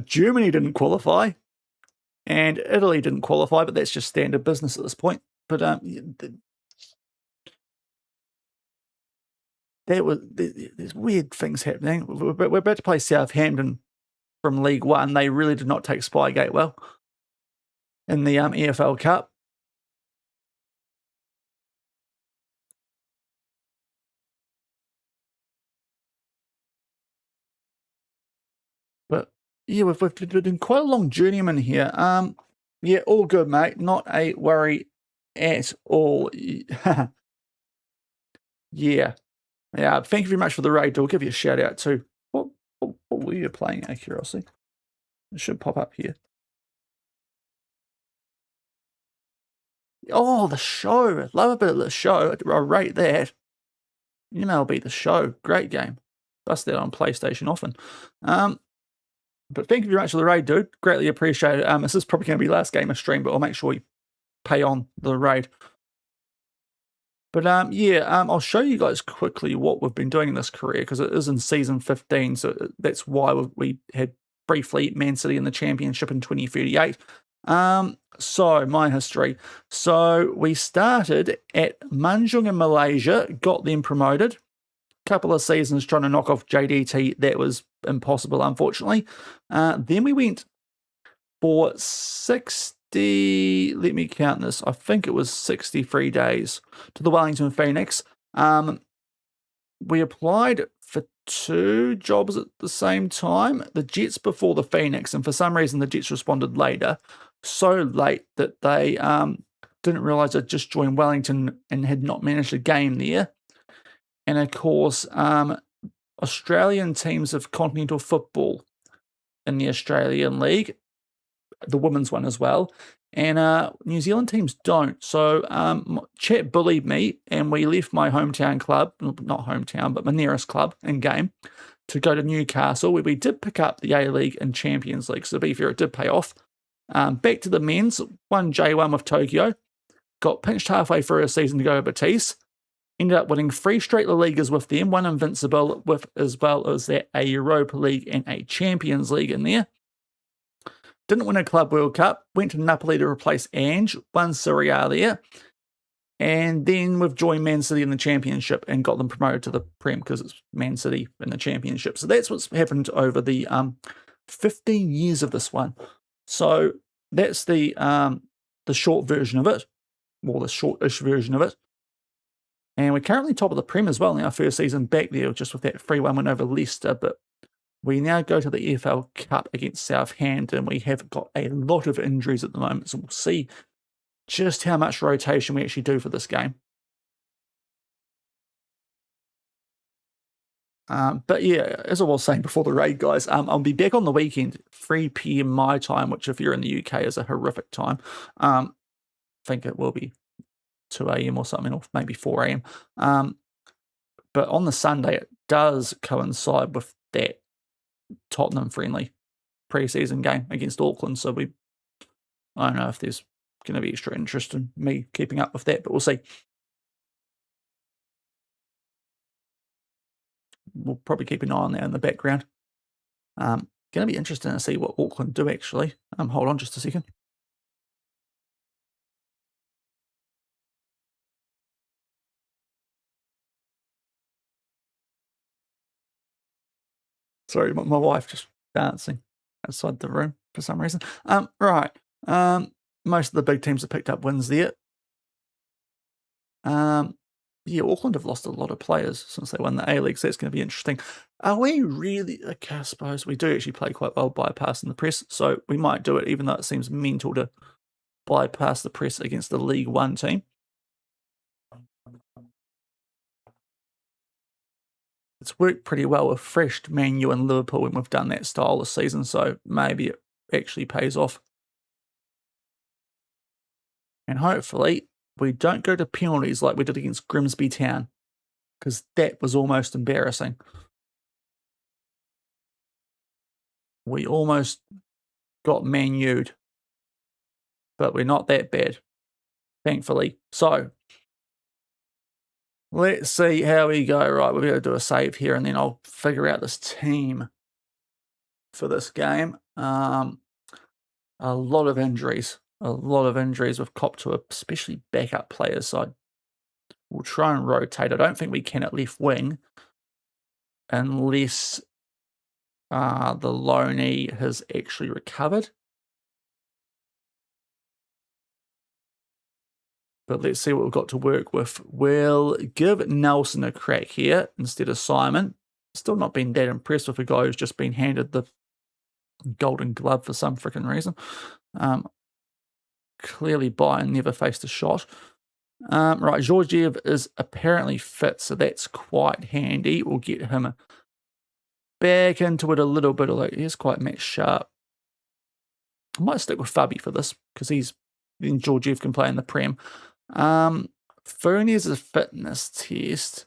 Germany didn't qualify. And Italy didn't qualify, but that's just standard business at this point. But there's weird things happening. We're about to play Southampton from League One. They really did not take Spygate well in the EFL Cup. But yeah, we've been quite a long journeyman here. Yeah, all good, mate. Not a worry at all. Yeah. Thank you very much for the raid. I'll give you a shout out too. What were you playing, out of curiosity? It should pop up here. Oh, the show. Love a bit of the show. I rate that. MLB The Show. Great game. Bust that on PlayStation often. But thank you very much for the raid, dude. Greatly appreciate it. This is probably going to be last game of stream, but I'll make sure you pay on the raid. But I'll show you guys quickly what we've been doing in this career, because it is in season 15, so that's why we had briefly Man City in the championship in 2038. So my history. So we started at Manjung in Malaysia, got them promoted. Couple of seasons trying to knock off JDT. That was impossible, unfortunately. Then we went for 60, let me count this, I think it was 63 days to the Wellington Phoenix. We applied for 2 jobs at the same time, the Jets before the Phoenix, and for some reason the Jets responded later, so late that they didn't realise I'd just joined Wellington and had not managed a game there. And of course, Australian teams of continental football in the Australian League, the women's one as well, and New Zealand teams don't. So chat bullied me, and we left my hometown club, not hometown, but my nearest club in game, to go to Newcastle, where we did pick up the A-League and Champions League. So to be fair, it did pay off. Back to the men's, won J1 with Tokyo, got pinched halfway through a season to go to Batiste, ended up winning 3 straight La Ligas with them, 1 Invincible, with as well as that a Europa League and a Champions League in there. Didn't win a Club World Cup, went to Napoli to replace Ange, won Serie A there, and then we've joined Man City in the Championship and got them promoted to the Prem because it's Man City in the Championship. So that's what's happened over the 15 years of this one. So that's the short version of it, or the shortish version of it. And we're currently top of the Prem as well in our first season back there, just with that 3-1 win over Leicester. But we now go to the EFL Cup against Southampton. We have got a lot of injuries at the moment, so we'll see just how much rotation we actually do for this game. But yeah, as I was saying before the raid, guys, I'll be back on the weekend, 3 p.m. my time, which if you're in the UK is a horrific time. I think it will be 2 a.m. or something, or maybe 4 a.m. But on the Sunday, it does coincide with that Tottenham friendly pre-season game against Auckland. So I don't know if there's going to be extra interest in me keeping up with that, but we'll see. We'll probably keep an eye on that in the background. Going to be interesting to see what Auckland do actually. Hold on just a second. Sorry, my wife just dancing outside the room for some reason. Right. Most of the big teams have picked up wins there. Yeah, Auckland have lost a lot of players since they won the A-League, so that's going to be interesting. Are we really... Okay, I suppose we do actually play quite well bypassing the press, so we might do it, even though it seems mental to bypass the press against the League One team. It's worked pretty well with Fresh, Man U and Liverpool when we've done that style this season, so maybe it actually pays off. And hopefully we don't go to penalties like we did against Grimsby Town, because that was almost embarrassing. We almost got Man U'd, but we're not that bad, thankfully. So let's see how we go. Right, we're going to do a save here, and then I'll figure out this team for this game. A lot of injuries. A lot of injuries with Cop to especially backup players. So we'll try and rotate. I don't think we can at left wing unless the loanee has actually recovered. But let's see what we've got to work with. We'll give Nelson a crack here instead of Simon. Still not been that impressed with a guy who's just been handed the golden glove for some freaking reason. Clearly Bayern never faced a shot. Right, Georgiev is apparently fit, so that's quite handy. We'll get him back into it a little bit. Like, he's quite match sharp. I might stick with Fabi for this, because then Georgiev can play in the Prem. Fernie's a fitness test.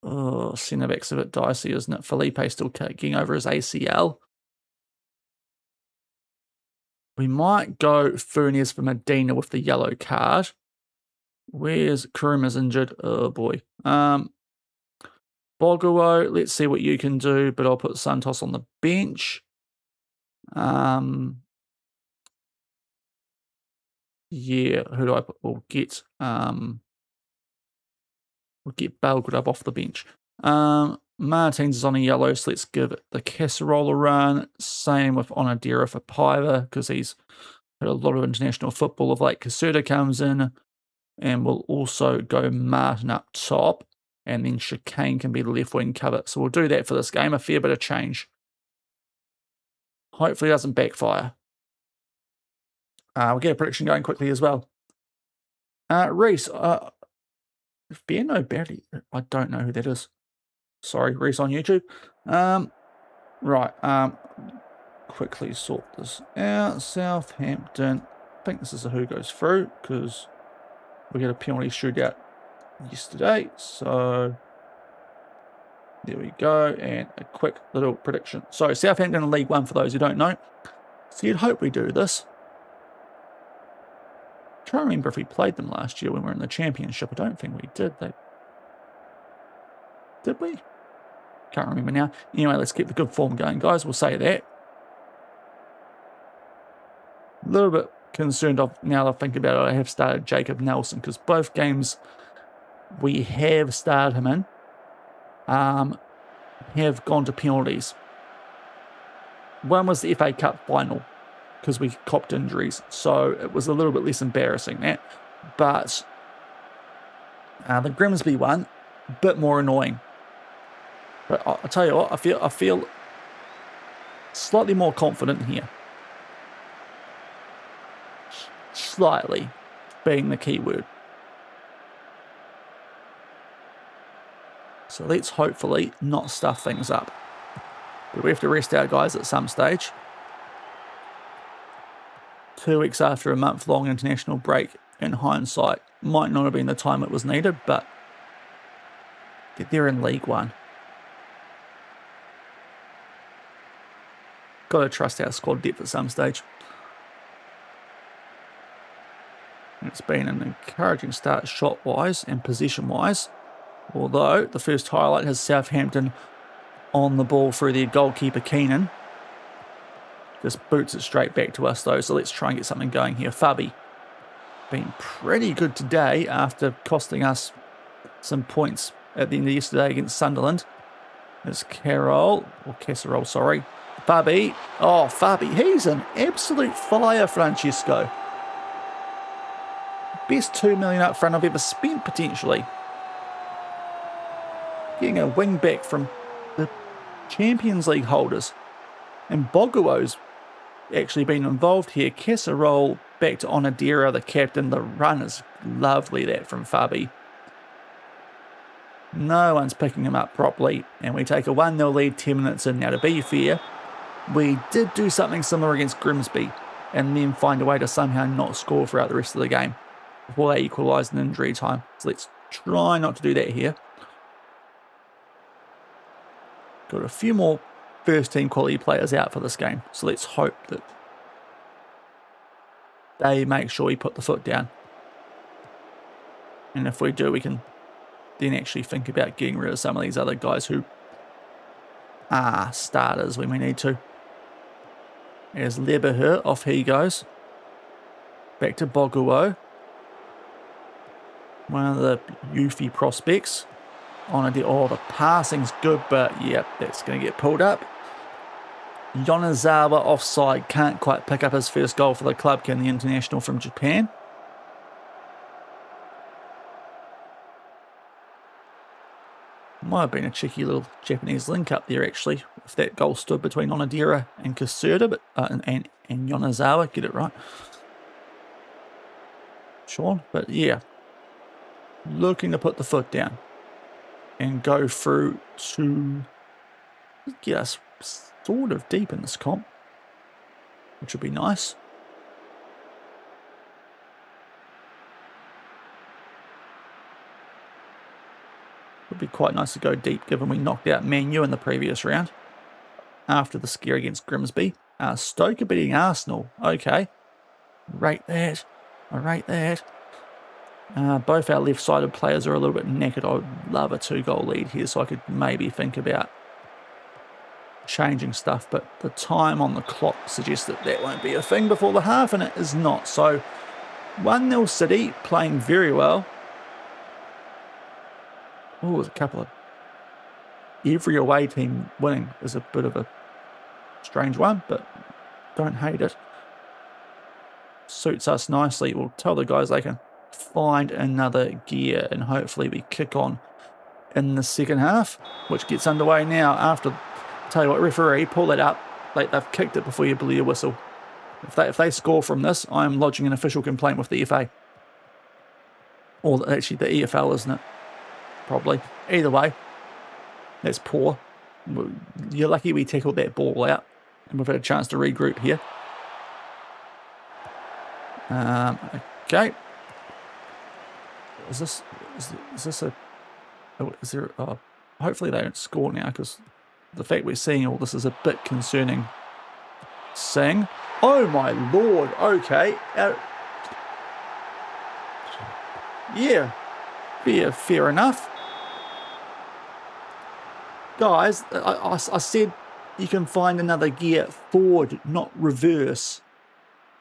Oh, centre-back's a bit dicey, isn't it? Felipe's still getting over his ACL. We might go Furniers for Medina with the yellow card. Where's Kuruma's injured? Oh, boy. Boguo, let's see what you can do, but I'll put Santos on the bench. Yeah, who do I put? We'll get Belgrade off the bench. Martins is on a yellow, so let's give the Casserole a run. Same with Onadera for Paiva, because he's had a lot of international football of late. Caserta comes in, and we'll also go Martin up top, and then Chicane can be the left wing cover. So we'll do that for this game, a fair bit of change. Hopefully it doesn't backfire. We'll get a prediction going quickly as well. Reese, Berno Barry, I don't know who that is. Sorry, Reese on YouTube. Right, quickly sort this out. Southampton, I think this is a who goes through, because we got a penalty shootout yesterday. So there we go, and a quick little prediction. So Southampton in League One, for those who don't know. So you'd hope we do this. I'm trying to remember if we played them last year when we were in the Championship. I don't think we did. Did we? Can't remember now. Anyway, let's keep the good form going, guys. We'll say that. A little bit concerned of, now that I think about it, I have started Jacob Nelson, because both games we have started him in have gone to penalties. One was the FA Cup final, because we copped injuries, so it was a little bit less embarrassing, that. But The Grimsby one, a bit more annoying. But I'll tell you what, I feel slightly more confident here. Slightly being the key word. So let's hopefully not stuff things up. But we have to rest our guys at some stage. 2 weeks after a month-long international break, in hindsight, might not have been the time it was needed, but they're in League One. Got to trust our squad depth at some stage. It's been an encouraging start shot-wise and possession-wise, although the first highlight has Southampton on the ball through their goalkeeper Keenan. Just boots it straight back to us though, so let's try and get something going here. Fabi, been pretty good today after costing us some points at the end of yesterday against Sunderland. There's Casserole, sorry. Fabi, oh Fabi, he's an absolute fire, Francesco. Best 2 million up front I've ever spent, potentially. Getting a wing back from the Champions League holders. And Boguo's actually been involved here. Casserole back to Onodera, the captain. The run is lovely, that from Fabi. No one's picking him up properly. And we take a 1-0 lead 10 minutes in. Now, to be fair, we did do something similar against Grimsby and then find a way to somehow not score throughout the rest of the game before they equalised in injury time. So let's try not to do that here. Got a few more first-team quality players out for this game, so let's hope that they make sure we put the foot down. And if we do, we can then actually think about getting rid of some of these other guys who are starters when we need to. There's Leberher, off he goes. Back to Boguo. One of the Yuffie prospects. Oh, the passing's good, but yeah, that's going to get pulled up. Yonezawa offside, can't quite pick up his first goal for the club, can the international from Japan. Might have been a cheeky little Japanese link up there, actually, if that goal stood between Onodera and Kasurda, but and Yonezawa, get it right. Sean, but yeah, looking to put the foot down and go through to get us sort of deep in this comp, which would be nice. Would be quite nice to go deep, given we knocked out Man U in the previous round after the scare against Grimsby. Stoke are beating Arsenal. Okay, rate that. I rate that. Both our left-sided players are a little bit knackered. I would love a 2-goal lead here, so I could maybe think about changing stuff, but the time on the clock suggests that that won't be a thing before the half, and it is not. So 1-0 City, playing very well. Oh, there's a couple of... Every away team winning is a bit of a strange one, but don't hate it. Suits us nicely. We'll tell the guys they can find another gear, and hopefully we kick on in the second half, which gets underway now after... Tell you what, referee, pull that up. They've kicked it before you blow your whistle. If they score from this, I'm lodging an official complaint with the FA. Or actually the EFL, isn't it? Probably. Either way, that's poor. You're lucky we tackled that ball out and we've had a chance to regroup here. Okay. Is this a... Is there... hopefully they don't score now, because the fact we're seeing all this is a bit concerning. Sing. Oh my lord. Okay. Yeah. Fair enough. Guys, I said you can find another gear forward, not reverse.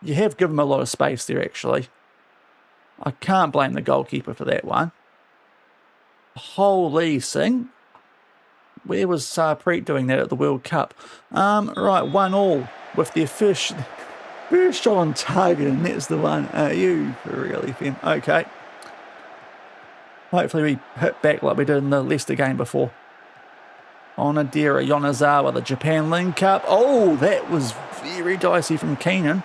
You have given him a lot of space there, actually. I can't blame the goalkeeper for that one. Holy Sing. Where was Sarpreet doing that at the World Cup? Right, 1-1 with their first shot on target, and that's the one. You really, Finn. Okay. Hopefully we hit back like we did in the Leicester game before. Onodera Yonezawa, the Japan link up. Oh, that was very dicey from Keenan.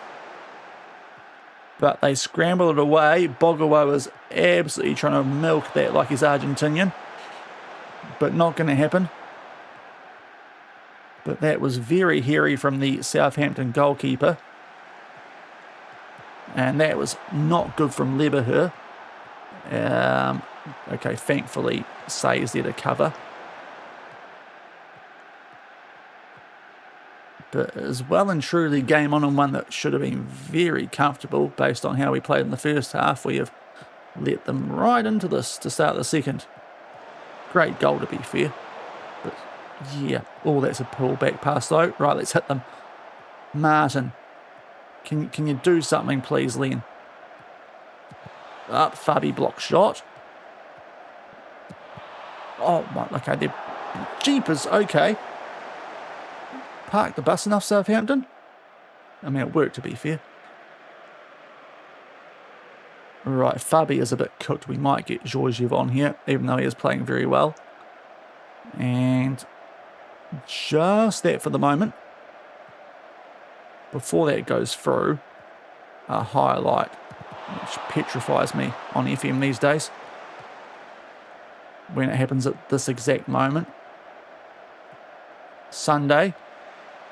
But they scramble it away. Bogawa was absolutely trying to milk that like he's Argentinian. But not going to happen. But that was very hairy from the Southampton goalkeeper. And that was not good from Leberher. Okay, thankfully, Say is there to cover. But it is well and truly game on, and one that should have been very comfortable based on how we played in the first half. We have let them right into this to start the second. Great goal, to be fair. But yeah, oh, that's a pull back pass though. Right, let's hit them. Martin, can you do something, please, Len? Up, Fabi block shot. Oh, okay, they're jeepers, okay. Park the bus enough, Southampton? I mean, it worked, to be fair. Right, Fabi is a bit cooked. We might get Georgiev on here, even though he is playing very well. And just that for the moment. Before that goes through, a highlight, which petrifies me on FM these days, when it happens at this exact moment. Sunday.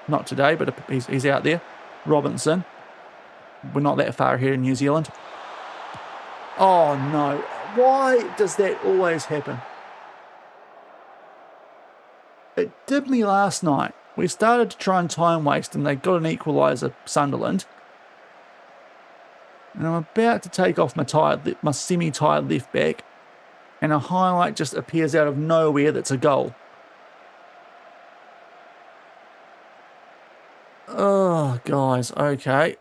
Not today, but he's out there. Robinson. We're not that far ahead in New Zealand. Oh, no. Why does that always happen? It did me last night. We started to try and time waste, and they got an equaliser, Sunderland. And I'm about to take off my semi-tired left back, and a highlight just appears out of nowhere that's a goal. Oh, guys, okay.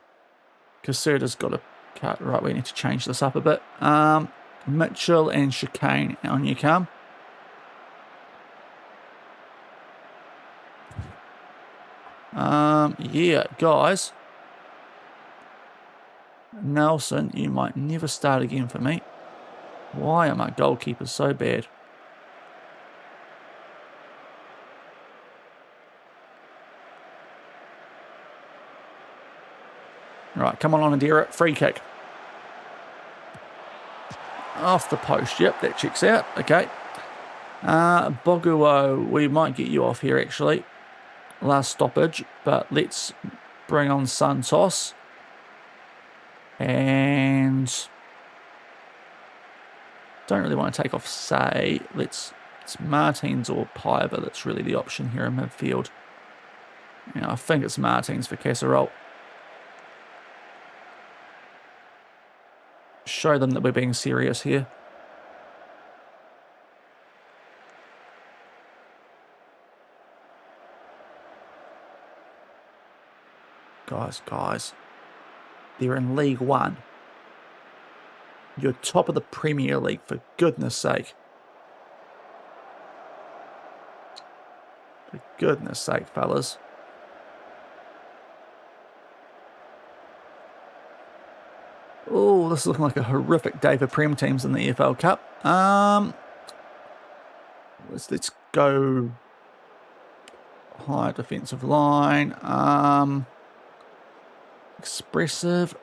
Caserta's got a cut. Right, we need to change this up a bit. Mitchell and Chicane, on you come. Yeah, guys. Nelson, you might never start again for me. Why are my goalkeepers so bad? Right, come on, Onodera. Free kick. Off the post. Yep, that checks out. Okay. Boguo, we might get you off here, actually. Last stoppage. But let's bring on Santos. And don't really want to take off Say. It's Martins or Piver that's really the option here in midfield. Yeah, I think it's Martins for Casserole. Show them that we're being serious here. Guys. They're in League One. You're top of the Premier League, for goodness sake. For goodness sake, fellas. Oh, this is looking like a horrific day for Prem teams in the EFL Cup. Let's go high defensive line. Expressive.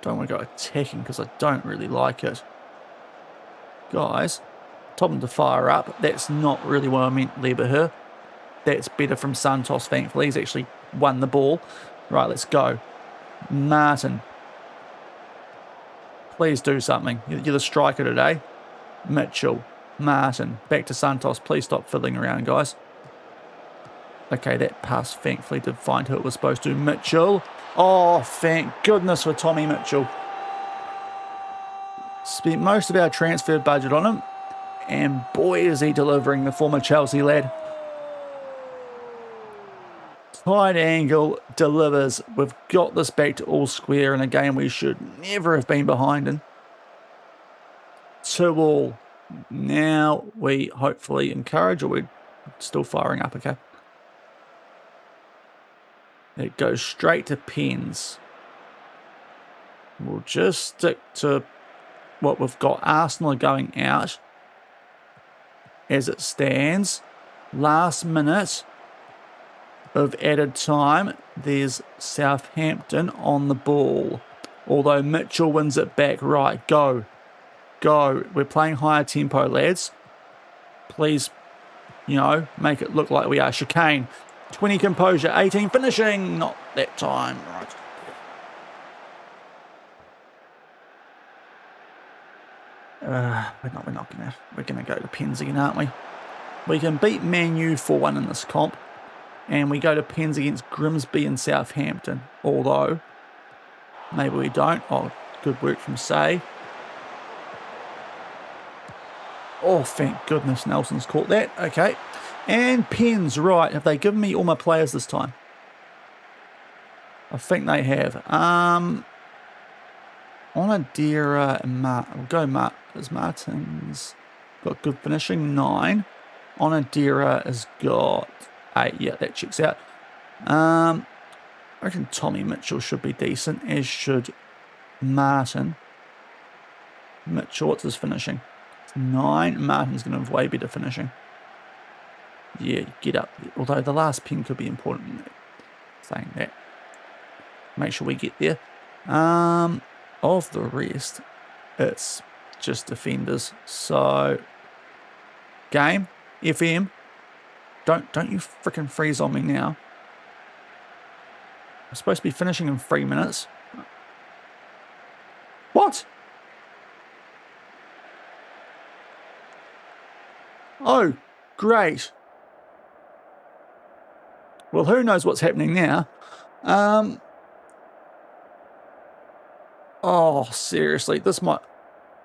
Don't want to go attacking because I don't really like it. Guys, top them to fire up. That's not really what I meant, Leberher. That's better from Santos, thankfully. He's actually won the ball. Right, let's go. Martin. Please do something. You're the striker today. Mitchell. Martin. Back to Santos. Please stop fiddling around, guys. Okay, that pass thankfully did find who it was supposed to. Mitchell. Oh, thank goodness for Tommy Mitchell. Spent most of our transfer budget on him. And boy, is he delivering, the former Chelsea lad. Tight angle, delivers. We've got this back to all square in a game we should never have been behind in. 2-2. Now we hopefully encourage, or we're still firing up, okay? It goes straight to Pens. We'll just stick to what we've got. Arsenal are going out as it stands. Last minute of added time, there's Southampton on the ball. Although Mitchell wins it back. Right, go. Go. We're playing higher tempo, lads. Please, you know, make it look like we are. Chicane. 20 composure. 18 finishing. Not that time. Right. We're gonna go to pens again, aren't we? We can beat Man U 4-1 in this comp. And we go to pens against Grimsby and Southampton. Although, maybe we don't. Oh, good work from Say. Oh, thank goodness Nelson's caught that. Okay. And pens, right. Have they given me all my players this time? I think they have. Onadira and we'll go as Martin's got good finishing, 9. Onadira has got 8. Yeah, that checks out. I reckon Tommy Mitchell should be decent, as should Martin. Mitchell, what's his finishing? It's 9. Martin's going to have way better finishing. Yeah, get up. Although the last pin could be important. Saying that. Make sure we get there. Of the rest, it's just defenders. So, game, FM, don't you freaking freeze on me now. I'm supposed to be finishing in 3 minutes. What? Oh, great. Well, who knows what's happening now? Oh, seriously, this might...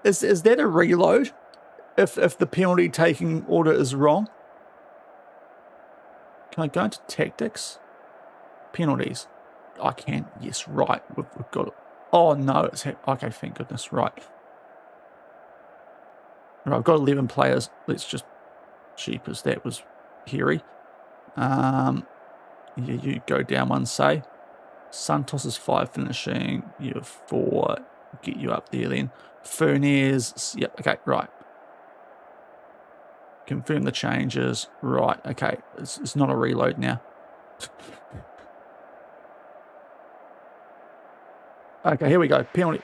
Is that a reload? If the penalty taking order is wrong? Can I go into tactics? Penalties. I can. Yes, right. We've got it. Oh, no. It's... Okay, thank goodness. Right. Right, I've got 11 players. Let's just... Cheapers. That was hairy. Yeah, you go down one, say. Santos is 5 finishing. You have 4. Get you up there then. Furnez. Yep. Okay. Right. Confirm the changes. Right. Okay. It's not a reload now. Okay. Here we go. Penalty.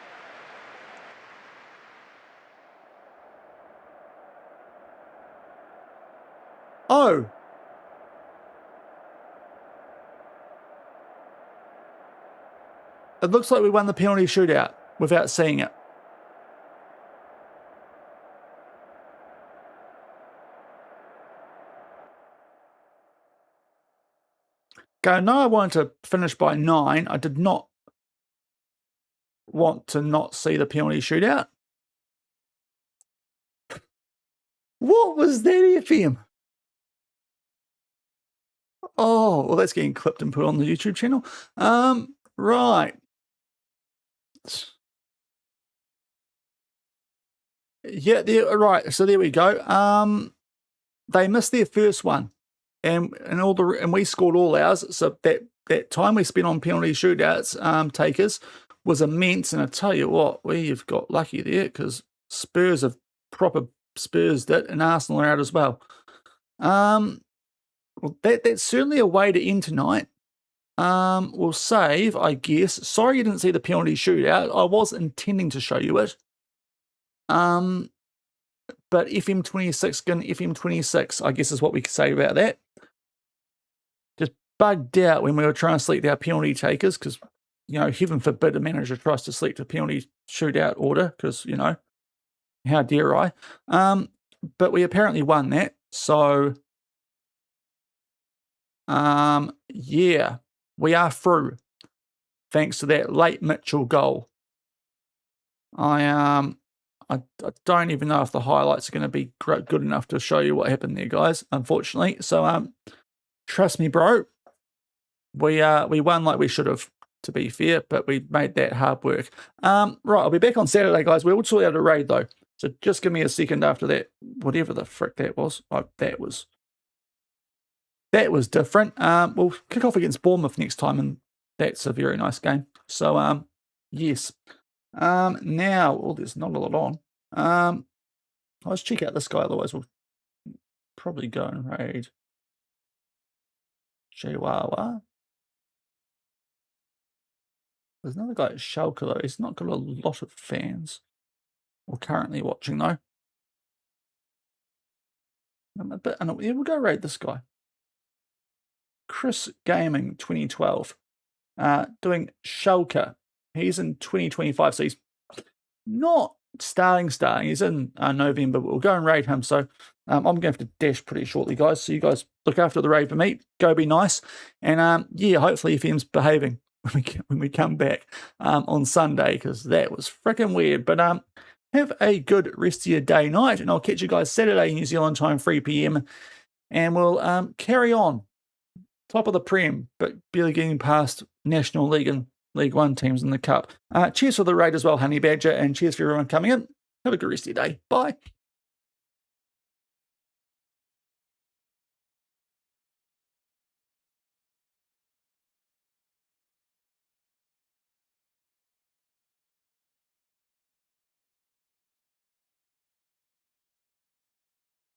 Oh. It looks like we won the penalty shootout without seeing it. Okay, no, I wanted to finish by 9. I did not want to not see the penalty shootout. What was that, FM? Oh, well, that's getting clipped and put on the YouTube channel. Right. Yeah, right. So there we go. They missed their first one, and we scored all ours. So that time we spent on penalty shootouts, takers, was immense. And I tell you what, we've got lucky there because Spurs have proper Spursed it, and Arsenal are out as well. Well, that's certainly a way to end tonight. We'll save, I guess. Sorry you didn't see the penalty shootout. I was intending to show you it. But FM26 going FM26, I guess is what we could say about that. Just bugged out when we were trying to select our penalty takers because, you know, heaven forbid a manager tries to select a penalty shootout order because, you know, how dare I? But we apparently won that. So, yeah, we are through thanks to that late Mitchell goal. I don't even know if the highlights are going to be good enough to show you what happened there, guys, unfortunately. So, trust me, bro, we won like we should have, to be fair, but we made that hard work. Right, I'll be back on Saturday, guys. We will sort out a raid, though. So just give me a second after that, whatever the frick that was. That was different. We'll kick off against Bournemouth next time, and that's a very nice game. So, yes. Now, there's not a lot on. Let's check out this guy, otherwise we'll probably go and raid Chihuahua. There's another guy at Schalke, though. He's not got a lot of fans. We're currently watching, though. I'm a bit annoyed. Yeah, we'll go raid this guy. Chris Gaming 2012. Doing Schalke. He's in 2025, so he's not starting. He's in November, but we'll go and raid him. So I'm going to have to dash pretty shortly, guys. So you guys look after the raid for me. Go be nice. And yeah, hopefully FM's behaving when we come back on Sunday, because that was freaking weird. But have a good rest of your day, night, and I'll catch you guys Saturday, New Zealand time, 3 p.m. And we'll carry on. Top of the Prem, but barely getting past National League and League One teams in the Cup. Cheers for the raid as well, Honey Badger, and cheers for everyone coming in. Have a good rest of your day. Bye.